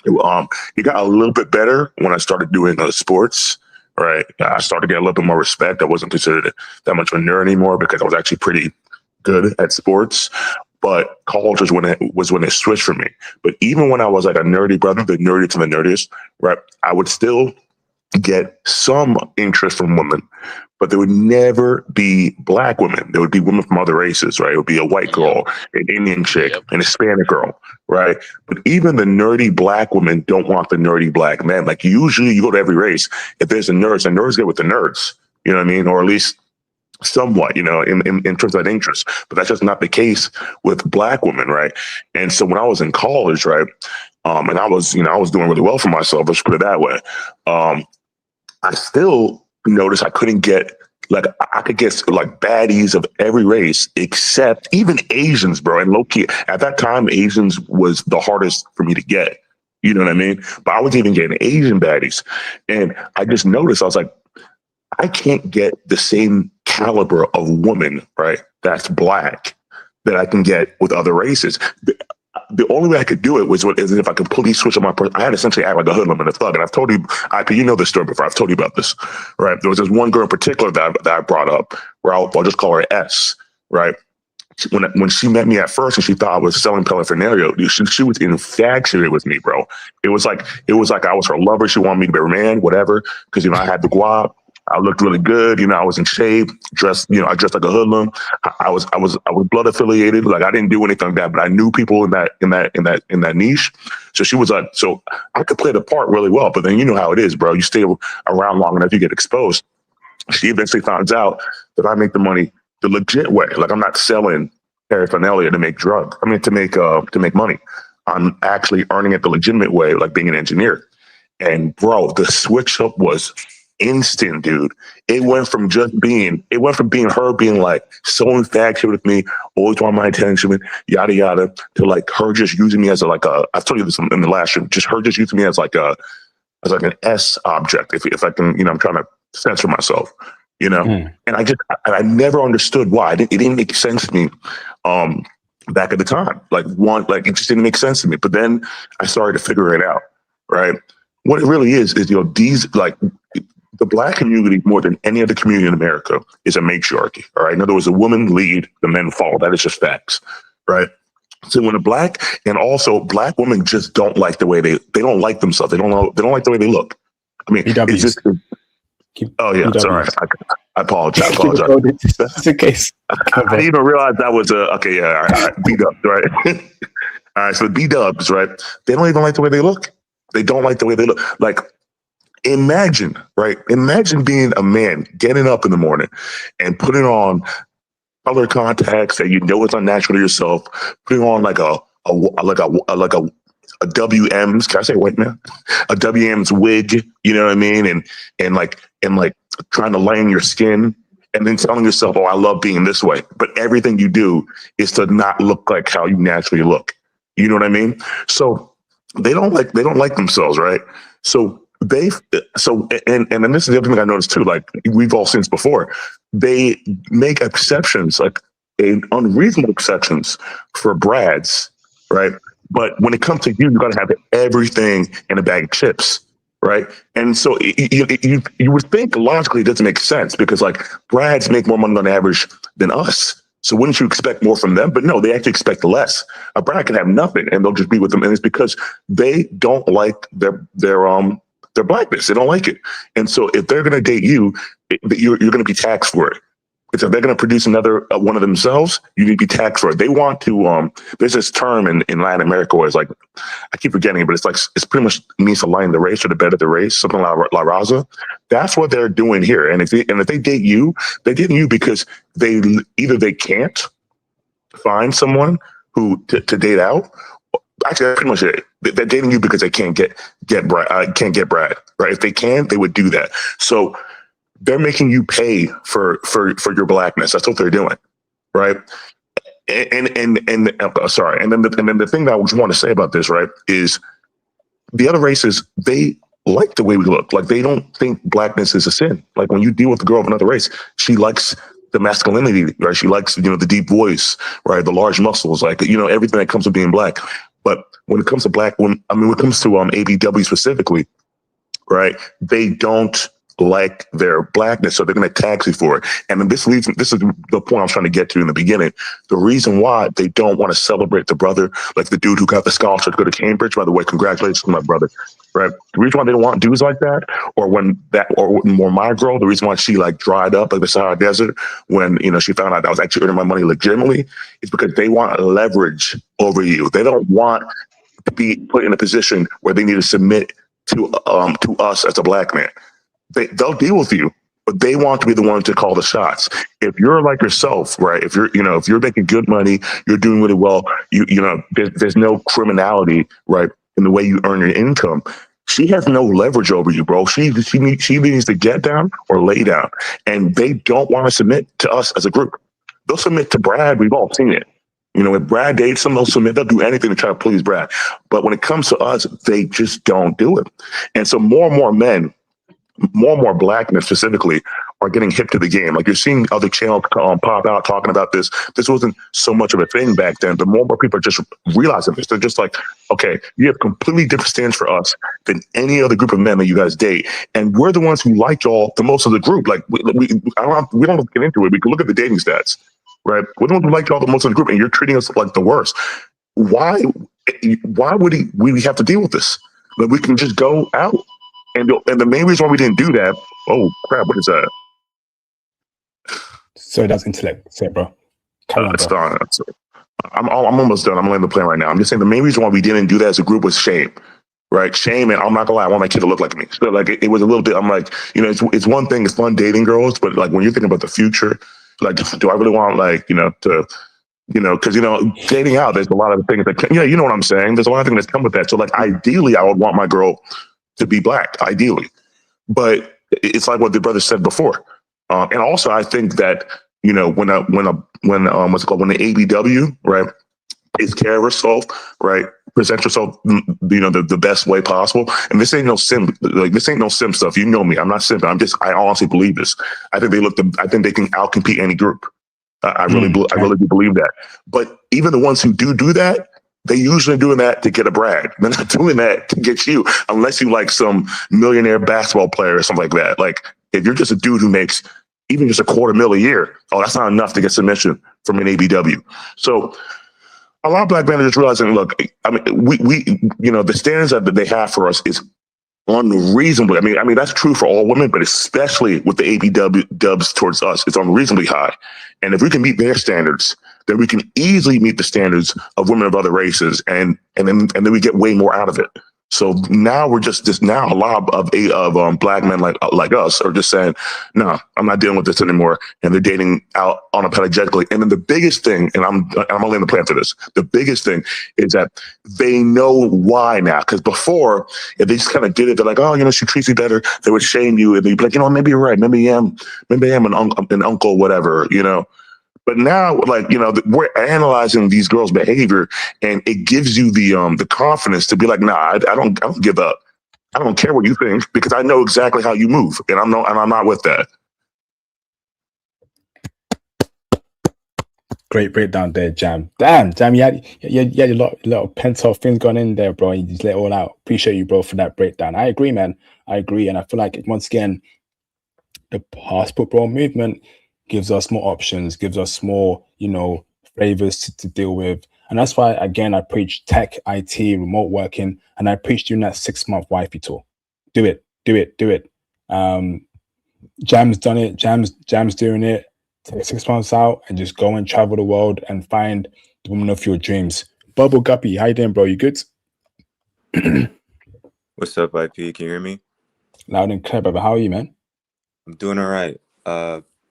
It got a little bit better when I started doing sports. Right, I started to get a little bit more respect. I wasn't considered that much of a nerd anymore because I was actually pretty good at sports. But college was when it switched for me. But even when I was like a nerdy brother, the nerdy to the nerdiest, right, I would still get some interest from women, but there would never be black women. There would be women from other races, right? It would be a white Yep. girl, an Indian chick, Yep. an Hispanic girl, right? But even the nerdy black women don't want the nerdy black men. Like usually you go to every race, if there's a nerds get with the nerds, you know what I mean? Or at least somewhat, in terms of that interest. But that's just not the case with black women, right? And so when I was in college, right, and I was doing really well for myself, let's put it that way. I still noticed I couldn't get like I could get like baddies of every race except even Asians, bro. And low key at that time, Asians was the hardest for me to get. You know what I mean? But I was even getting Asian baddies, and I just noticed I was like, I can't get the same caliber of woman, right? That's black that I can get with other races. The only way I could do it is if I completely switch up my person. I had to essentially act like a hoodlum and a thug. And I've told you, IP, you know this story before. I've told you about this, right? There was this one girl in particular that I brought up where I'll just call her S, right? When she met me at first and she thought I was selling paraphernalia, she was infatuated with me, bro. It was like I was her lover. She wanted me to be her man, whatever. Because I had the guap. I looked really good. I was in shape, dressed. I dressed like a hoodlum. I was blood affiliated. Like I didn't do anything like that, but I knew people in that niche. So she was like, so I could play the part really well. But then you know how it is, bro. You stay around long enough, you get exposed. She eventually finds out that I make the money the legit way. Like I'm not selling paraphernalia to make to make money. I'm actually earning it the legitimate way, like being an engineer. And bro, the switch up was instant, dude. It went from being her being like so infatuated with me, always want my attention, yada yada, to like her just using me as I've told you this in the last stream, just her just using me as like an S object. If I can, I'm trying to censor myself, and I never understood why. It didn't make sense to me. Back at the time, it just didn't make sense to me. But then I started to figure it out, right? What it really is these the black community, more than any other community in America, is a matriarchy. All right. In other words, the women lead, the men follow. That is just facts. Right. So when and also black women just don't like the way they don't like themselves. They don't like the way they look. I mean, it's just. Oh yeah, sorry. I apologize. That's the case. I didn't even realize that was okay. Yeah, all right. B-dubs, right? All right. So B-dubs, right? They don't even like the way they look. They don't like the way they look. Like, imagine, right? Imagine being a man, getting up in the morning and putting on color contacts that you know is unnatural to yourself, putting on like a WM's, can I say white man? A WM's wig, you know what I mean? And like trying to line your skin and then telling yourself, oh, I love being this way. But everything you do is to not look like how you naturally look. You know what I mean? So they don't like themselves, right? So and then this is the other thing I noticed too, like we've all seen this before. They make exceptions, like unreasonable exceptions for Brads, right? But when it comes to you got to have everything in a bag of chips, right? And so you would think logically it doesn't make sense because like Brads make more money on average than us. So wouldn't you expect more from them? But no, they actually expect less. A Brad can have nothing and they'll just be with them. And it's because they don't like their blackness. They don't like it. And so if they're going to date you, you're going to be taxed for it. If they're going to produce another one of themselves, you need to be taxed for it. They want to, there's this term in Latin America where it's like, I keep forgetting it, but it's pretty much means to line the race or the bed of the race, something like La Raza. That's what they're doing here. And if they date you, they're dating you because they can't find someone who to date out. Actually, that's pretty much it. They're dating you because they can't get Brad, right? If they can, they would do that. So they're making you pay for your blackness. That's what they're doing, right? And sorry. And then the thing that I want to say about this, right, is the other races, they like the way we look. Like they don't think blackness is a sin. Like when you deal with a girl of another race, she likes the masculinity, right? She likes, the deep voice, right? The large muscles, like, everything that comes with being black. But when it comes to when it comes to ABW specifically, right, they don't like their blackness, so they're going to tax you for it. And then this is the point I was trying to get to in the beginning. The reason why they don't want to celebrate the brother, like the dude who got the scholarship to go to Cambridge, by the way, congratulations to my brother, right? The reason why they don't want dudes like that, or more my girl, the reason why she like dried up like the Sahara Desert when, she found out I was actually earning my money legitimately, is because they want leverage over you. They don't want to be put in a position where they need to submit to us as a black man. They'll deal with you, but they want to be the one to call the shots. If you're like yourself, right? If you're making good money, you're doing really well. There's no criminality, right, in the way you earn your income. She has no leverage over you, bro. She needs to get down or lay down, and they don't want to submit to us as a group. They'll submit to Brad. We've all seen it. If Brad dates them, they'll submit. They'll do anything to try to please Brad. But when it comes to us, they just don't do it. And so more and more men, more and more black men specifically, are getting hip to the game. Like you're seeing other channels pop out talking about this. This wasn't so much of a thing back then, but more and more people are just realizing this. They're just like, okay, you have completely different stands for us than any other group of men that you guys date. And we're the ones who like y'all the most of the group. Like we don't get into it. We can look at the dating stats, right? We're the ones who like y'all the most of the group, and you're treating us like the worst. Why would we have to deal with this? Like we can just go out. And the main reason why we didn't do that, oh crap, what is that? So that's intellect. Say it, bro. It's done. I'm almost done. I'm laying the plane right now. I'm just saying the main reason why we didn't do that as a group was shame, right? Shame, and I'm not gonna lie, I want my kid to look like me. So like it was a little bit. I'm like, it's one thing. It's fun dating girls, but like when you're thinking about the future, like, do I really want because dating out, there's a lot of things that you know what I'm saying. There's a lot of things that come with that. So like ideally, I would want my girl to be black, ideally, but it's like what the brother said before, and also I think that when the ABW, right, takes care of herself, right, presents herself the best way possible, and this ain't no sim, like this ain't no sim stuff. You know me, I'm not simping. I honestly believe this. I think they can outcompete any group. I really do believe that. But even the ones who do that, They usually doing that to get a brag. They're not doing that to get you, unless you like some millionaire basketball player or something like that. Like if you're just a dude who makes even just $250,000 a year, oh, that's not enough to get submission from an ABW. So a lot of black men are just realizing, look, I mean, we the standards that they have for us is unreasonably. I mean that's true for all women, but especially with the ABW dubs towards us, it's unreasonably high. And if we can meet their standards, then we can easily meet the standards of women of other races, and then we get way more out of it. So now we're just now a lot of black men like us are just saying, no, I'm not dealing with this anymore, and they're dating out unapologetically. And then the biggest thing, and I'm only in the plan for this. The biggest thing is that they know why now, because before, if they just kind of did it, they're like, oh, she treats me better. They would shame you, and they'd be like, maybe you're right. Maybe I am an uncle, whatever, But now, we're analyzing these girls' behavior, and it gives you the confidence to be like, nah, I don't give up. I don't care what you think, because I know exactly how you move, and I'm not with that. Great breakdown there, Jam. Damn, Jam, you had a lot of pent-up things going in there, bro. You just let it all out. Appreciate you, bro, for that breakdown. I agree, man. I agree, and I feel like once again, the passport bro movement gives us more options, gives us more, flavors to deal with. And that's why, again, I preach tech, IT, remote working, and I preach doing that 6-month wifey tour. Do it. Jam's done it. Jam's doing it. Take 6 months out and just go and travel the world and find the woman of your dreams. Bubble Guppy, how you doing, bro? You good? What's up, IP? Can you hear me? Loud and clear, brother. How are you, man? I'm doing all right.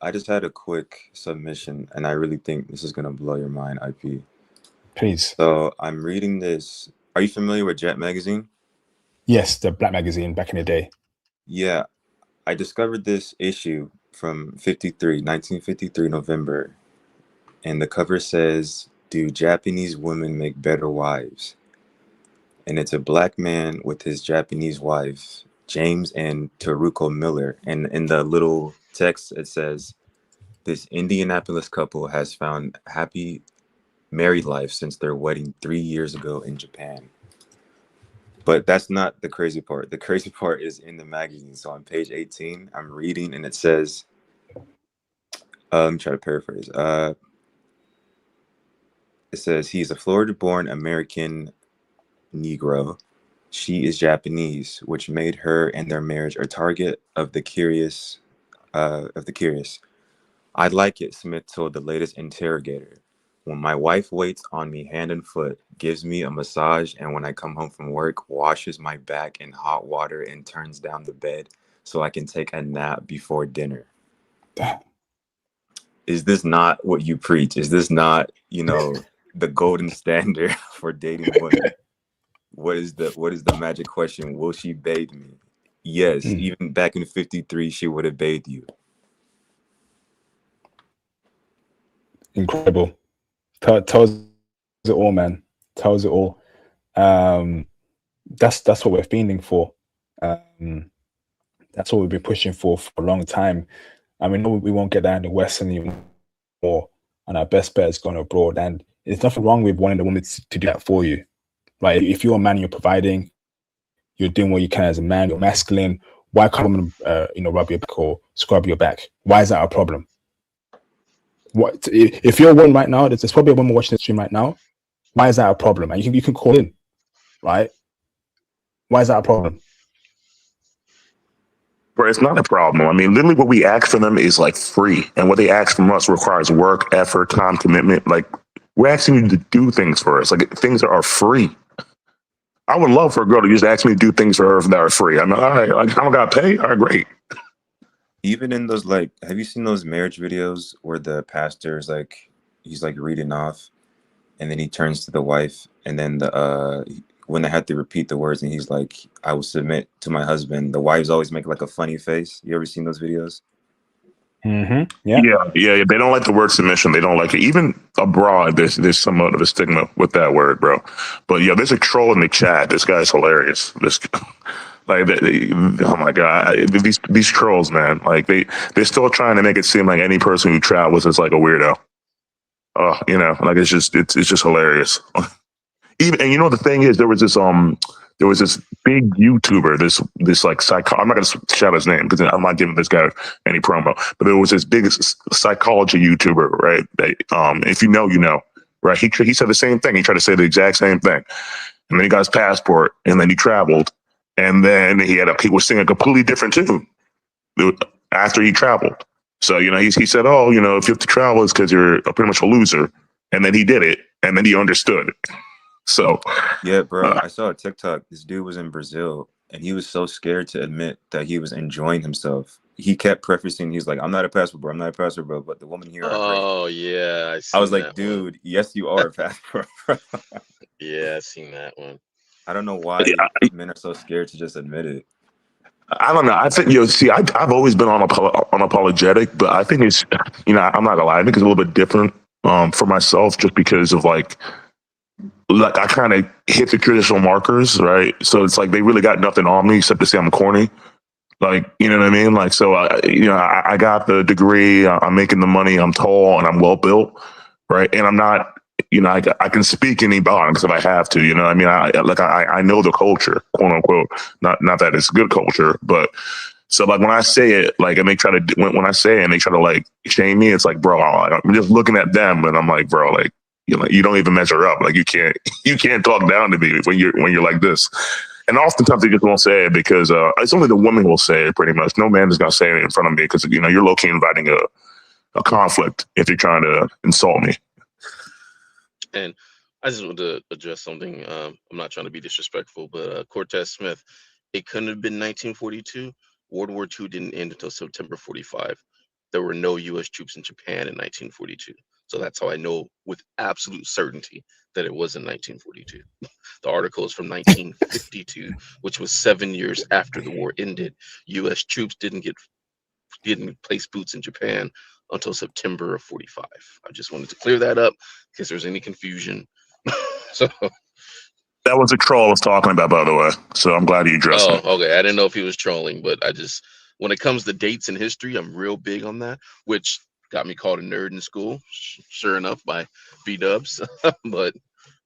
I just had a quick submission, and I really think this is going to blow your mind, IP. Please. So I'm reading this. Are you familiar with Jet Magazine? Yes, the black magazine back in the day. Yeah. I discovered this issue from 1953 November, and the cover says, "Do Japanese women make better wives?" And it's a black man with his Japanese wife, James and Teruko Miller. And in the little text, it says, "This Indianapolis couple has found happy married life since their wedding 3 years ago in Japan." But that's not the crazy part. The crazy part is in the magazine. So on page 18, I'm reading, and it says, let me try to paraphrase. It says, he's a Florida-born American Negro. She is Japanese, which made her and their marriage a target of the curious. "I'd like it," Smith told the latest interrogator, "when my wife waits on me hand and foot, gives me a massage, and when I come home from work, washes my back in hot water and turns down the bed so I can take a nap before dinner." Is this not what you preach? Is this not, the golden standard for dating women? What is the magic question? Will she bathe me? Yes, even back in 53, she would have bathed you. Incredible. Tells it all, man. Tells it all. That's what we're fiending for. That's what we've been pushing for a long time. I mean, we won't get that in the West anymore, and our best bet is going abroad. And there's nothing wrong with wanting the woman to do that for you. Right? If you're a man, you're providing, you're doing what you can as a man, you're masculine. Why can't a woman, rub your back or scrub your back? Why is that a problem? What if you're a woman right now? There's probably a woman watching the stream right now. Why is that a problem? And you can call in, right? Why is that a problem? Bro, it's not a problem. I mean, literally what we ask from them is like free. And what they ask from us requires work, effort, time, commitment. Like, we're asking you to do things for us. Like, things that are free. I would love for a girl to just ask me to do things for her that are free. I'm like, all right, like, I don't got to pay. All right, great. Even in those, have you seen those marriage videos where the pastor is he's reading off, and then he turns to the wife, and then when they have to repeat the words, and he's like, "I will submit to my husband," the wives always make a funny face. You ever seen those videos? Yeah. They don't like the word submission. They don't like it. Even abroad, there's somewhat of a stigma with that word, bro. But yeah, there's a troll in the chat. This guy's hilarious. Oh my god, these trolls, man. They're still trying to make it seem like any person who travels is like a weirdo. It's just hilarious. Even, and you know the thing is, there was this big YouTuber, this like I'm not gonna shout his name because I'm not giving this guy any promo, but there was this big psychology YouTuber, right? That, if you know, you know, right? He said the same thing. He tried to say the exact same thing, and then he got his passport, and then he traveled, and then he was singing a completely different tune after he traveled. So, you know, he said, oh, you know, if you have to travel, it's because you're pretty much a loser. And then he did it, and then he understood. So, yeah, bro, I saw a TikTok. This dude was in Brazil, and he was so scared to admit that he was enjoying himself. He kept prefacing, he's like, I'm not a passport bro, I'm not a passport bro, but the woman here are great. Oh, yeah, I was like, dude, yes, you are a passport bro. Yeah, I seen that one. I don't know why men are so scared to just admit it. I don't know. I think, you know, see, I've always been unapologetic, but I think it's, you know, I'm not gonna lie, I think it's a little bit different for myself, just because of like I kind of hit the traditional markers, right? So it's like they really got nothing on me except to say I'm corny. Like, you know what I mean? Like, so I got the degree, I'm making the money, I'm tall and I'm well built, right? And I'm not, you know, I can speak any bounds if I have to, you know what I mean? I know the culture, quote unquote, not that it's good culture, but so like when I say it, like, and they try to, when I say it and they try to like shame me, it's like, bro, I'm just looking at them and I'm like, bro, like, you don't even measure up. Like you can't talk down to me when you're like this. And oftentimes they just won't say it because it's only the woman who will say it pretty much. No man is going to say it in front of me because, you know, you're low-key inviting a conflict if you're trying to insult me. And I just want to address something. I'm not trying to be disrespectful, but Cortez Smith, it couldn't have been 1942. World War II didn't end until September 45. There were no U.S. troops in Japan in 1942. So that's how I know with absolute certainty that it was in 1942. The article is from 1952, which was 7 years after the war ended. U.S. troops didn't place boots in Japan until September of 45. I just wanted to clear that up in case there's any confusion. So that was a troll I was talking about, by the way. So I'm glad you addressed it. Okay. I didn't know if he was trolling, but when it comes to dates and history, I'm real big on that, which got me called a nerd in school, sure enough, by B-dubs. But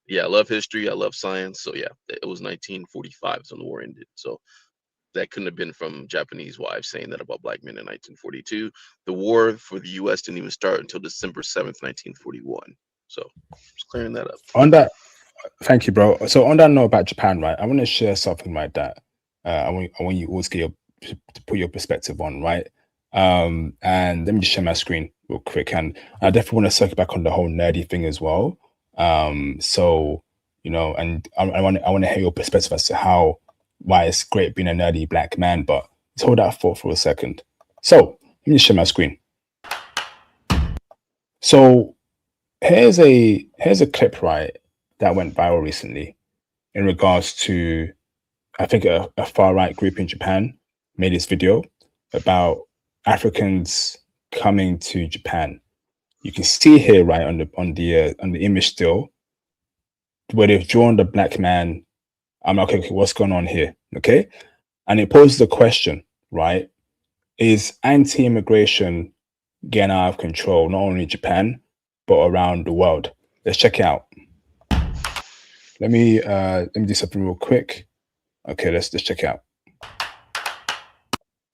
yeah, I love history. I love science. So yeah, it was 1945 when the war ended. So that couldn't have been from Japanese wives saying that about black men in 1942. The war for the U.S. didn't even start until December 7th, 1941. So just clearing that up. On that, thank you, bro. So on that note about Japan, right, I want to share something like that. I want you always to put your perspective on, right? And let me just share my screen real quick. And I definitely want to circle back on the whole nerdy thing as well. So, you know, and I want to hear your perspective as to why it's great being a nerdy black man, but let's hold that thought for a second. So let me just share my screen. So here's a clip, right, that went viral recently in regards to, I think a far-right group in Japan made this video about Africans coming to Japan. You can see here, right, on the image still, where they've drawn the black man. I'm like, okay, what's going on here? Okay. And it poses the question, right? Is anti-immigration getting out of control, not only in Japan, but around the world? Let's check it out. Let me do something real quick. Okay, let's check it out.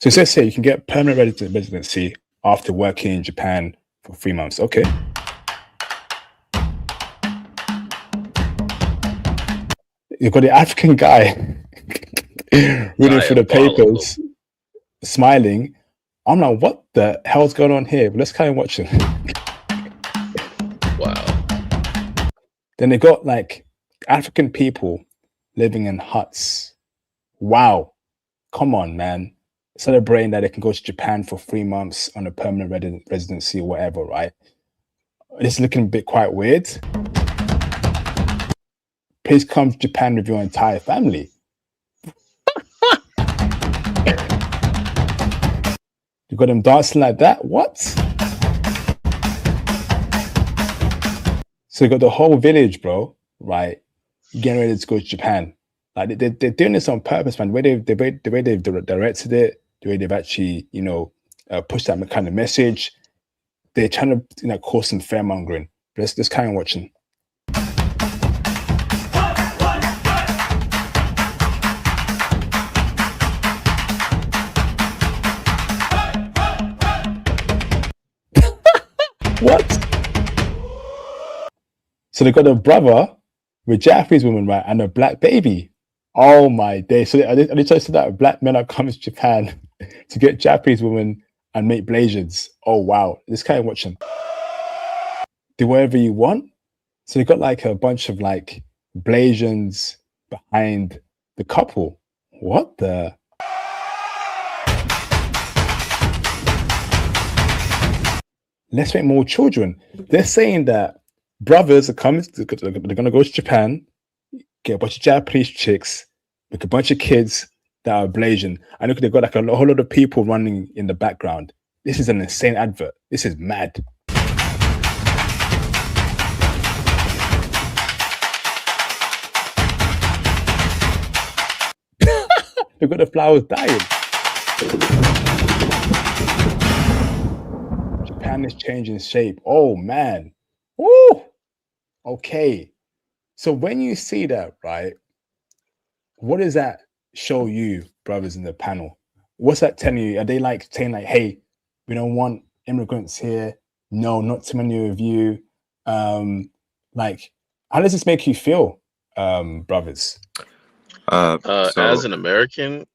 So it says here you can get permanent residency after working in Japan for 3 months. Okay. You've got the African guy reading through the papers, smiling. I'm like, what the hell's going on here? But let's kind of watch it. Wow. Then they got like African people living in huts. Wow. Come on, man. Celebrating that they can go to Japan for 3 months on a permanent residency or whatever, right? It's looking a bit quite weird. Please come to Japan with your entire family. You got them dancing like that? What? So you got the whole village, bro, right? Getting ready to go to Japan. Like they're doing this on purpose, man. The way they've directed it, the way they've actually, you know, pushed that kind of message. They're trying to, you know, cause some fear mongering. Let's kind of watching. So they got a brother with Japanese woman, right, and a black baby. Oh my day! So they just said that black men are coming to Japan to get Japanese women and make Blasians. Oh wow! This guy watching. Do whatever you want. So they got like a bunch of like Blasians behind the couple. What the? Let's make more children. They're saying that brothers are coming. They're gonna go to Japan, get a bunch of Japanese chicks, make a bunch of kids that are Blasian. I look, they've got like a whole lot of people running in the background. This is an insane advert. This is mad. They've got the flowers dying. Japan is changing shape. Oh man. Woo! Okay. So when you see that, right, what does that show you, brothers in the panel? What's that telling you? Are they like saying like, hey, we don't want immigrants here? No, not too many of you. Like, how does this make you feel, brothers? As an American,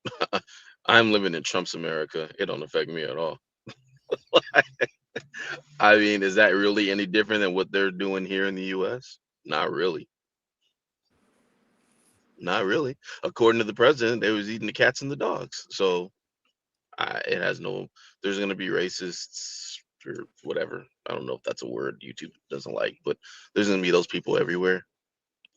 I'm living in Trump's America. It don't affect me at all. I mean, is that really any different than what they're doing here in the U.S.? Not really. Not really. According to the president, they was eating the cats and the dogs. So it has no. There's going to be racists or whatever. I don't know if that's a word YouTube doesn't like, but there's going to be those people everywhere.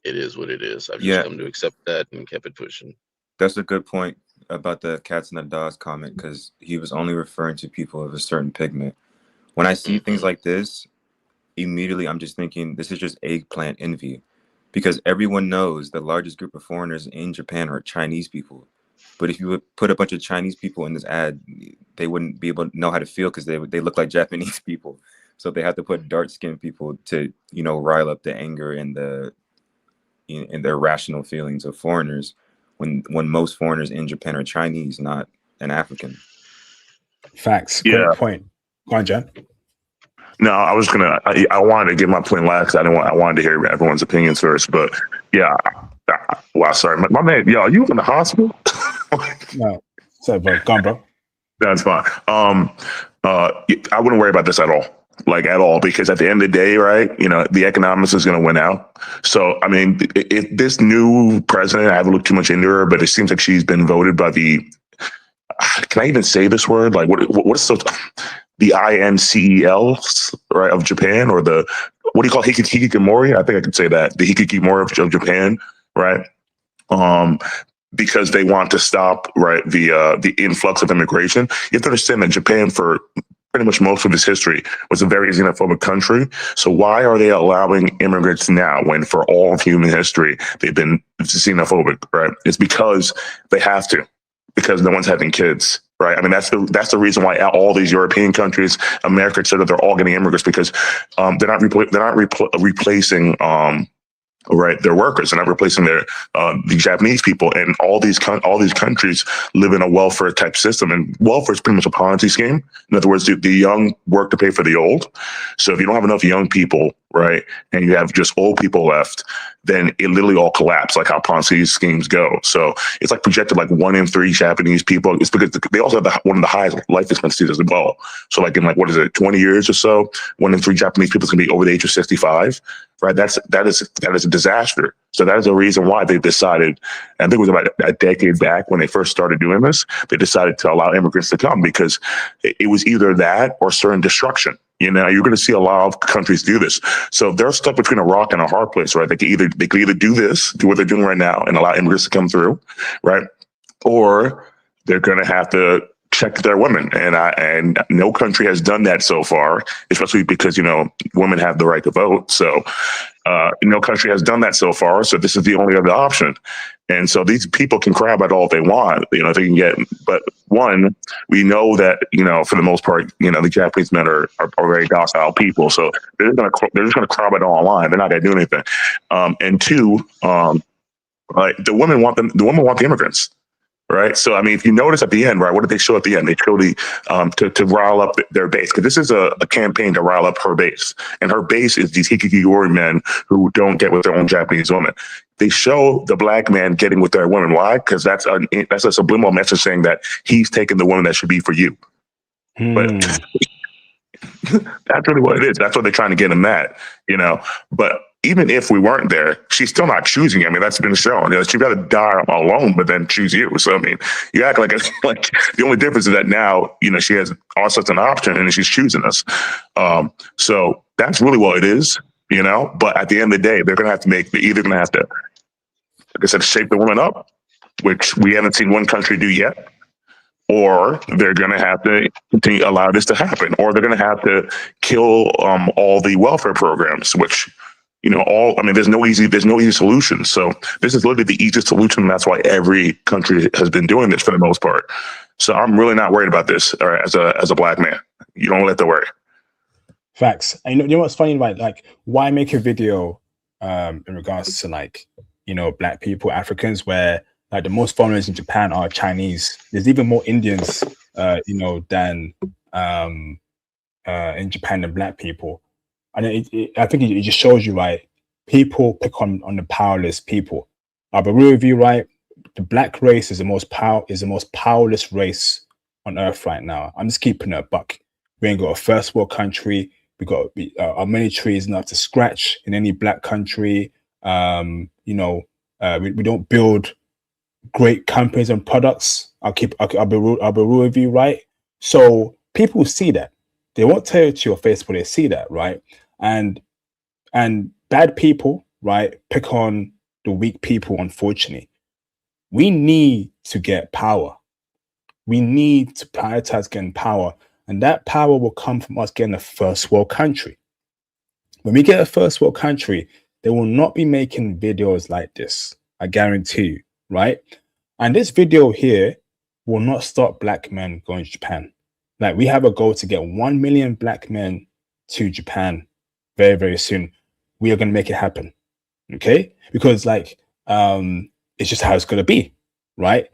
It is what it is. I've just come to accept that and kept it pushing. That's a good point about the cats and the dogs comment, because he was only referring to people of a certain pigment. When I see things like this, immediately I'm just thinking this is just eggplant envy, because everyone knows the largest group of foreigners in Japan are Chinese people. But if you would put a bunch of Chinese people in this ad, they wouldn't be able to know how to feel, because they look like Japanese people. So they have to put dark-skinned people to, rile up the anger and the irrational feelings of foreigners, when most foreigners in Japan are Chinese, not an African. Facts. Great point. Go on, John. No, I was gonna. I wanted to get my point last. I wanted to hear everyone's opinions first. But yeah, wow. Sorry, my man. Yo, you in the hospital? No, sorry, bro. Go on, bro. That's fine. I wouldn't worry about this at all. Like at all, because at the end of the day, right, the economics is going to win out. So, I mean, if this new president, I haven't looked too much into her, but it seems like she's been voted by the, can I even say this word? Like what's the INCEL, right, of Japan, or the, what do you call it? Hikikomori? I think I could say that. The Hikikomori of Japan, right? Because they want to stop, right, the influx of immigration. You have to understand that Japan, for pretty much most of its history, was a very xenophobic country. So why are they allowing immigrants now, when for all of human history they've been xenophobic, right? It's because they have to, because no one's having kids, right? I mean, that's the reason why all these European countries, America, et cetera, they're all getting immigrants, because they're not replacing right, their workers, and not replacing the Japanese people. And all these countries live in a welfare type system, and welfare is pretty much a Ponzi scheme. In other words, the young work to pay for the old. So if you don't have enough young people, right, and you have just old people left, then it literally all collapses, like how Ponzi schemes go. So it's like projected like 1 in 3 Japanese people. It's because they also have one of the highest life expectancies as well. So like in 20 years or so, 1 in 3 Japanese people is going to be over the age of 65. Right, that is a disaster. So that is the reason why they decided, I think it was about a decade back when they first started doing this, they decided to allow immigrants to come, because it was either that or certain destruction. You're going to see a lot of countries do this. So they're stuck between a rock and a hard place, right? They could either do what they're doing right now and allow immigrants to come through, right? Or they're going to have to check their women, and no country has done that so far, especially because women have the right to vote. So no country has done that so far. So this is the only other option. And so these people can cry about all they want, they can get. But one, we know that for the most part, the Japanese men are very docile people. So they're just gonna cry about it online. They're not gonna do anything. And two, right, the women want the immigrants. right? So, I mean, if you notice at the end, right, what did they show at the end? They showed to rile up their base, because this is a campaign to rile up her base. And her base is these hikikomori men who don't get with their own Japanese women. They show the black man getting with their women. Why? Because that's a subliminal message saying that he's taking the woman that should be for you. But that's really what it is. That's what they're trying to get him at, But even if we weren't there, she's still not choosing you. I mean, that's been shown. She's got to die alone, but then choose you. So, I mean, you act like the only difference is that now, she has us as an option and she's choosing us. So that's really what it is, But at the end of the day, they're either going to have to, like I said, shape the woman up, which we haven't seen one country do yet, or they're going to have to continue to allow this to happen, or they're going to have to kill all the welfare programs, which, there's no easy solution. So this is literally the easiest solution. And that's why every country has been doing this for the most part. So I'm really not worried about this as a black man. You don't have to worry. Facts. And you know what's funny, right? Like, why make a video in regards to black people, Africans, where the most foreigners in Japan are Chinese. There's even more Indians, than in Japan than black people. And I think it just shows you, right? People pick on the powerless people. But real review, right? The black race is the most powerless race on earth right now. I'm just keeping it a buck. We ain't got a first world country. We got our military is not to scratch in any black country. We don't build great companies and products. I'll be real with you, right? So people see that. They won't tell you to your face, but they see that, right? And bad people, right, pick on the weak people, unfortunately. We need to get power. We need to prioritize getting power. And that power will come from us getting a first world country. When we get a first world country, they will not be making videos like this. I guarantee you, right? And this video here will not stop black men going to Japan. Like, we have a goal to get 1 million black men to Japan very, very soon. We are going to make it happen. Okay? Because it's just how it's going to be, right?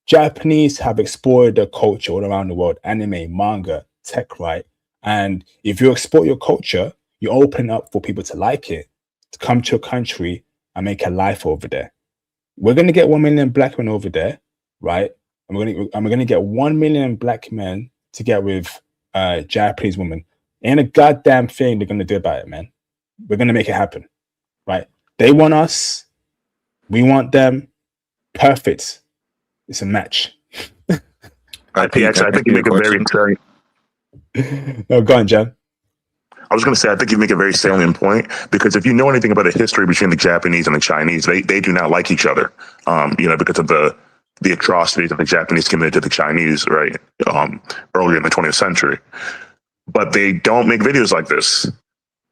Japanese have explored their culture all around the world, anime, manga, tech, right? And if you export your culture, you open up for people to like it, to come to your country and make a life over there. We're going to get 1 million black men over there, right? And we're going to get 1 million black men to get with Japanese women. Ain't a goddamn thing they're going to do about it, man. We're going to make it happen, right? They want us. We want them. Perfect. It's a match. I think you make a very very. No, go on, Jan. I was going to say, I think you make a very salient point, because if you know anything about the history between the Japanese and the Chinese, they do not like each other, because of the atrocities that the Japanese committed to the Chinese, right, earlier in the 20th century. But they don't make videos like this.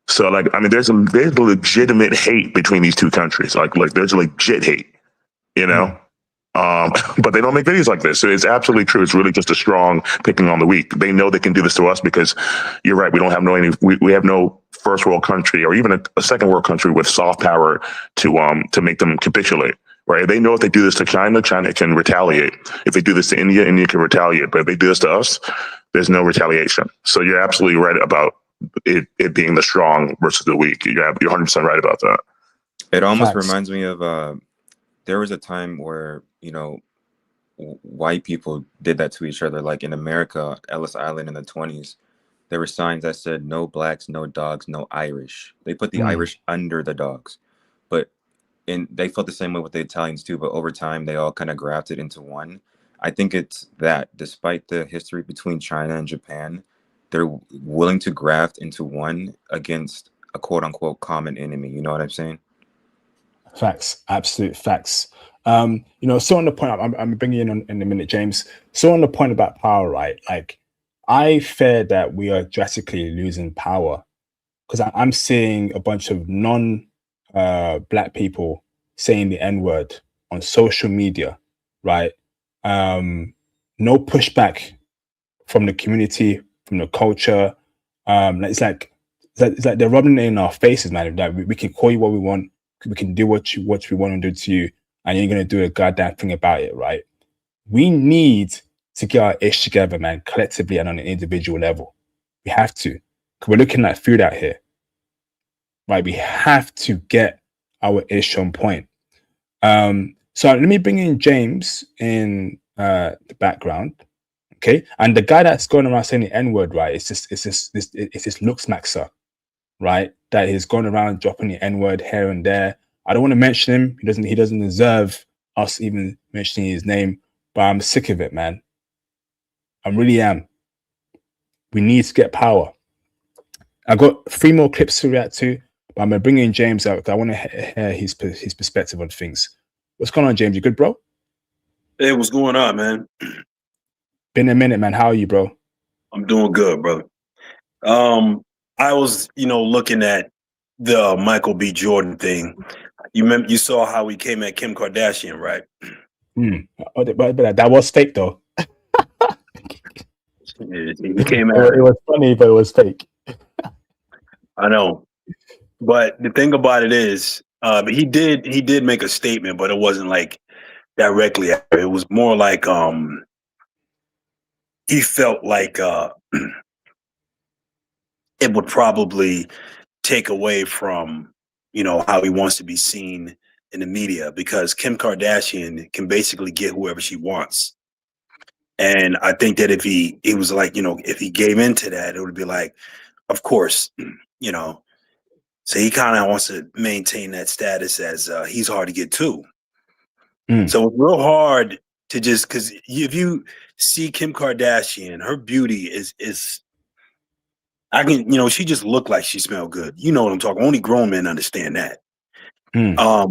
So, there's a legitimate hate between these two countries. Like there's a legit hate, But they don't make videos like this. So it's absolutely true. It's really just a strong picking on the weak. They know they can do this to us because you're right. We don't have we have no first world country or even a second world country with soft power to make them capitulate. Right? They know if they do this to China, China can retaliate. If they do this to India, India can retaliate. But if they do this to us, there's no retaliation. So you're absolutely right about it being the strong versus the weak. You're 100% right about that. It almost reminds me of there was a time where, white people did that to each other. Like in America, Ellis Island in the 1920s, there were signs that said no blacks, no dogs, no Irish. They put the Irish under the dogs. But they felt the same way with the Italians too, but over time they all kind of grafted into one. I think it's that despite the history between China and Japan, they're willing to graft into one against a quote unquote common enemy. You know what I'm saying? Facts, absolute facts. So on the point, I'm bringing you in a minute, James. So on the point about power, right? Like, I fear that we are drastically losing power because I'm seeing a bunch of black people saying the N-word on social media, right? No pushback from the community, from the culture. It's like they're rubbing it in our faces, man. That we can call you what we want, we can do what we want to do to you, and you're gonna do a goddamn thing about it, right? We need to get our ish together, man, collectively and on an individual level. We have to, because we're looking at food out here, right? We have to get our ish on point. So let me bring in James in the background, okay? And the guy that's going around saying the N word, right? It's this looks maxer, right? That he's going around dropping the N word here and there. I don't want to mention him. He doesn't deserve us even mentioning his name. But I'm sick of it, man. I really am. We need to get power. I got 3 more clips to react to, but I'm gonna bring in James out because I want to hear his perspective on things. What's going on, James? You good, bro? Hey, what's going on, man? Been a minute, man. How are you, bro? I'm doing good, brother. I was, looking at the Michael B. Jordan thing. You saw how he came at Kim Kardashian, right? But that was fake, though. He came at it was funny, but it was fake. I know, but the thing about it is, he did make a statement, but it wasn't like directly. It was more like he felt like it would probably take away from how he wants to be seen in the media, because Kim Kardashian can basically get whoever she wants. And I think that if he was like, if he gave into that, it would be like, of course, so he kind of wants to maintain that status as he's hard to get to. So it's real hard to just, because if you see Kim Kardashian, her beauty is I can, she just looked like she smelled good. You know what I'm talking. Only grown men understand that. Because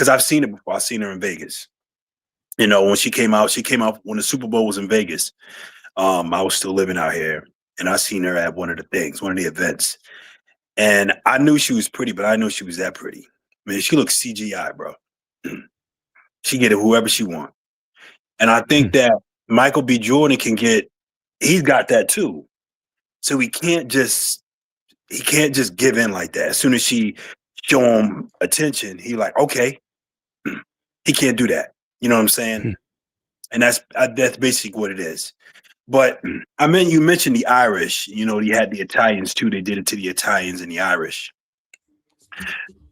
I've seen it before. I've seen her in Vegas. When she came out when the Super Bowl was in Vegas. I was still living out here, and I seen her at one of the events. And I knew she was pretty, but I didn't know she was that pretty. Man, she looks CGI, bro. She get it whoever she want. And I think that Michael B. Jordan he's got that too. So he can't just give in like that. As soon as she show him attention, he like, okay. He can't do that. You know what I'm saying? And that's basically what it is. But I mean, you mentioned the Irish. You had the Italians too. They did it to the Italians and the Irish.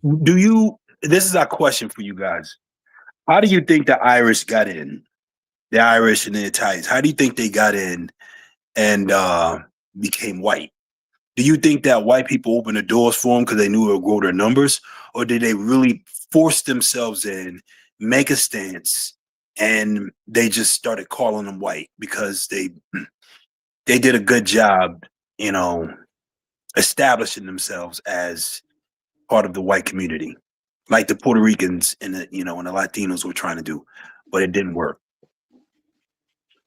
This is our question for you guys. How do you think the Irish got in? The Irish and the Italians. How do you think they got in and became white? Do you think that white people opened the doors for them because they knew it would grow their numbers? Or did they really force themselves in, make a stance, and they just started calling them white because they did a good job, establishing themselves as part of the white community, like the Puerto Ricans and the Latinos were trying to do, but it didn't work.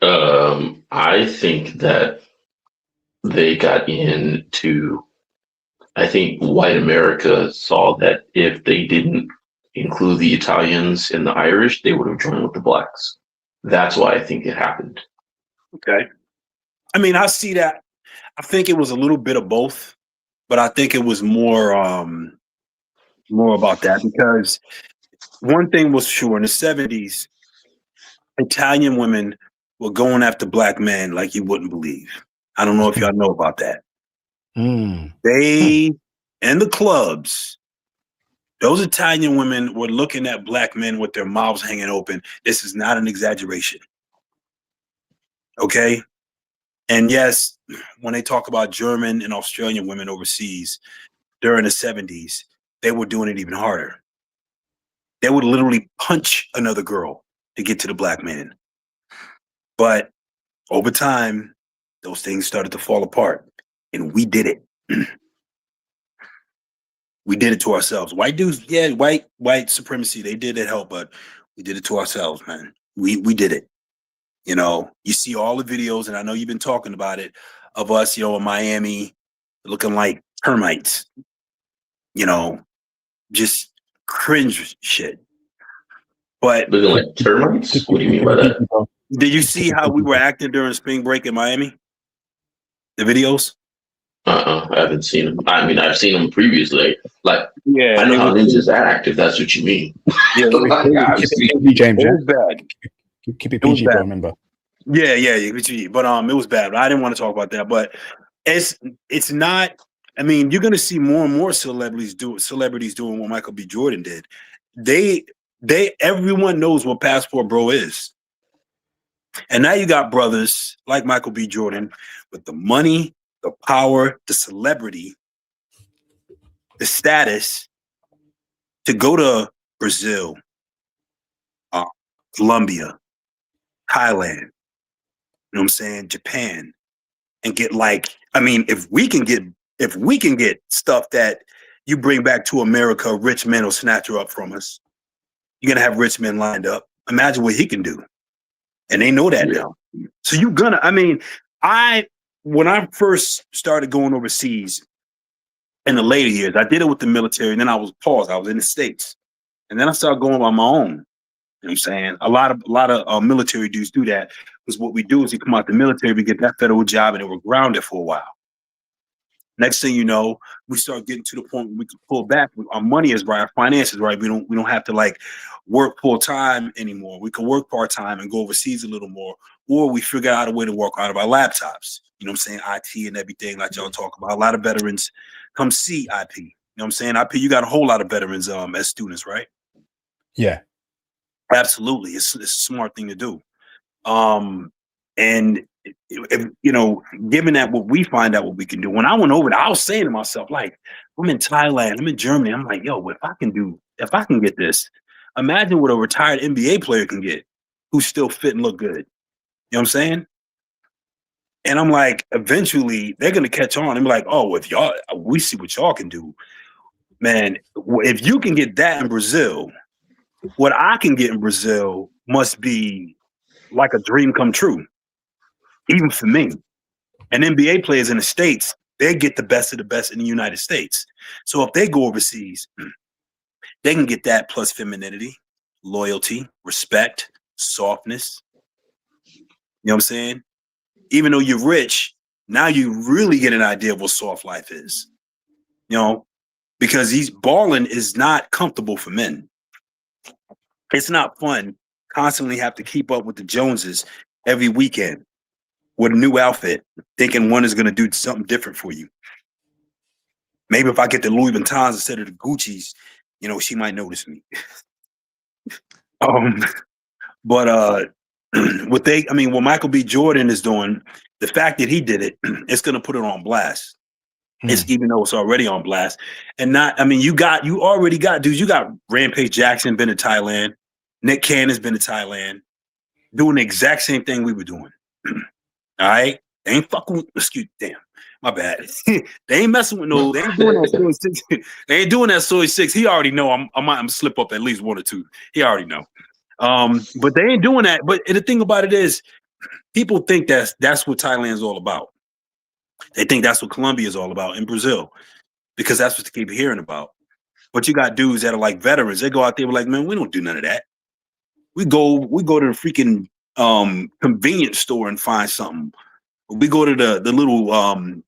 I think that they got into. I think white America saw that if they didn't include the Italians and the Irish, they would have joined with the blacks. That's why I think it happened. Okay. I mean, I see that. I think it was a little bit of both, but I think it was more about that, because one thing was sure, in the 70s, Italian women were going after black men like you wouldn't believe. I don't know if y'all know about that. They, in the clubs, those Italian women were looking at black men with their mouths hanging open. This is not an exaggeration. Okay? And yes, when they talk about German and Australian women overseas during the 70s, they were doing it even harder. They would literally punch another girl to get to the black man. But over time, those things started to fall apart, and we did it. We did it to ourselves. White dudes, yeah, white supremacy, they did it help, but we did it to ourselves, man. We did it. You see all the videos, and I know you've been talking about it, of us, in Miami, looking like termites. Just cringe shit. But looking like termites? What do you mean by that? Did you see how we were acting during spring break in Miami? The videos? I haven't seen him. I mean, I've seen him previously. Like, Yeah, I know it how was. ninjas act, if that's what you mean. Yeah, Like, I've Keep seen. it PG, James. it Yeah, was bad. keep it It was PG, bro. bad. Remember. Yeah, but it was bad. But I didn't want to talk about that. But it's not. I mean, you're gonna see more and more celebrities doing what Michael B. Jordan did. They everyone knows what Passport Bro is. And now you got brothers like Michael B. Jordan with the money, the power, the celebrity, the status to go to Brazil, Colombia, Thailand, you know what I'm saying, Japan, and get I mean, if we can get stuff that you bring back to America, rich men will snatch her up from us. You're gonna have rich men lined up. Imagine what he can do. And they know that now. So when I first started going overseas in the later years, I did it with the military, and then I was paused. I was in the States. And then I started going on my own. You know what I'm saying? A lot of military dudes do that. Because what we do is we come out the military, we get that federal job, and then we're grounded for a while. Next thing you know, we start getting to the point where we can pull back. Our money is right, our finances right. We don't have to work full time anymore. We can work part time and go overseas a little more, or we figure out a way to work out of our laptops. You know what I'm saying? IT and everything like y'all talk about. A lot of veterans come see IP. You know what I'm saying? IP, you got a whole lot of veterans as students, right? Yeah. Absolutely. It's a smart thing to do. And given that what we find out what we can do. When I went over there, I was saying to myself, like, I'm in Thailand, I'm in Germany. I'm like, yo, if I can get this, imagine what a retired NBA player can get who's still fit and look good. You know what I'm saying? And I'm like, eventually they're gonna catch on and be like, oh, if y'all, we see what y'all can do. Man, if you can get that in Brazil, what I can get in Brazil must be like a dream come true, even for me. And NBA players in the States, they get the best of the best in the United States. So if they go overseas, they can get that plus femininity, loyalty, respect, softness. You know what I'm saying? Even though you're rich, now you really get an idea of what soft life is. You know, because balling is not comfortable for men. It's not fun constantly have to keep up with the Joneses every weekend with a new outfit, thinking one is going to do something different for you. Maybe if I get the Louis Vuittons instead of the Gucci's, she might notice me. But what Michael B. Jordan is doing, the fact that he did it, it's going to put it on blast. It's even though it's already on blast, and you already got dudes. You got Rampage Jackson been to Thailand, Nick Cannon's been to Thailand, doing the exact same thing we were doing. All right, they ain't fucking with. Damn, my bad. They ain't messing with no. They ain't doing that Soy 6. They ain't doing that Soy 6. He already know I'm slip up at least one or two. He already know. But they ain't doing that. But the thing about it is, people think that's what Thailand's all about. They think that's what Colombia is all about in Brazil, because that's what they keep hearing about. But you got dudes that are like veterans. They go out there like, man, we don't do none of that. We go to the freaking convenience store and find something. We go to the little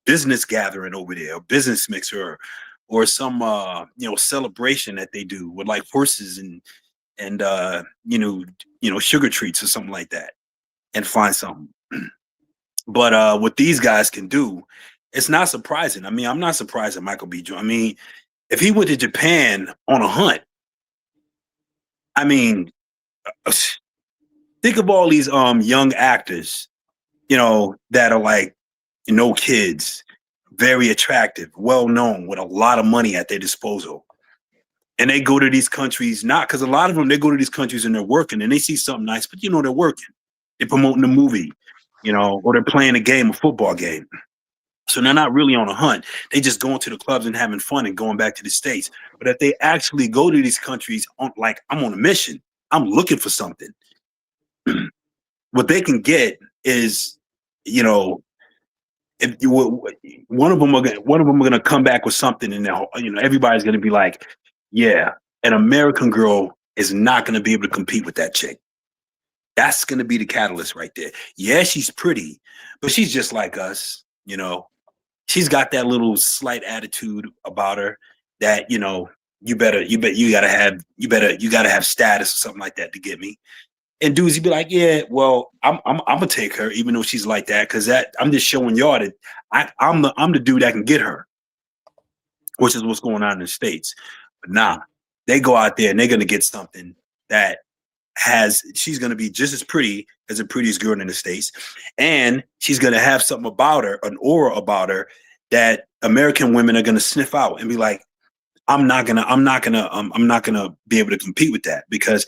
business gathering over there, or business mixer, or some celebration that they do with like horses and sugar treats or something like that, and find something. But what these guys can do, it's not surprising. I mean, I'm not surprised at Michael B. Jordan. I mean, if he went to Japan on a hunt, I mean, think of all these young actors, that are like, kids, very attractive, well known, with a lot of money at their disposal. And they go to these countries, not because a lot of them, they go to these countries and they're working and they see something nice, but they're working. They're promoting a movie, or they're playing a game, a football game. So they're not really on a hunt. They just going to the clubs and having fun and going back to the States. But if they actually go to these countries I'm on a mission, I'm looking for something. What they can get is, if one of them are going to come back with something, and everybody's going to be like, yeah, an American girl is not going to be able to compete with that chick. That's going to be the catalyst right there. Yeah, she's pretty, but she's just like us, she's got that little slight attitude about her that, you know, you gotta have status or something like that to get me. And dudes, you'd be like, yeah, well, I'm gonna take her, even though she's like that, because that I'm just showing y'all that I'm the dude that can get her, which is what's going on in the States. But nah, they go out there and they're gonna get something that she's gonna be just as pretty as the prettiest girl in the States, and she's gonna have something about her, an aura about her that American women are gonna sniff out and be like, I'm not gonna be able to compete with that, because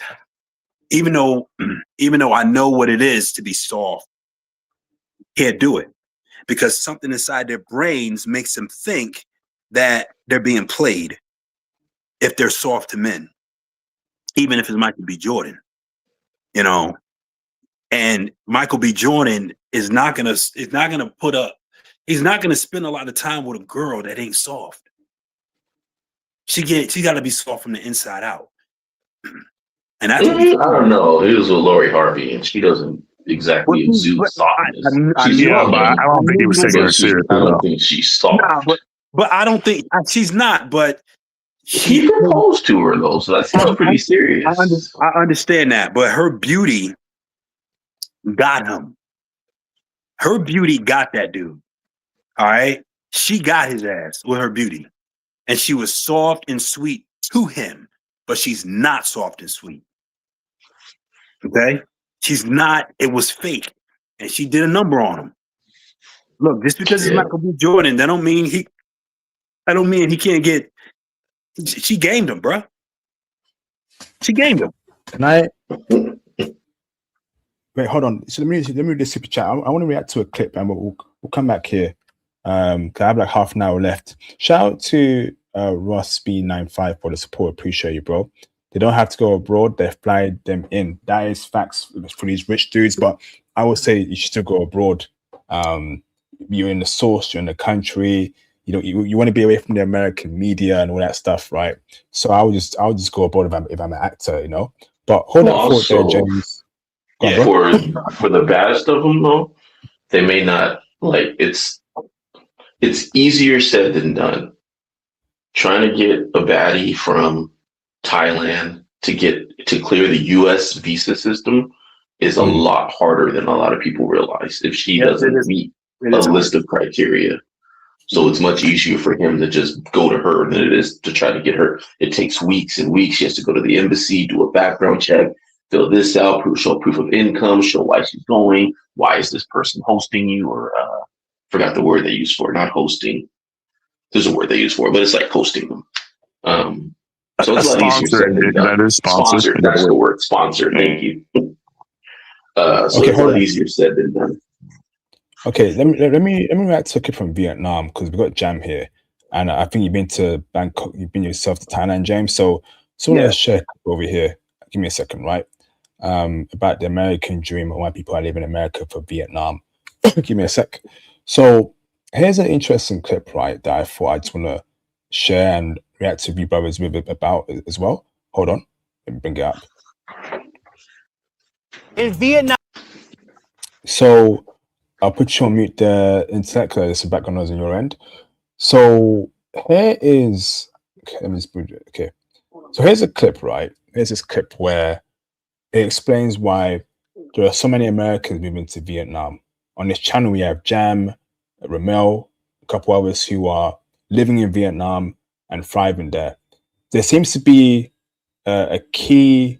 even though I know what it is to be soft, can't do it, because something inside their brains makes them think that they're being played if they're soft to men, even if it's Michael B. Jordan, you know. And Michael B. Jordan is not gonna spend a lot of time with a girl that ain't soft. She got to be soft from the inside out. And that's I don't know. He was with Lori Harvey, and she doesn't exactly exude softness. But I don't think he was taking her serious. I don't think she's soft. Nah, but I don't think she's not. But he proposed to her though, so that sounds pretty serious. I understand that, but her beauty got him. Her beauty got that dude. All right, she got his ass with her beauty, and she was soft and sweet to him, but she's not soft and sweet. Okay, she's not. It was fake, and she did a number on him. Look, just because it's Michael B. Jordan, that don't mean he can't get. She gamed him, bro. She gamed him. Can I? Wait, hold on. So let me read this super chat. I want to react to a clip, and we'll come back here. Cause I have like half an hour left. Shout out to Ross B95 for the support. Appreciate you, bro. They don't have to go abroad. They fly them in. That is facts for these rich dudes. But I would say you should still go abroad. You're in the source. You're in the country. You know, you want to be away from the American media and all that stuff, right? So I'll just go abroad if I'm an actor, you know. But hold that thought there, James. Yeah, for the baddest of them though, they may not like. It's easier said than done. Trying to get a baddie from Thailand to clear the U.S. visa system is a lot harder than a lot of people realize. If she doesn't meet a list of criteria, so it's much easier for him to just go to her than it is to try to get her. It takes weeks and weeks. She has to go to the embassy, do a background check, fill this out, show proof of income, show why she's going, why is this person hosting you, or forgot the word they use for it, not hosting. There's a word they use for it, but it's like hosting them. So it's a lot easier said than done. Sponsor, that's the word, sponsor. Thank you. So it's a lot easier said than done. Okay, let me react to a clip from Vietnam, because we got Jam here, and I think you've been to Bangkok, you've been yourself to Thailand, James. So let's share over here. Give me a second, right? About the American dream and why people are living in America for Vietnam. Give me a sec. So here's an interesting clip, right, that I thought I just want to share and react to you brothers with about as well. Hold on, let me bring it up. In Vietnam. So I'll put you on mute there in sec, there's some background noise on your end. So here is, okay, let me just put it, okay. So here's a clip, right? Here's this clip where it explains why there are so many Americans moving to Vietnam. On this channel, we have Jam, Ramel, a couple others who are living in Vietnam and thriving there. There seems to be a key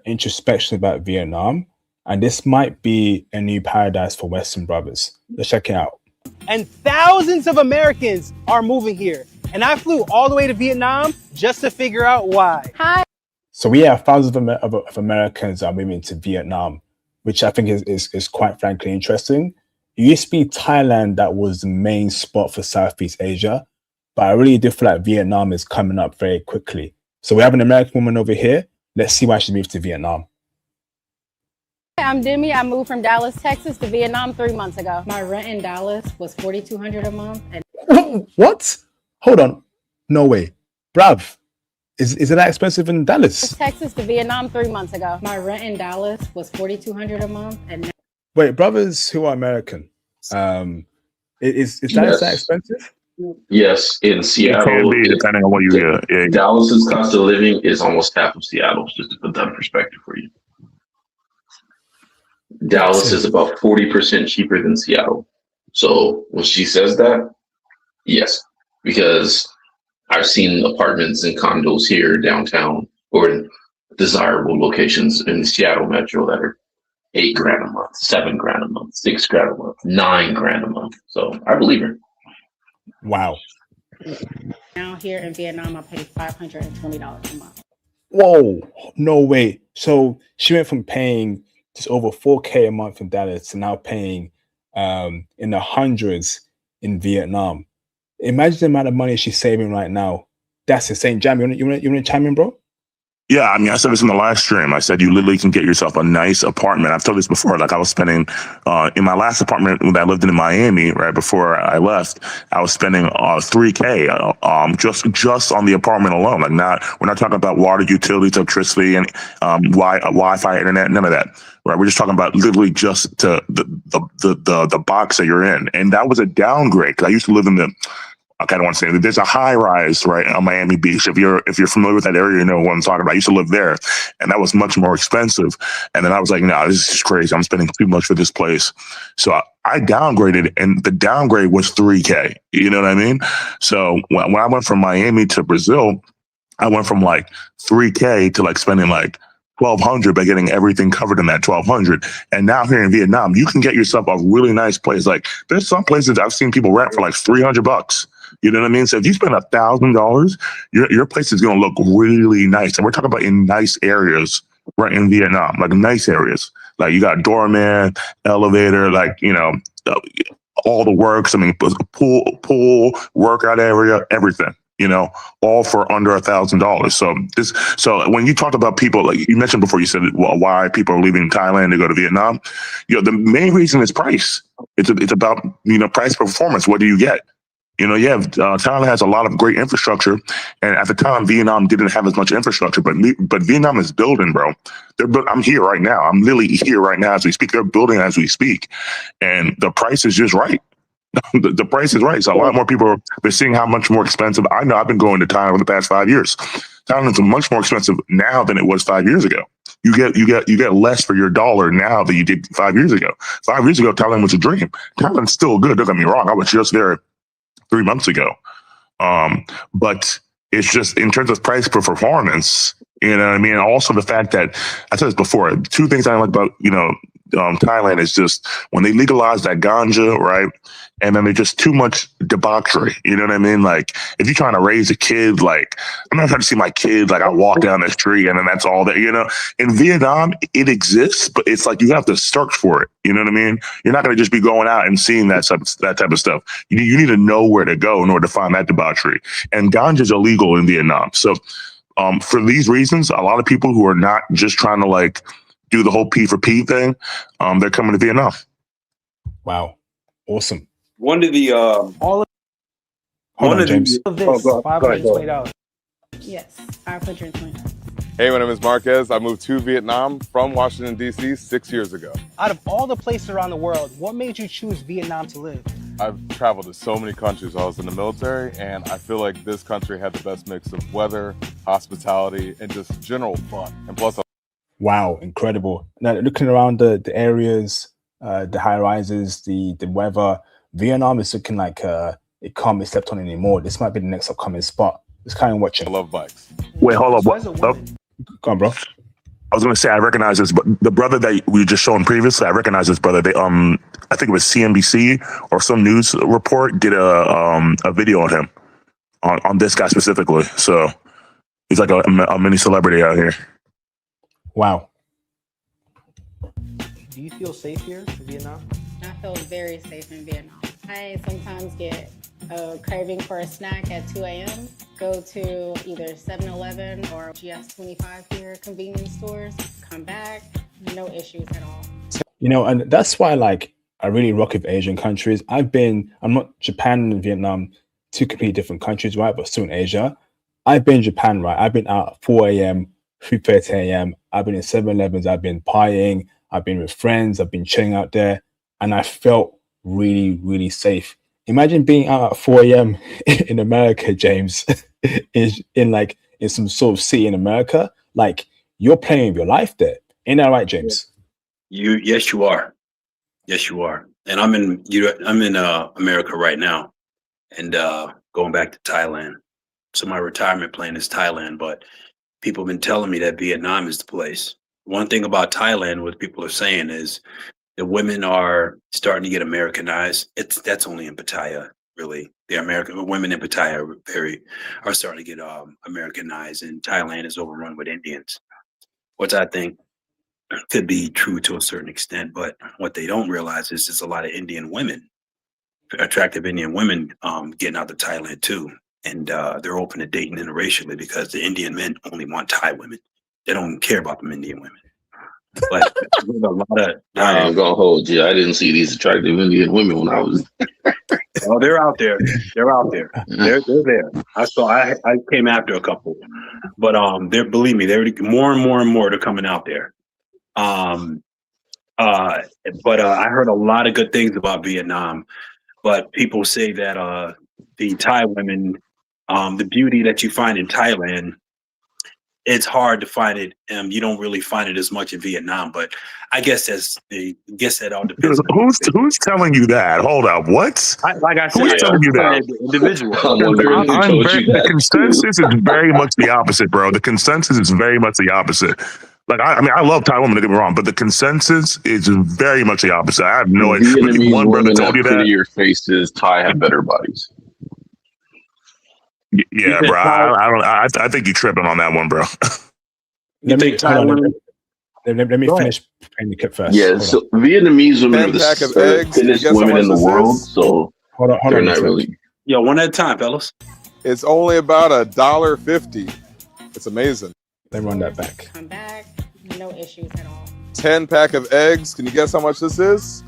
introspection about Vietnam, and this might be a new paradise for Western brothers. Let's check it out. And thousands of Americans are moving here. And I flew all the way to Vietnam just to figure out why. Hi. So we have thousands of Americans are moving to Vietnam, which I think is quite frankly interesting. It used to be Thailand that was the main spot for Southeast Asia, but I really do feel like Vietnam is coming up very quickly. So we have an American woman over here. Let's see why she moved to Vietnam. I'm Demi. I moved from Dallas, Texas to Vietnam 3 months ago. My rent in Dallas was $4,200 a month. And what? Hold on. No way. Bruv, is it that expensive in Dallas? Texas to Vietnam 3 months ago. My rent in Dallas was $4,200 a month. And wait, brothers who are American, Is Dallas that expensive? Yes, in It Seattle, can be depending on what you get. Yeah. Dallas's cost of living is almost half of Seattle's. Just to put that in perspective for you, Dallas is about 40% cheaper than Seattle. So when she says that, yes, because I've seen apartments and condos here downtown or in desirable locations in the Seattle metro that are $8,000 a month, $7,000 a month, $6,000 a month, $9,000 a month. So I believe her. Wow. Now here in Vietnam, I pay $520 a month. Whoa, no way. So she went from paying just over 4K a month in Dallas to now paying in the hundreds in Vietnam. Imagine the amount of money she's saving right now. That's insane. Jam, you want to chime in, bro? Yeah, I mean, I said this in the last stream. I said you literally can get yourself a nice apartment. I've told this before. Like I was spending in my last apartment that I lived in Miami right before I left. I was spending $3K just on the apartment alone. Like we're not talking about water, utilities, electricity, and Wi-Fi, internet, none of that. Right, we're just talking about literally just to the box that you're in, and that was a downgrade because I used to live in the. I kind of want to say that there's a high rise right on Miami Beach. If you're familiar with that area, you know what I'm talking about. I used to live there, and that was much more expensive. And then I was like, no, this is crazy. I'm spending too much for this place. So I downgraded, and the downgrade was $3K. You know what I mean? So when I went from Miami to Brazil, I went from like $3K to like spending like $1,200 by getting everything covered in that $1,200. And now here in Vietnam, you can get yourself a really nice place. Like there's some places I've seen people rent for like $300. You know what I mean? So if you spend $1,000, your place is going to look really nice. And we're talking about in nice areas right in Vietnam, like nice areas. Like you got doorman, elevator, like, you know, all the works. I mean, pool, workout area, everything. You know, all for under $1,000. So when you talk about people, like you mentioned before, you said, well, why people are leaving Thailand to go to Vietnam. You know, the main reason is price. It's about, you know, price performance. What do you get? You know, Thailand has a lot of great infrastructure, and at the time, Vietnam didn't have as much infrastructure. But Vietnam is building, bro. I'm here right now. I'm literally here right now as we speak. They're building as we speak, and the price is just right. The price is right. So a lot more people they're seeing how much more expensive. I know I've been going to Thailand for the past 5 years. Thailand's much more expensive now than it was 5 years ago. You get less for your dollar now than you did 5 years ago. 5 years ago, Thailand was a dream. Thailand's still good. Don't get me wrong. I was just there 3 months ago. But it's just in terms of price per performance, you know what I mean? And also the fact that I said this before, two things I like about, you know, Thailand is just when they legalize that ganja, right? And then there's just too much debauchery. You know what I mean? Like if you're trying to raise a kid, like I'm not trying to see my kid, like I walk down the street and then that's all that, you know, in Vietnam, it exists, but it's like you have to search for it. You know what I mean? You're not going to just be going out and seeing that type of stuff. You need to know where to go in order to find that debauchery. And ganja is illegal in Vietnam. So for these reasons, a lot of people who are not just trying to like do the whole P for P thing, they're coming to Vietnam. Wow. Awesome. One of the Hold on, James. $520. Yes, $520. Hey, my name is Marquez. I moved to Vietnam from Washington, D.C. 6 years ago. Out of all the places around the world, what made you choose Vietnam to live? I've traveled to so many countries while I was in the military, and I feel like this country had the best mix of weather, hospitality, and just general fun. And plus, wow, incredible. Now, looking around the areas, the high rises, the weather, Vietnam is looking like it can't be slept on anymore. This might be the next upcoming spot. It's kind of watching. I love bikes. Wait, hold up. What? Go on, bro. I was going to say, I recognize this, but the brother that we just shown previously, I recognize this brother. They, I think it was CNBC or some news report did a video on him, on this guy specifically. So he's like a mini celebrity out here. Wow. Do you feel safe here in Vietnam? I feel very safe in Vietnam. I sometimes get a craving for a snack at 2 a.m. Go to either 7-Eleven or GS25 here, convenience stores, come back, no issues at all. You know, and that's why like I really rock with Asian countries. I'm not Japan and Vietnam, two completely different countries, right? But still in Asia. I've been in Japan, right? I've been out at 4 a.m., 3:30 a.m. I've been in 7-Elevens, I've been partying, I've been with friends, I've been chilling out there, and I felt really, really safe. Imagine being out at 4 a.m. in America, James, is in some sort of city in America. Like you're playing with your life there. Ain't that right, James? Yes, you are. Yes, you are. And I'm in America right now, and going back to Thailand. So my retirement plan is Thailand, but people have been telling me that Vietnam is the place. One thing about Thailand, what people are saying is the women are starting to get Americanized. That's only in Pattaya, really. The American women in Pattaya are starting to get Americanized, and Thailand is overrun with Indians, which I think could be true to a certain extent. But what they don't realize is there's a lot of Indian women, attractive Indian women, getting out to Thailand too, and they're open to dating interracially because the Indian men only want Thai women. They don't care about them Indian women. But there's a lot of. I ain't gonna hold you. I didn't see these attractive Indian women when I was. Oh, they're out there. They're out there. They're there. I came after a couple, but believe me, they're more and more and more. They're coming out there. But I heard a lot of good things about Vietnam. But people say that the Thai women, the beauty that you find in Thailand, it's hard to find it. You don't really find it as much in Vietnam, but I guess that all depends. Who's telling you that? Hold up, what? Like I said, who's telling you that? Individual. The consensus is very much the opposite, bro. The consensus is very much the opposite. Like I mean, I love Thai women. Don't get me wrong, but the consensus is very much the opposite. I have no idea. Vietnamese One brother women told you have that. prettier faces. Thai have better bodies. Yeah, bro. I think you're tripping on that one, bro. Let me finish playing the clip first. Yeah, so Vietnamese women are the thinnest women in the world. So hold on, they're not really. Yo, one at a time, fellas. It's only about $1.50. It's amazing. Let me run that back. Come back, no issues at all. 10 pack of eggs. Can you guess how much this is?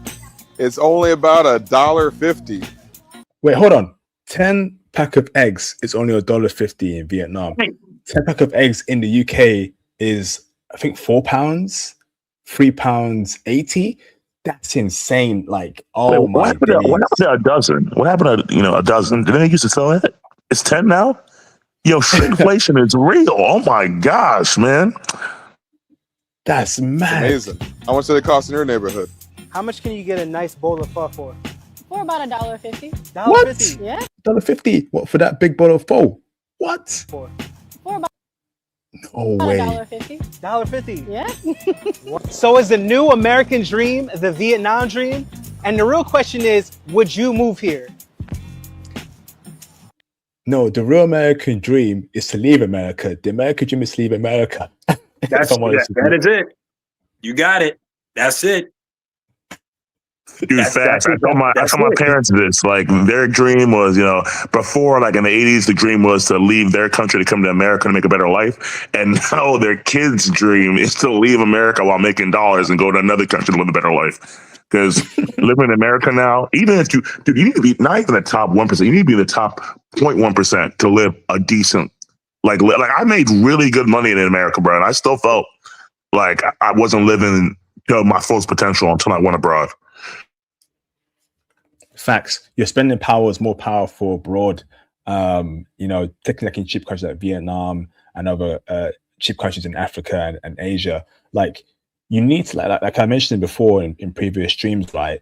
It's only about $1.50. Wait, hold on. 10 pack of eggs is only $1.50 in Vietnam. 10 pack of eggs in the UK is, I think, £4, £3.80. That's insane. Like, oh my God. What happened to a dozen? What happened to a dozen? Didn't they used to sell it? It's 10 now? Yo, shrinkflation is real. Oh my gosh, man. That's mad. It's amazing. How much did it cost in your neighborhood? How much can you get a nice bowl of pho for? For about $1.50. $1.50? Yeah. $1.50? What, for that big bowl of pho? What? For about no way. $1.50. $1.50? Yeah. So is the new American dream the Vietnam dream? And the real question is, would you move here? No, the real American dream is to leave America. The American dream is to leave America. That is it. You got it. That's it. Dude, fast. I told my parents this. Like, their dream was, before, like in the 80s, the dream was to leave their country to come to America to make a better life. And now their kids' dream is to leave America while making dollars and go to another country to live a better life. Because living in America now, even if you need to be not even the top 1%, you need to be the top 0.1% to live a decent, like I made really good money in America, bro. And I still felt like I wasn't living to my fullest potential until I went abroad. Facts. Your spending power is more powerful abroad. Taking like in cheap countries like Vietnam and other cheap countries in Africa and Asia, like you need to like I mentioned before in previous streams, right?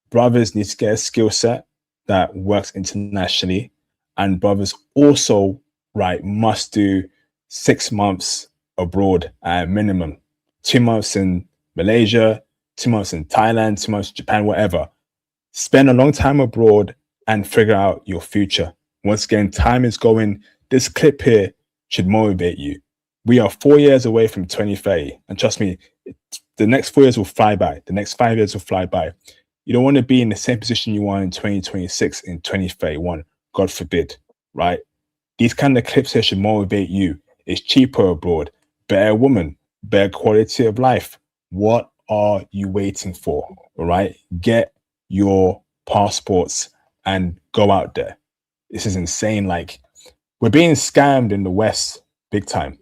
Brothers need to get a skill set that works internationally, and brothers also, right, must do 6 months abroad at minimum. 2 months in Malaysia, 2 months in Thailand, 2 months in Japan, whatever. Spend a long time abroad and figure out your future. Once again, time is going. This clip here should motivate you. We are 4 years away from 2030. And trust me, the next 4 years will fly by. The next 5 years will fly by. You don't want to be in the same position you are in 2026, in 2031. God forbid, right? These kind of clips here should motivate you. It's cheaper abroad, better woman, better quality of life. What are you waiting for? All right? Get your passports and go out there. This is insane. Like, we're being scammed in the West big time.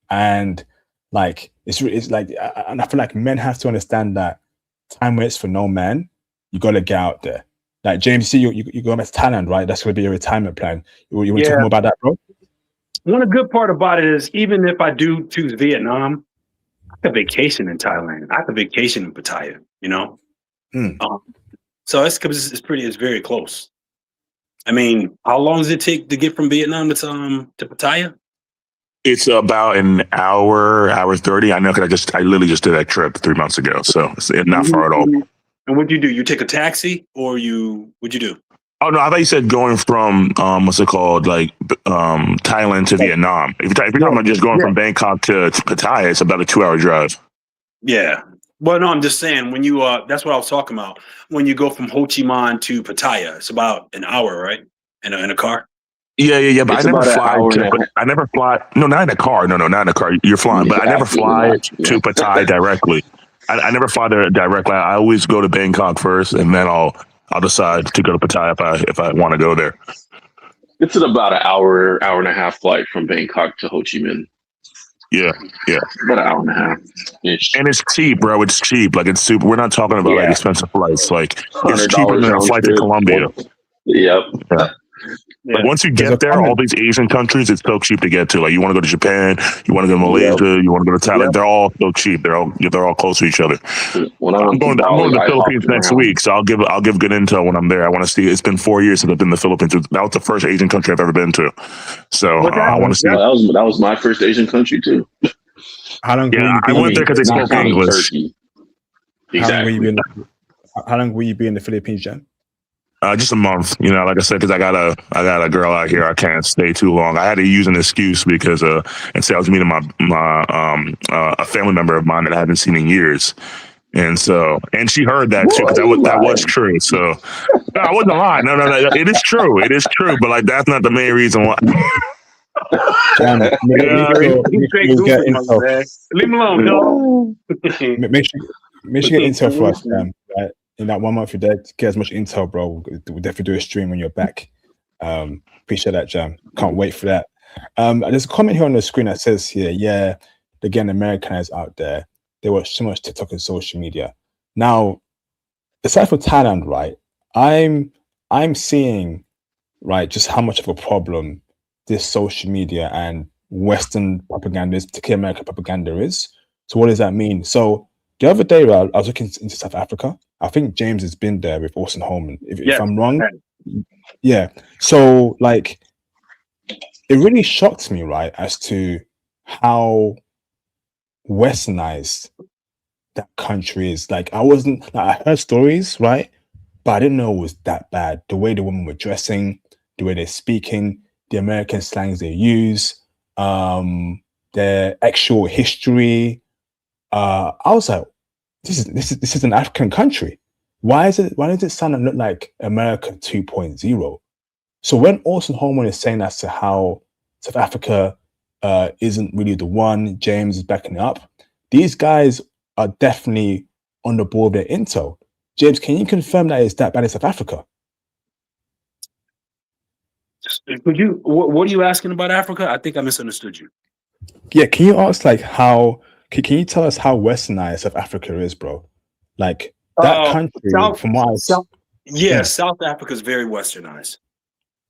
And like, it's like, and I feel like men have to understand that time waits for no man. you got to get out there. Like James, see, you going back to Thailand, right? That's going to be your retirement plan. You want to talk more about that, bro? One good part about it is even if I do choose Vietnam, I could vacation in Thailand. I could vacation in Pattaya. So it's very close. I mean, how long does it take to get from Vietnam to Pattaya? It's about an hour 30. I know because I literally just did that trip 3 months ago, so it's not far at all. And what'd you do? You take a taxi, or what'd you do? Oh no, I thought you said going from what's it called, like Thailand to Vietnam. If you're talking about just going from Bangkok to Pattaya, it's about a 2-hour drive. Yeah. Well, no, I'm just saying when you that's what I was talking about. When you go from Ho Chi Minh to Pattaya, it's about an hour, right? In a car. Yeah. But I never fly. No, not in a car. No, not in a car. You're flying, but I never fly to Pattaya directly. I never fly there directly. I always go to Bangkok first, and then I'll decide to go to Pattaya if I want to go there. It's about an hour and a half flight from Bangkok to Ho Chi Minh. Yeah. About an hour and a half. And it's cheap, bro. It's cheap. Like it's super. We're not talking about like expensive flights. Like it's cheaper than a flight to Colombia. Yep. Like once you get there, all these Asian countries, it's so cheap to get to. Like you want to go to Japan, you want to go to Malaysia, you want to go to Thailand. They're all so cheap. They're all close to each other. I'm going to the Philippines next week, so I'll give good intel when I'm there. I want to see. It's been 4 years since I've been to the Philippines. That was the first Asian country I've ever been to. So I want to see. That was my first Asian country too. How long? I went there because they spoke English. Exactly. How long will you be in the Philippines, Jen? Just a month, like I said, because I got a girl out here. I can't stay too long. I had to use an excuse because and say I was meeting a family member of mine that I haven't seen in years, and she heard that too because that was true. So no, I wasn't lying. No, it is true. It is true, but like that's not the main reason why. Leave him alone, dog. Make sure you get intel for us, right? In that 1 month you're there, get as much intel, bro. We'll definitely do a stream when you're back. Appreciate that, Jam. Can't wait for that. There's a comment here on the screen that says here, they're getting Americanized out there. They watch so much TikTok and social media. Now, aside from Thailand, right, I'm seeing, right, just how much of a problem this social media and Western propaganda is, particularly American propaganda is. So what does that mean? So the other day, I was looking into South Africa. I think James has been there with Austin Holman. If I'm wrong, yeah. So like, it really shocked me, right, as to how Westernized that country is. Like, I heard stories, right, but I didn't know it was that bad. The way the women were dressing, the way they're speaking, the American slangs they use, their actual history. I was like, this is an African country. Why does it sound and look like America 2.0? So when Austin Holman is saying as to how South Africa isn't really the one, James is backing it up, these guys are definitely on the board with their intel. James, can you confirm that it's that bad in South Africa? What are you asking about Africa? I think I misunderstood you. Yeah, can you ask like how? Can you tell us how Westernized South Africa is, bro? Like that country, from what South Africa is very Westernized.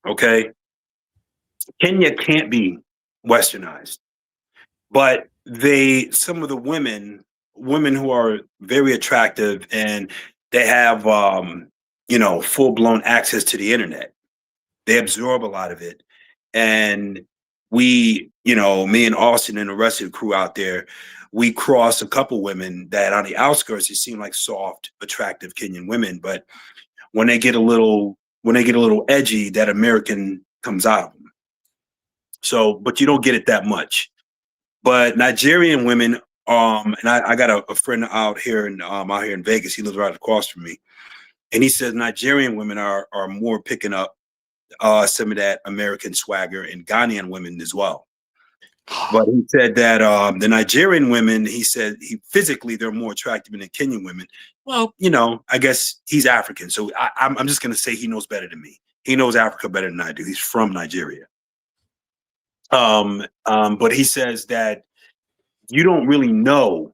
Okay, Kenya can't be Westernized, but some of the women who are very attractive and they have full blown access to the internet. They absorb a lot of it, and me and Austin and the rest of the crew out there, we crossed a couple women that on the outskirts, it seemed like soft, attractive Kenyan women. But when they get a little edgy, that American comes out of them. So, but you don't get it that much. But Nigerian women, and I got a friend out here in Vegas. He lives right across from me. And he says Nigerian women are more picking up some of that American swagger, and Ghanaian women as well. But he said that the Nigerian women, he said physically they're more attractive than the Kenyan women. Well, I guess he's African, so I'm just going to say he knows better than me. He knows Africa better than I do. He's from Nigeria. But he says that you don't really know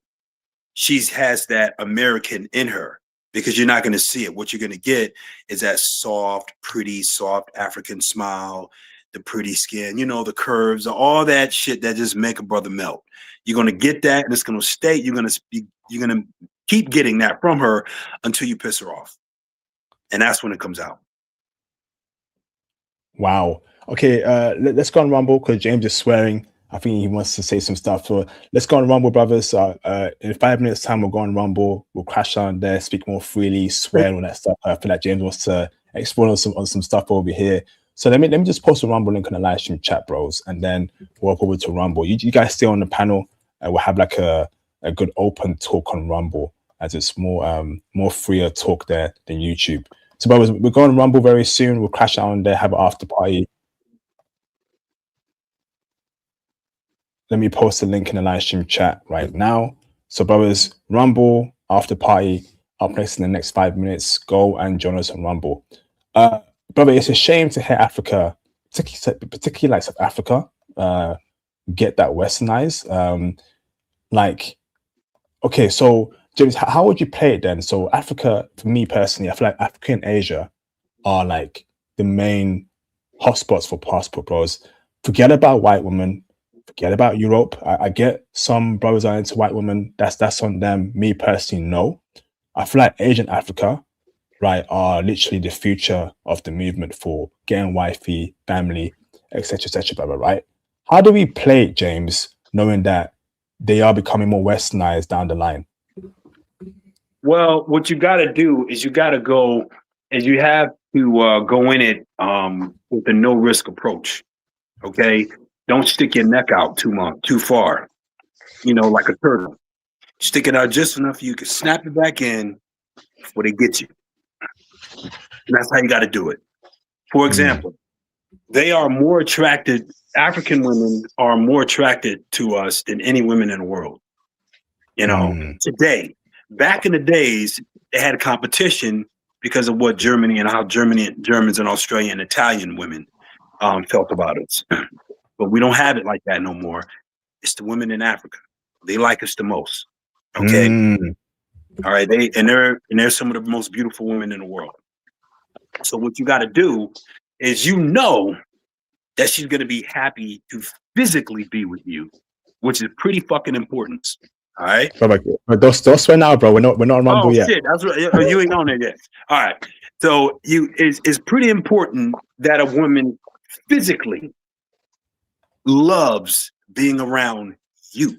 she has that American in her because you're not going to see it. What you're going to get is that soft, pretty, soft African smile, the pretty skin, you know, the curves, all that shit that just make a brother melt. You're going to get that, and it's going to stay. You're going to keep getting that from her until you piss her off, and that's when it comes out. Wow. Okay, let's go on Rumble because James is swearing. I think he wants to say some stuff. So let's go on Rumble, brothers. In 5 minutes' time, we'll go on Rumble. We'll crash on there, speak more freely, swear and all that stuff. I feel like James wants to explore on some stuff over here. So let me just post a Rumble link on the live stream chat, bros, and then we'll go over to Rumble. You guys stay on the panel. We'll have like a good open talk on Rumble, as it's more freer talk there than YouTube. So, brothers, we're going to Rumble very soon. We'll crash out on there, have an after party. Let me post a link in the live stream chat right now. So, brothers, Rumble after party up next in the next 5 minutes. Go and join us on Rumble. Brother, it's a shame to hear Africa, particularly like South Africa, get that westernized. Okay, so James, how would you play it then? So Africa, for me personally, I feel like Africa and Asia are like the main hotspots for passport bros. Forget about white women. Forget about Europe. I get some brothers are into white women. That's on them. Me personally, no. I feel like Asian Africa, right, are literally the future of the movement for getting wifey, family, etc., brother, right? How do we play it, James, knowing that they are becoming more westernized down the line? Well, what you got to do is you got to go, and you have to go in it with a no risk approach. Okay, don't stick your neck out too far. You know, like a turtle. Stick it out just enough you can snap it back in before they get you. And that's how you got to do it. For example, they are more attracted. African women are more attracted to us than any women in the world. You know, today. Back in the days, they had a competition because of what Germany and how Germans and Australian and Italian women felt about us. But we don't have it like that no more. It's the women in Africa. They like us the most. Okay. All right. They're some of the most beautiful women in the world. So what you got to do is, you know, that she's going to be happy to physically be with you, which is pretty fucking important. All right. But don't swear now, bro. We're not on Rumble yet. Shit, that's what you ain't on there yet. All right. So it's pretty important that a woman physically loves being around you.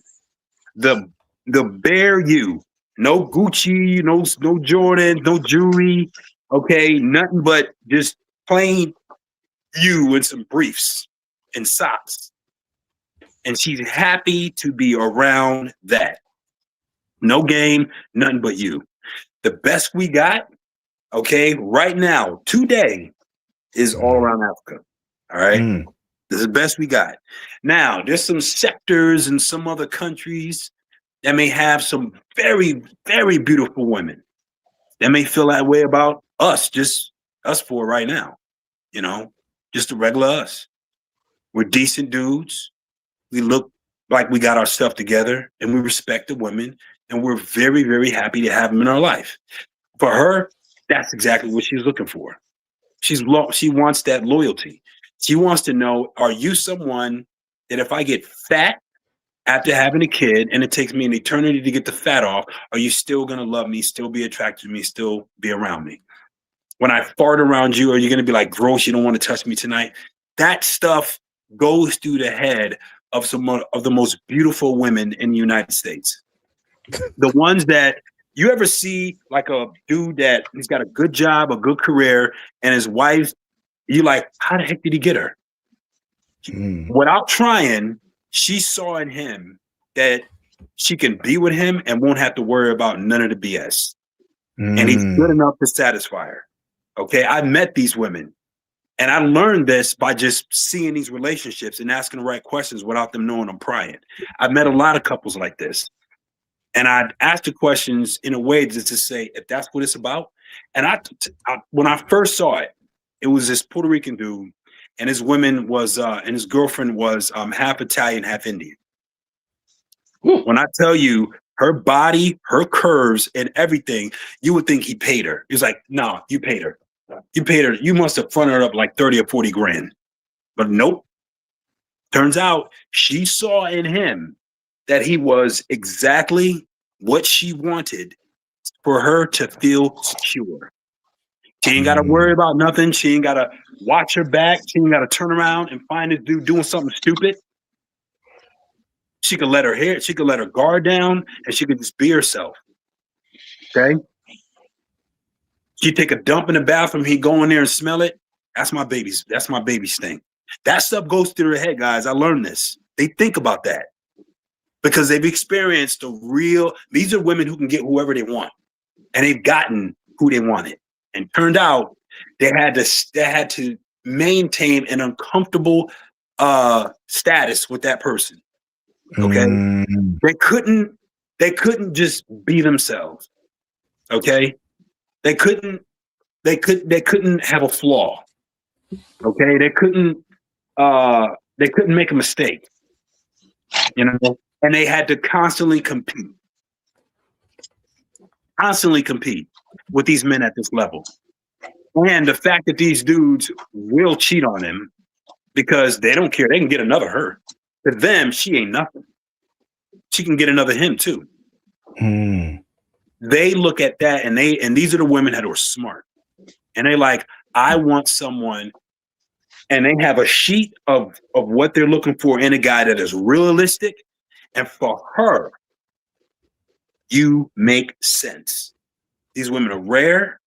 The bare you. No Gucci, no Jordan, no jewelry. Okay, nothing but just plain you and some briefs and socks. And she's happy to be around that. No game, nothing but you. The best we got, okay, right now, today, is all around Africa. All right? This is the best we got. Now, there's some sectors in some other countries that may have some very, very beautiful women that may feel that way about us, just us four right now. You know, just the regular us. We're decent dudes. We look like we got our stuff together, and we respect the women, and we're very, very happy to have them in our life. For her, that's exactly what she's looking for. She wants that loyalty. She wants to know, are you someone that if I get fat after having a kid and it takes me an eternity to get the fat off, are you still going to love me, still be attracted to me, still be around me? When I fart around you, are you going to be like, gross, you don't want to touch me tonight? That stuff goes through the head of some of the most beautiful women in the United States. The ones that you ever see, like a dude that he's got a good job, a good career, and his wife, you like, how the heck did he get her? Without trying, she saw in him that she can be with him and won't have to worry about none of the BS. And he's good enough to satisfy her. Okay, I met these women, and I learned this by just seeing these relationships and asking the right questions without them knowing I'm prying. I've met a lot of couples like this. And I'd ask the questions in a way just to say, if that's what it's about. And I when I first saw it, it was this Puerto Rican dude, and his woman was, and his girlfriend was half Italian, half Indian. When I tell you, Her body, her curves, and everything, you would think he paid her. He's like, no, you paid her. You paid her. You must have fronted her up like 30 or 40 grand. But nope. Turns out she saw in him that he was exactly what she wanted for her to feel secure. She ain't got to worry about nothing. She ain't got to watch her back. She ain't got to turn around and find this dude doing something stupid. She could let her guard down, and she could just be herself. Okay? She'd take a dump in the bathroom, he'd go in there and smell it. That's my baby's thing. That stuff goes through their head, guys. I learned this. They think about that because they've experienced these are women who can get whoever they want, and they've gotten who they wanted. And turned out they had to maintain an uncomfortable status with that person. Okay. They couldn't just be themselves. Okay. They couldn't have a flaw. Okay. They couldn't make a mistake. You know, and they had to constantly compete with these men at this level. And the fact that these dudes will cheat on them because they don't care. They can get another her. To them, she ain't nothing. She can get another him too. They look at that and these are the women that are smart. And they like, I want someone, and they have a sheet of what they're looking for in a guy that is realistic. And for her, you make sense. These women are rare,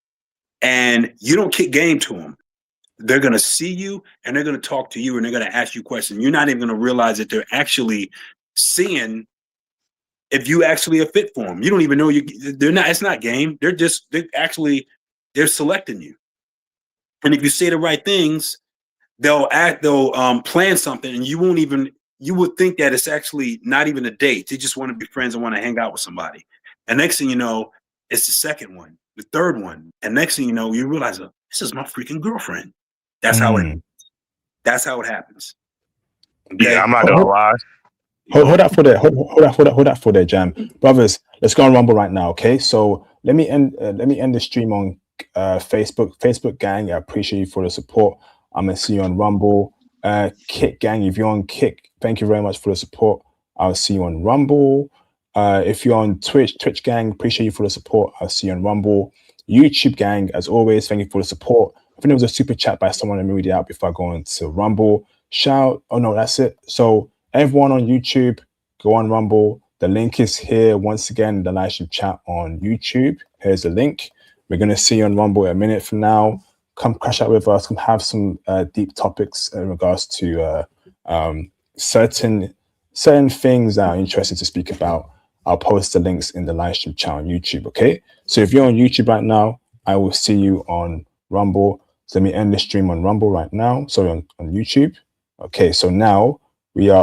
and you don't kick game to them. They're going to see you, and they're going to talk to you, and they're going to ask you questions. You're not even going to realize that they're actually seeing if you actually are fit for them. You don't even know they're not. It's not game. They're selecting you. And if you say the right things, they'll plan something, and you would think that it's actually not even a date. They just want to be friends and want to hang out with somebody. And next thing you know, it's the second one, the third one. And next thing you know, you realize, oh, this is my freaking girlfriend. That's how it happens. Okay? Yeah, I'm not gonna lie. Hold that for there, Jam. Brothers, let's go on Rumble right now, okay? So let me end the stream on Facebook gang. I appreciate you for the support. I'm gonna see you on Rumble. Kick gang, if you're on Kick, thank you very much for the support. I'll see you on Rumble. If you're on Twitch gang, appreciate you for the support. I'll see you on Rumble. YouTube gang, as always, thank you for the support. I think there was a super chat by someone. Let me read it out before I go on to Rumble. That's it. So everyone on YouTube, go on Rumble. The link is here once again, the live stream chat on YouTube. Here's the link. We're going to see you on Rumble a minute from now. Come crash out with us. Come have some deep topics in regards to certain things that are interesting to speak about. I'll post the links in the live stream chat on YouTube, okay? So if you're on YouTube right now, I will see you on Rumble. So let me end the stream on Rumble right now. Sorry, on YouTube. Okay, so now we are